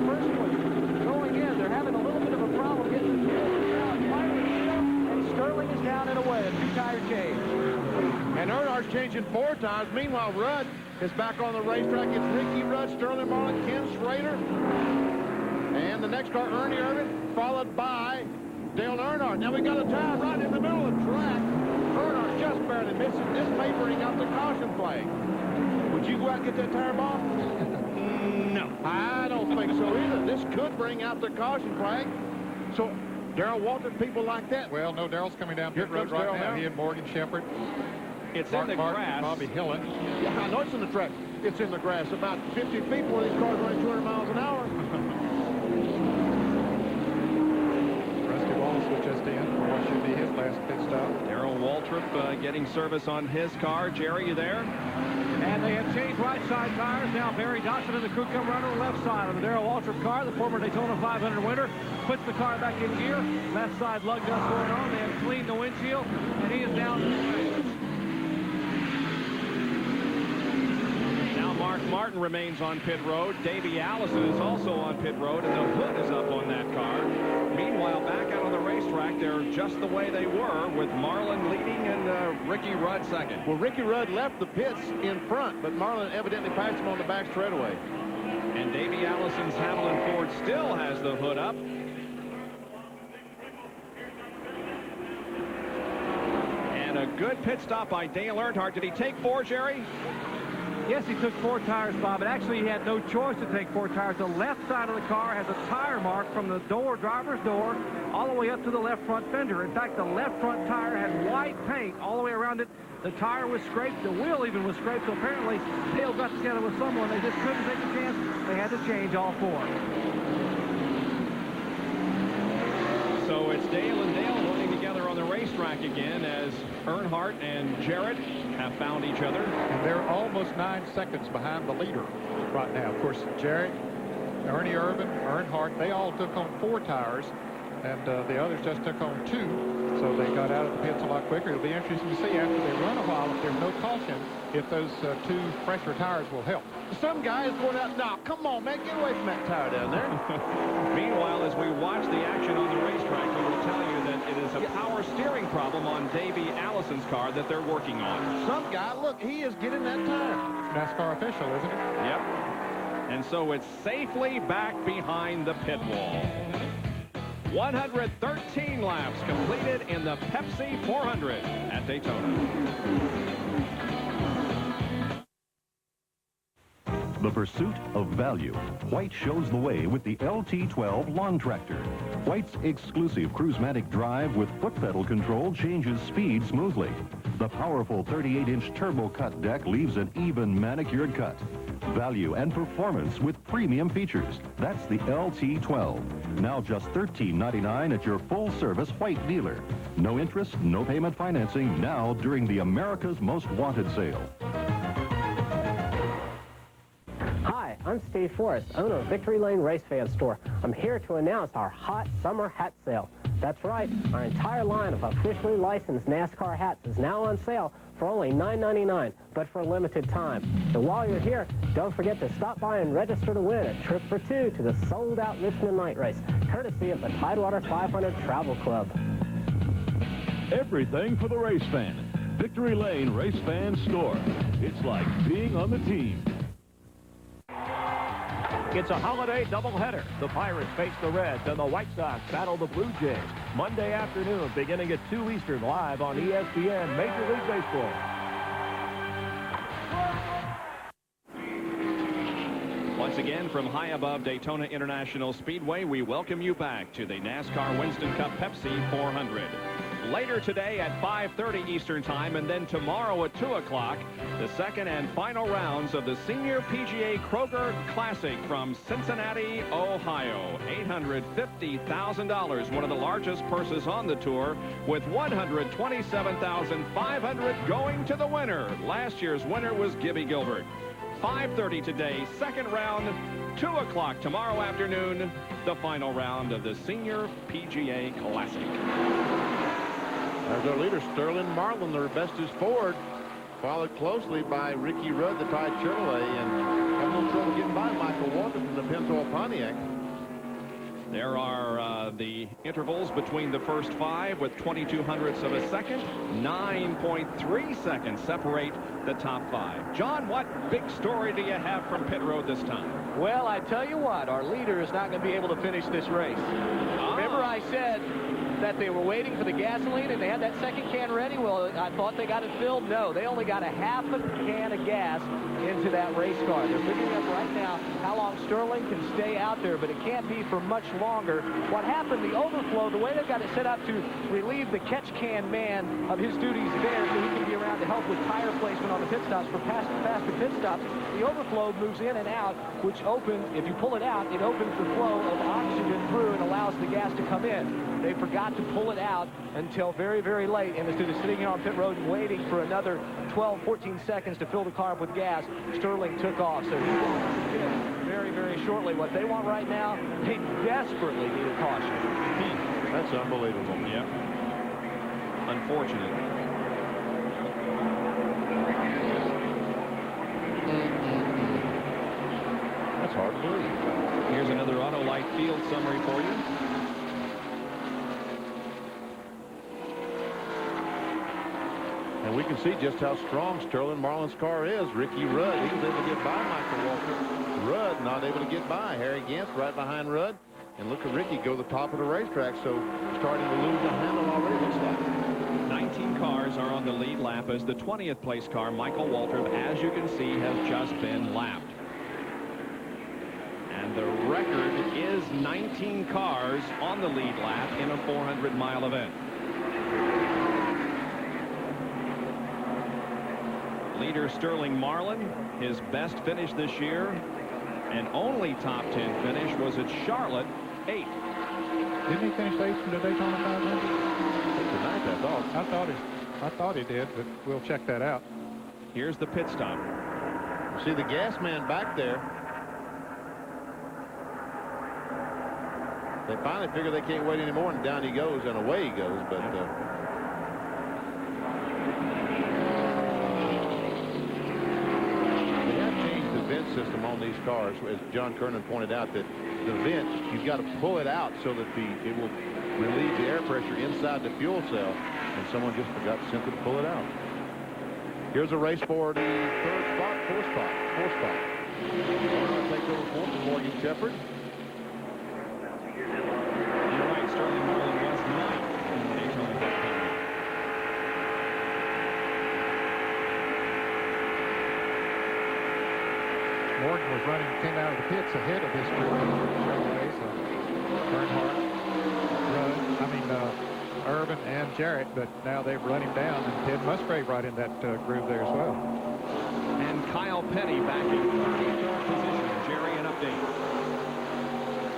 First one going in. They're having a little bit of a problem getting the fuel out. And Sterling is down and away. A two-tire change. And Earnhardt's changing 4 times. Meanwhile, Rudd is back on the racetrack. It's Ricky Rudd, Sterling Marlin, Ken Schrader. And the next car, Ernie Irvin, followed by Dale Earnhardt. Now we got a tire right in the middle of the track. Earnhardt just barely missing. This may bring out the caution flag. Would you go out and get that tire, Bob? No. I don't think so either. This could bring out the caution flag. So, Darrell Waltrip, people like that. Well, no, Darrell's coming down pit road right now. He and Morgan Shepherd. It's Mark in the Martin, grass. Bobby Hillen. Yeah, I know it's in the track. It's in the grass. About 50 feet where these cars running 200 miles an hour. Rusty Wallace was just in for what should be his last pit stop. Darrell Waltrip getting service on his car. Jerry, you there? And they have changed right side tires. Now Barry Dodson and the crew come around on the left side of the Darrell Waltrip car. The former Daytona 500 winner puts the car back in gear. Left side lug dust going on. They have cleaned the windshield, and he is down to the race. Now Mark Martin remains on pit road. Davey Allison is also on pit road, and the hood is up on that car. Meanwhile, back out on the racetrack, they're just the way they were, with Marlin leading and Ricky Rudd second. Well, Ricky Rudd left the pits in front, but Marlin evidently passed him on the back straightaway. And Davey Allison's Hamlin Ford still has the hood up. And a good pit stop by Dale Earnhardt. Did he take 4, Jerry? Yes, he took 4 tires, Bob, and actually he had no choice to take 4 tires. The left side of the car has a tire mark from the driver's door, all the way up to the left front fender. In fact, the left front tire had white paint all the way around it. The tire was scraped. The wheel even was scraped, so apparently Dale got together with someone. They just couldn't take a chance. They had to change all 4. So it's Dale and Dale working together on the racetrack again as Earnhardt and Jarrett have found each other. And they're almost 9 seconds behind the leader right now. Of course, Jarrett, Ernie Irvin, Earnhardt, they all took on 4 tires, and the others just took on 2. So they got out of the pits a lot quicker. It'll be interesting to see after they run a while, if there's no caution, if those 2 fresher tires will help. Some guy is going out. Now, come on, man, get away from that tire down there. Meanwhile, as we watch the action on the racetrack, we will tell you that it is a power steering problem on Davey Allison's car that they're working on. Some guy, look, he is getting that tire. NASCAR official, isn't it? Yep. And so it's safely back behind the pit wall. 113 laps completed in the Pepsi 400 at Daytona. The pursuit of value. White shows the way with the LT12 lawn tractor. White's exclusive Cruisematic drive with foot pedal control changes speed smoothly. The powerful 38-inch turbo cut deck leaves an even manicured cut. Value and performance with premium features. That's the LT12. Now just $13.99 at your full-service White dealer. No interest, no payment financing now during the America's Most Wanted sale. Hi, I'm Steve Forrest, owner of Victory Lane Race Fan Store. I'm here to announce our hot summer hat sale. That's right, our entire line of officially licensed NASCAR hats is now on sale for only $9.99, but for a limited time. And while you're here, don't forget to stop by and register to win a trip for 2 to the sold-out Richmond Night Race, courtesy of the Tidewater 500 Travel Club. Everything for the race fan. Victory Lane Race Fan Store. It's like being on the team. It's a holiday doubleheader. The Pirates face the Reds and the White Sox battle the Blue Jays. Monday afternoon, beginning at 2 Eastern, live on ESPN Major League Baseball. again from high above Daytona International Speedway. We welcome you back to the NASCAR Winston Cup Pepsi 400. Later today at 5:30 Eastern Time, and then tomorrow at 2 o'clock, the second and final rounds of the Senior PGA Kroger Classic from Cincinnati, Ohio. $850,000, one of the largest purses on the tour, with $127,500 going to the winner. Last year's winner was Gibby Gilbert. 5:30 today, second round. 2 o'clock tomorrow afternoon, the final round of the Senior PGA Classic. As our leader, Sterling Marlin, their bestest Ford, followed closely by Ricky Rudd, the Tide Chevrolet, and had a little trouble getting by Michael Walter from the Pinto Pontiac. There are the intervals between the first 5 with 0.22 of a second. 9.3 seconds separate the top 5. John, what big story do you have from pit road this time? Well, I tell you what, our leader is not going to be able to finish this race. Remember I said that they were waiting for the gasoline and they had that second can ready? Well, I thought they got it filled. No, they only got a half a can of gas into that race car. They're figuring out right now how long Sterling can stay out there, but it can't be for much longer. What happened, the overflow, the way they've got it set up to relieve the catch can man of his duties there so he can be around to help with tire placement on the pit stops for faster pit stops, the overflow moves in and out, which if you pull it out, it opens the flow of oxygen through and allows the gas to come in. They forgot to pull it out until very, very late, and instead of sitting here on pit road and waiting for another 12, 14 seconds to fill the car up with gas, Sterling took off. So he will very, very shortly. What they want right now, they desperately need a caution. That's unbelievable. Yep. Unfortunate. That's hard to believe. Here's another Autolite field summary for you. And we can see just how strong Sterling Marlin's car is. Ricky Rudd, he was able to get by Michael Walker. Rudd not able to get by. Harry Gantz right behind Rudd. And look at Ricky go to the top of the racetrack, so starting to lose the handle already, looks like. 19 cars are on the lead lap as the 20th place car, Michael Walter, as you can see, has just been lapped. And the record is 19 cars on the lead lap in a 400-mile event. Leader Sterling Marlin, his best finish this year, and only top 10 finish was at Charlotte, 8th. Didn't he finish 8th in the Daytona 500? Tonight, I thought he did, but we'll check that out. Here's the pit stop. See the gas man back there. They finally figure they can't wait anymore, and down he goes, and away he goes, but... system on these cars, as John Kernan pointed out, that the vent, you've got to pull it out so that it will relieve the air pressure inside the fuel cell, and someone just forgot simply to pull it out. Here's a race for the fourth spot. Takes over fourth from Morgan Shepherd. You're right, Sterling Marlin was 9th in the Daytona 500. Morgan came out of the pits ahead of his crew in the Chevrolet, so Earnhardt, Irvin and Jarrett, but now they've run him down, and Ted Musgrave right in that groove there as well. And Kyle Petty back in 33rd position. Jerry, an update.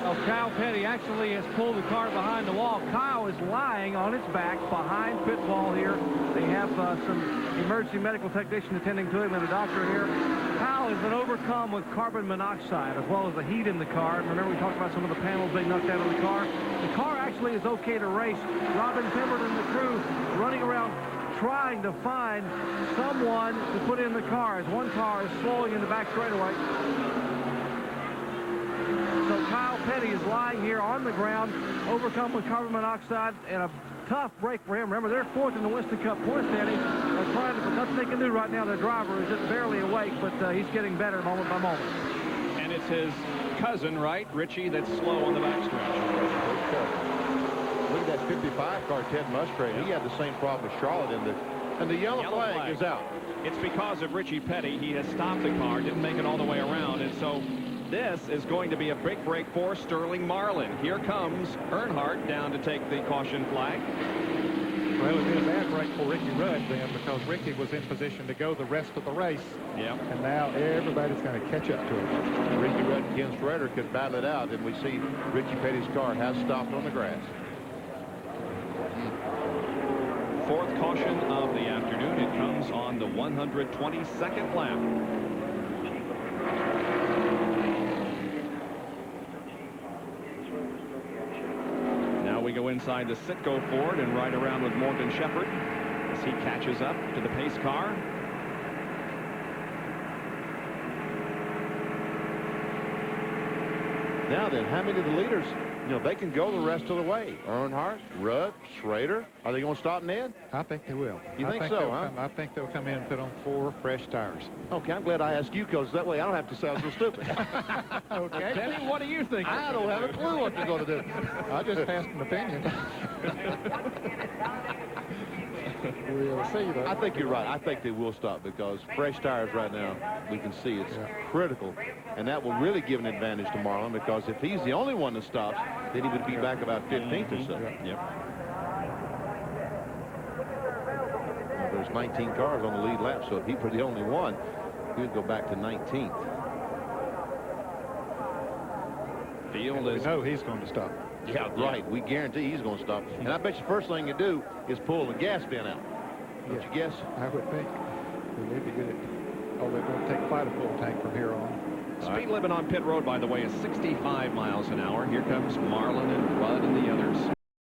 Well, Kyle Petty actually has pulled the car behind the wall. Kyle is lying on its back behind pit wall here. They have some emergency medical technician attending to him and a doctor here. Kyle has been overcome with carbon monoxide as well as the heat in the car. Remember, we talked about some of the panels they knocked out of the car. The car actually is okay to race. Robin Pemberton and the crew running around trying to find someone to put in the car as one car is slowing in the back straightaway. So Kyle Petty is lying here on the ground, overcome with carbon monoxide, and a tough break for him. Remember, they're fourth in the Winston Cup point standing. They're trying to, but nothing they can do right now. Their driver is just barely awake, but he's getting better moment by moment. And it's his cousin, right, Richie, that's slow on the backstretch. Look at that 55 car, Ted Musgrave. He had the same problem with Charlotte, and the yellow flag is out. It's because of Richie Petty. He has stopped the car, didn't make it all the way around, and so This is going to be a big break for Sterling Marlin. Here comes Earnhardt down to take the caution flag. Well, it'd be a bad break for Ricky Rudd then, because Ricky was in position to go the rest of the race. Yep. And now everybody's going to catch up to him. Ricky Rudd and Ken Schrader could battle it out, and we see Richie Petty's car has stopped on the grass. Fourth caution of the afternoon. It comes on the 122nd lap. Now we go inside the Citgo Ford and ride around with Morgan Shepherd as he catches up to the pace car. Now then, how many of the leaders, they can go the rest of the way? Earnhardt, Rudd, Schrader. Are they going to stop Ned? I think they will. You think so, huh? I think they'll come in and put on 4 fresh tires. Okay, I'm glad I asked you, because that way I don't have to sound so stupid. Okay. Penny, what do you think? I don't have a clue what they're going to do. I just passed an opinion. We'll see, though. I think you're right. I think they will stop, because fresh tires right now, we can see it's critical. And that will really give an advantage to Marlin, because if he's the only one that stops, then he would be back about 15th or so. Yep. Well, there's 19 cars on the lead lap, so if he were the only one, he would go back to 19th. Field is... We know he's going to stop. Yeah, right. We guarantee he's going to stop. And I bet you first thing you do is pull the gas bin out. Don't you guess? I would think. They'd be good. Oh, they're going to take quite a full tank from here on. Speed limit on pit road, by the way, is 65 miles an hour. Here comes Marlin and Rudd and the others.